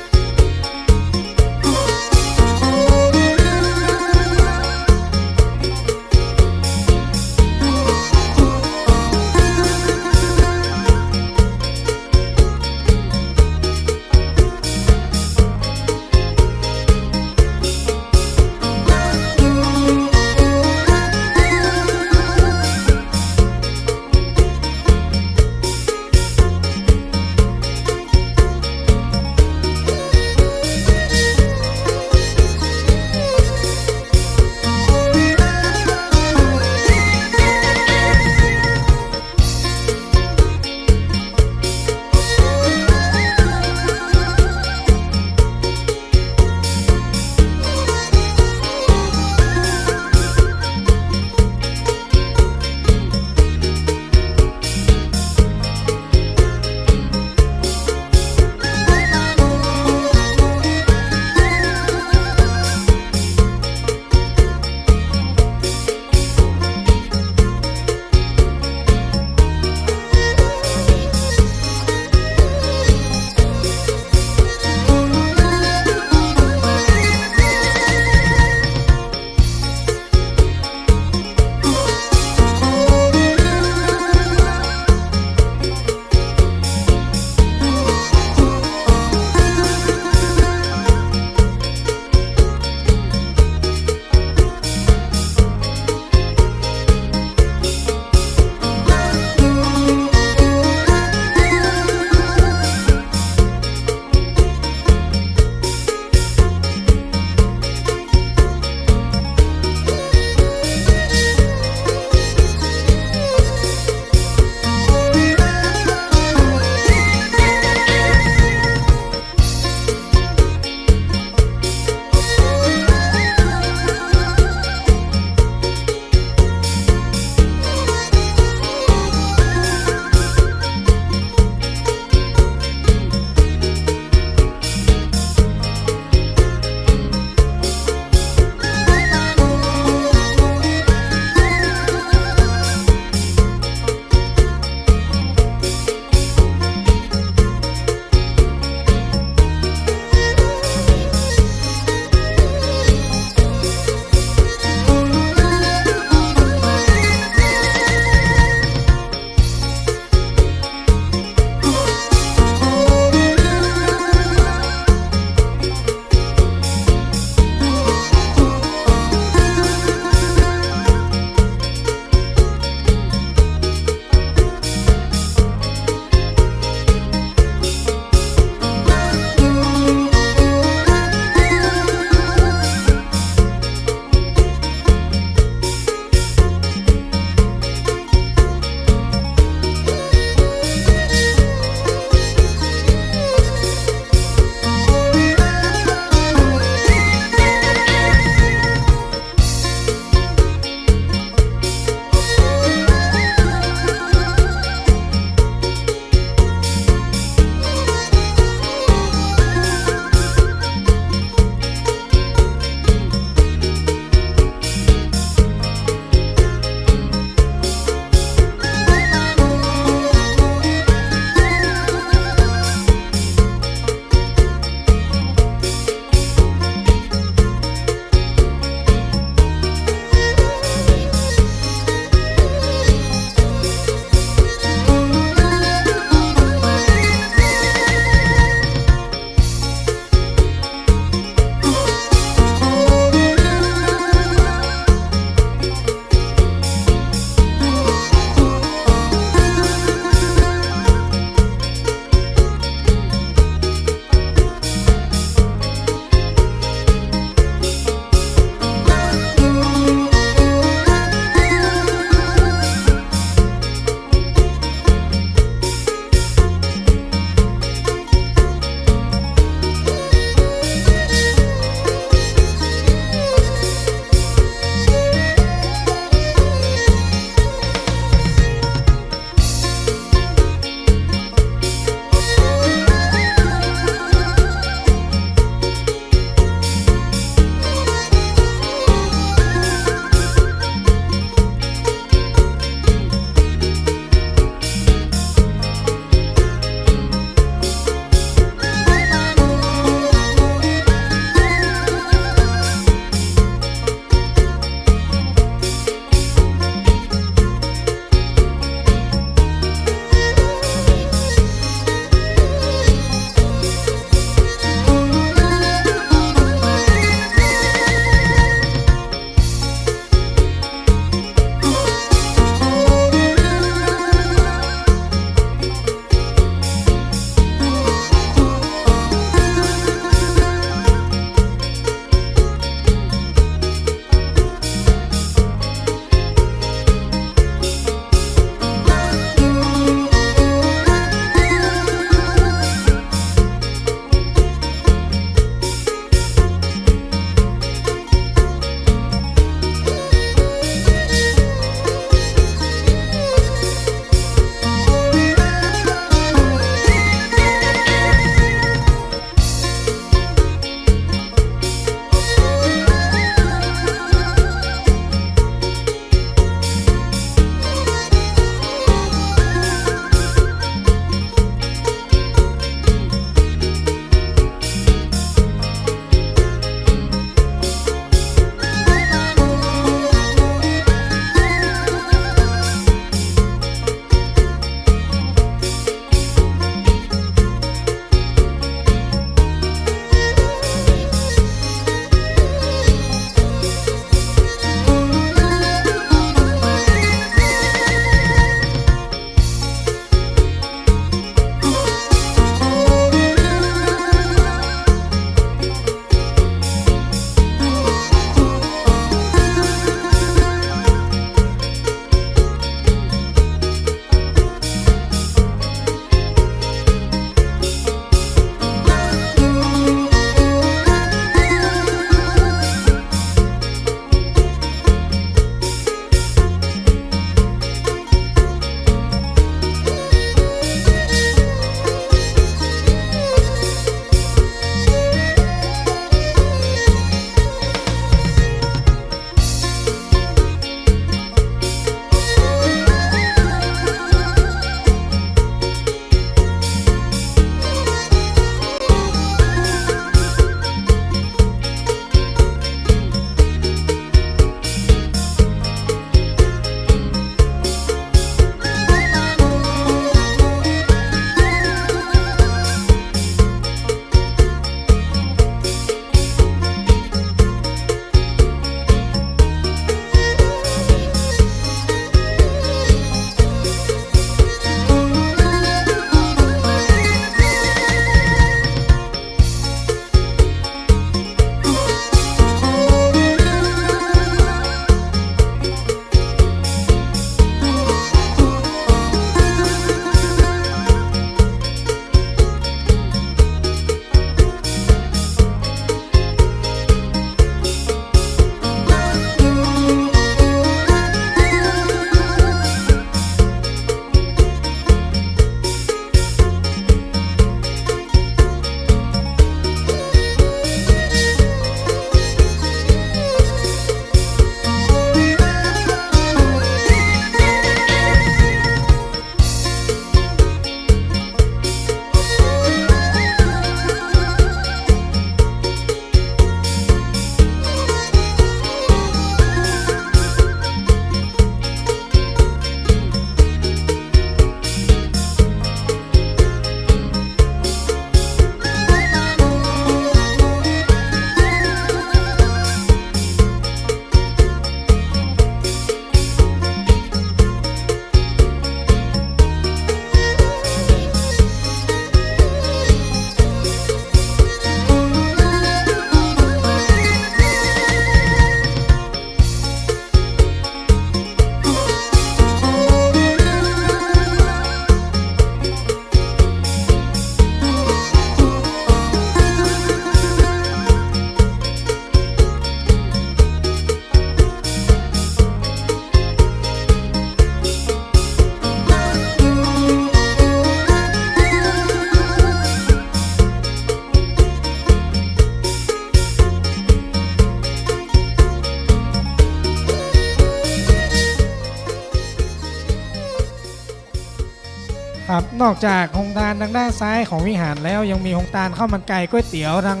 นอกจากโรงทานทางด้านซ้ายของวิหารแล้วยังมีโรงทานข้าวมันไก่ก๋วยเตี๋ยวทาง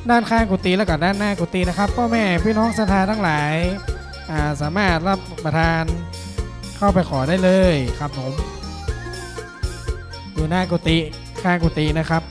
ด้านข้างกุฏิแล้วก็ด้านหน้ากุฏินะครับพ่อแม่พี่น้องศรัทธาทั้งหลายสามารถรับประทานเข้าไปขอได้เลยครับผมอยู่หน้ากุฏิข้างกุฏินะครับ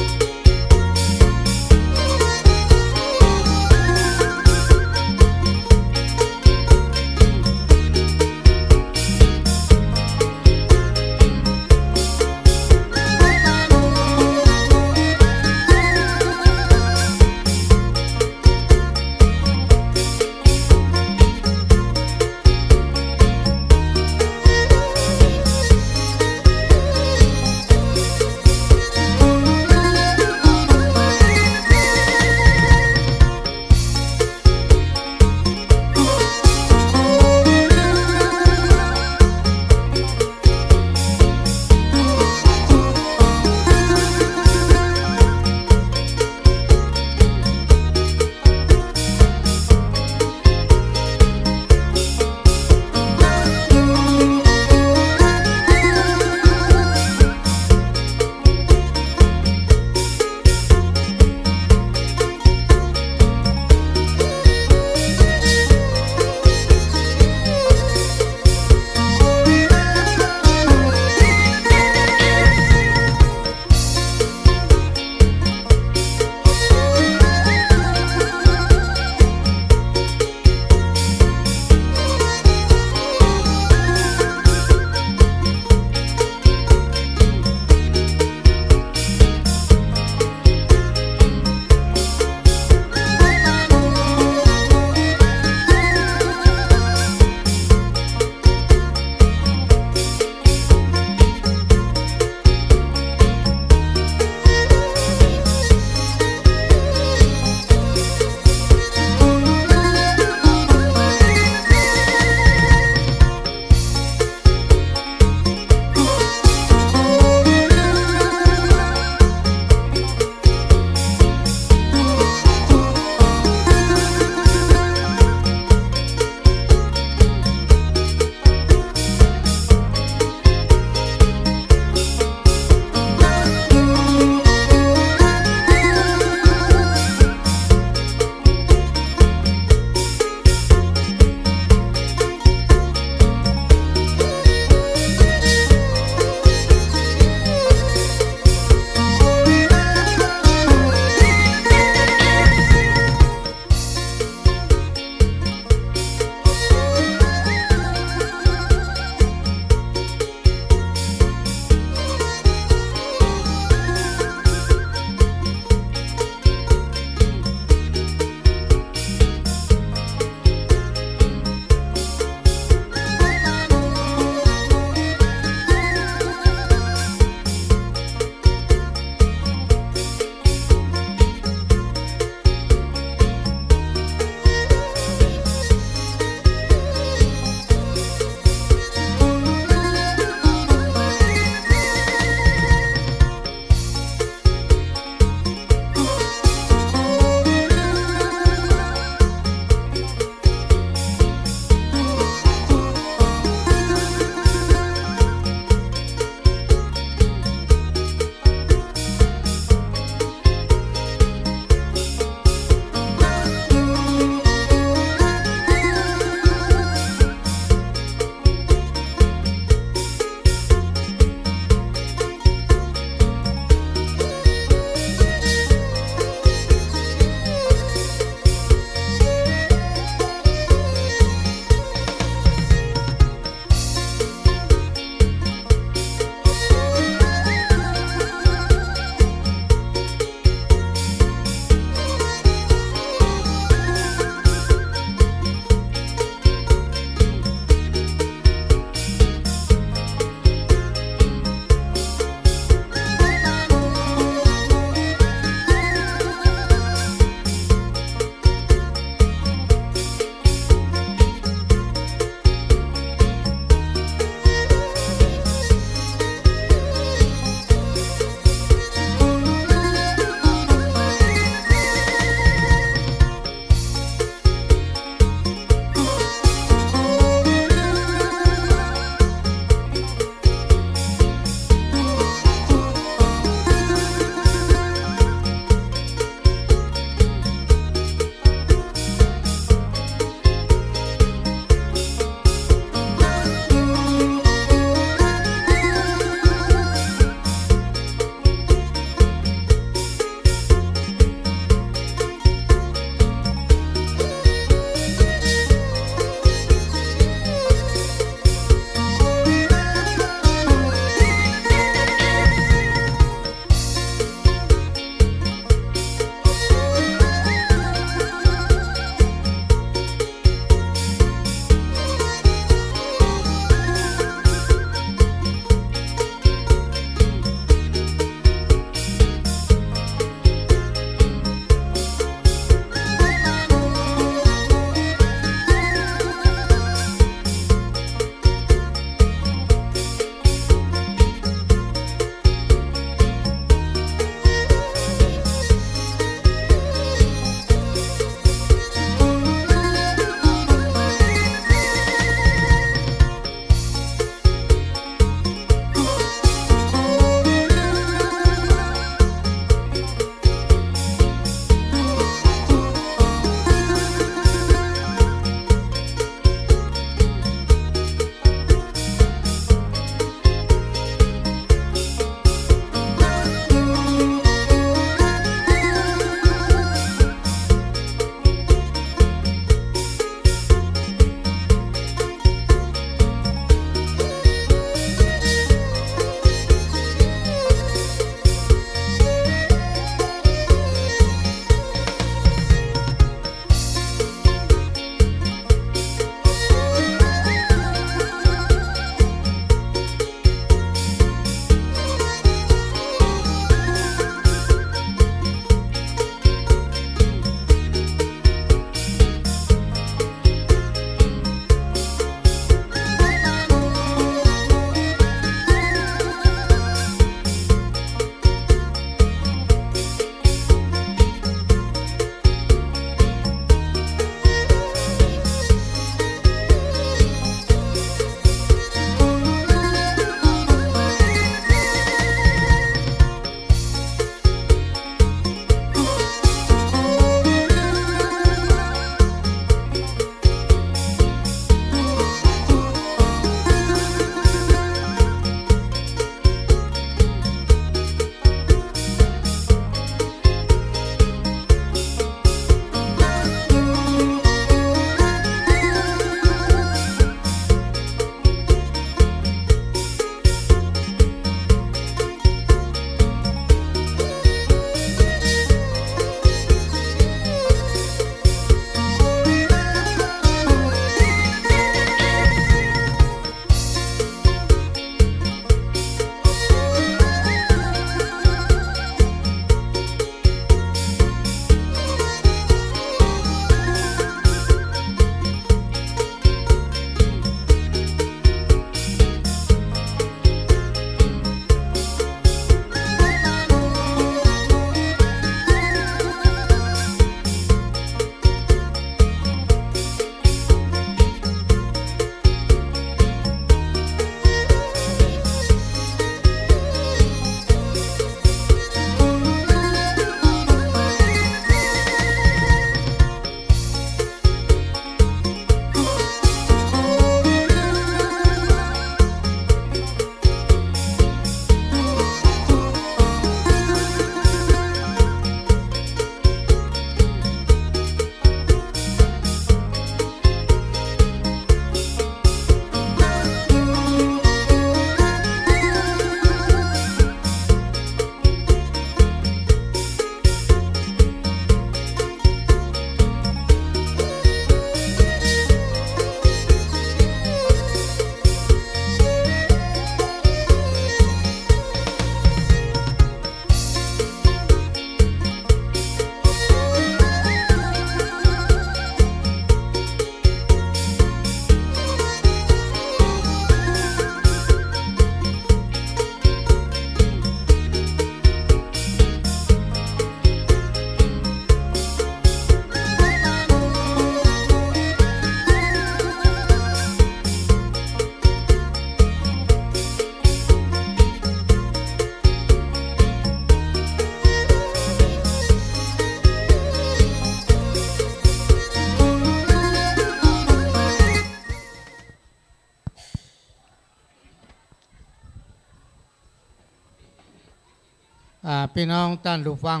พี่น้องท่านผู้ฟัง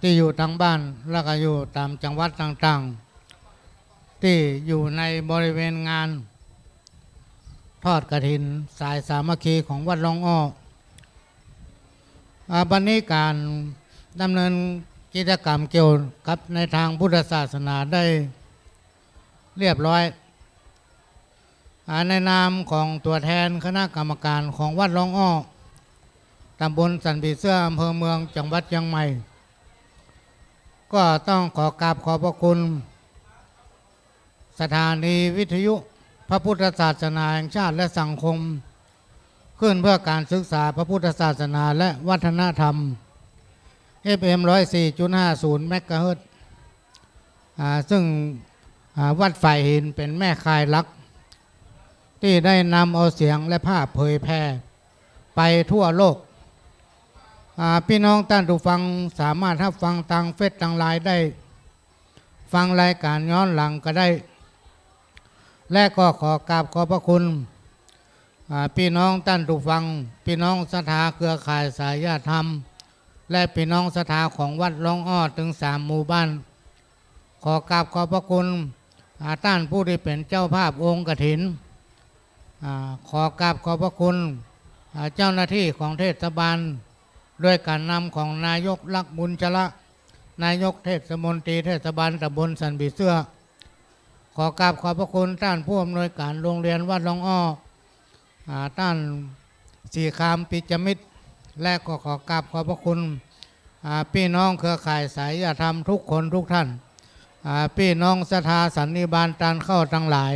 ที่อยู่ทางบ้านแล้วก็อยู่ตามจังหวัดต่างๆที่อยู่ในบริเวณงานทอดกฐินสายสามัคคีของวัดหลวงอ้อวันนี้การดำเนินกิจกรรมเกี่ยวกับในทางพุทธศาสนาได้เรียบร้อยในนามของตัวแทนคณะกรรมการของวัดหลวงอ้อตำบลสันผีเสื้ออำเภอเมืองจังหวัดเชียงใหม่ก็ต้องขอกราบขอบพระคุณสถานีวิทยุพระพุทธศาสนาแห่งชาติและสังคมขึ้นเพื่อการศึกษาพระพุทธศาสนาและวัฒนธรรม FM 104.50 เมกะเฮิรตซ์ซึ่งวัดฝ่ายหินเป็นแม่ข่ายหลักที่ได้นำเอาเสียงและภาพเผยแพร่ไปทั่วโลกพี่น้องท่านผู้ฟังสามารถรับฟังทางเฟซทางไลน์ได้ฟังรายการย้อนหลังก็ได้และก็ขอกราบขอบพระคุณพี่น้องท่านผู้ฟังพี่น้องศรัทธาเครือข่ายสายญาติธรรมและพี่น้องศรัทธาของวัดหลวงอ้อถึง3 หมู่บ้านขอกราบขอบพระคุณท่านผู้ที่เป็นเจ้าภาพองค์กฐินขอกราบขอบพระคุณเจ้าหน้าที่ของเทศบาลด้วยการนำของนายกลักษณ์บุญชละนายกเทศมนตรีเทศบาลตำบลสันผีเสื้อขอกราบขอบพระคุณท่านผู้อำนวยการโรงเรียนวัดหลวงอ้อท่านสีคามปิจมิตรและก็ขอกราบขอบพระคุณพี่น้องเครือข่ายสายญาติธรรมทุกคนทุกท่านพี่น้องศรัทธาสันนิบาตตานเข้าทั้งหลาย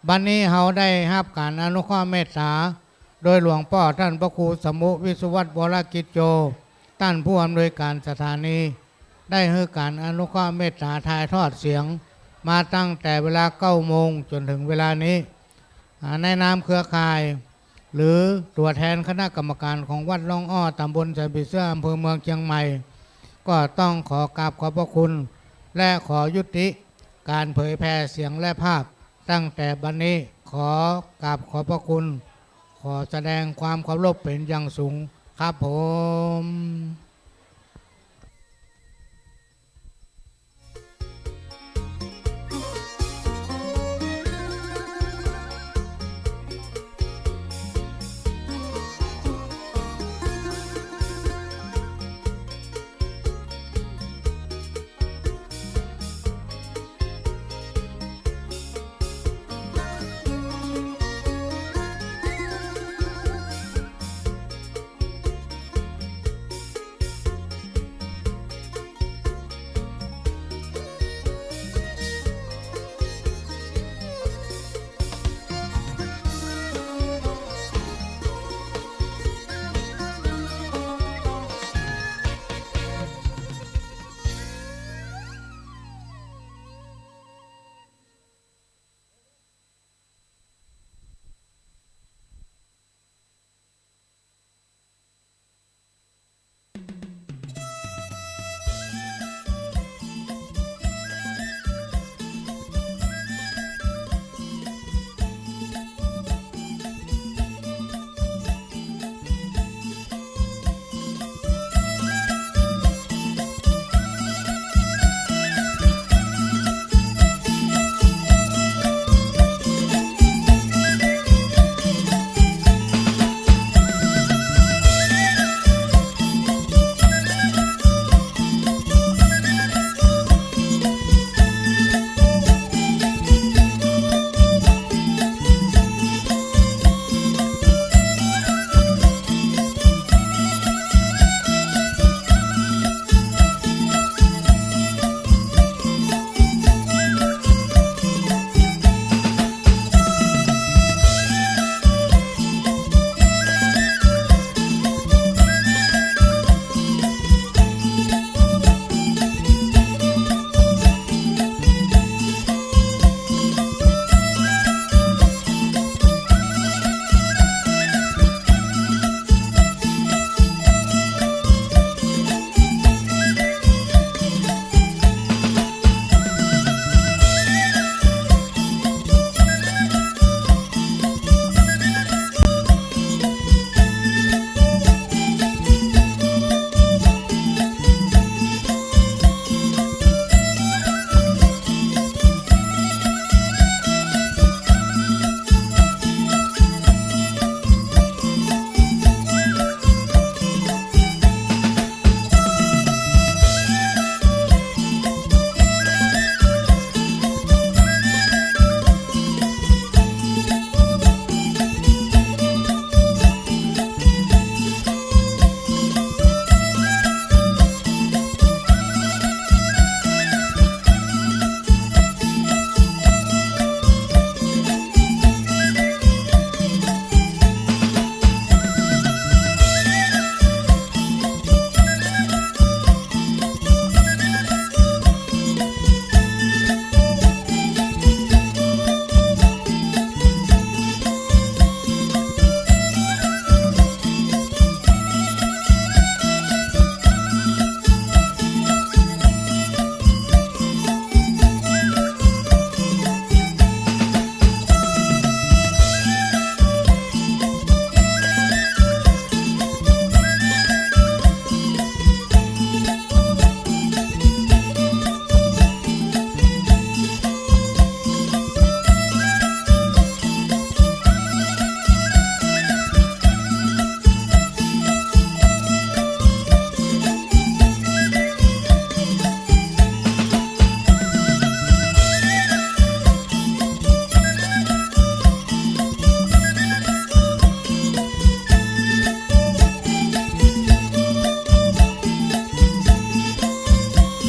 บัดนี้เฮาได้รับการอนุเคราะห์เมตตาโดยหลวงพ่อท่านพระครูสมุวิสุวัตวรกิจโจท่านผู้อำนวยการสถานีได้ให้การอนุเคราะห์เมตตาถ่ายทอดเสียงมาตั้งแต่เวลา9 โมงจนถึงเวลานี้ในนามเครือข่ายหรือตัวแทนคณะกรรมการของวัดหลวงอ้อตำบลสันผีเสื้ออำเภอเมืองเชียงใหม่ก็ต้องขอกราบขอบพระคุณและขอยุติการเผยแพร่เสียงและภาพตั้งแต่บัดนี้ขอกราบขอบพระคุณขอแสดงความเคารพเป็นอย่างสูงครับผม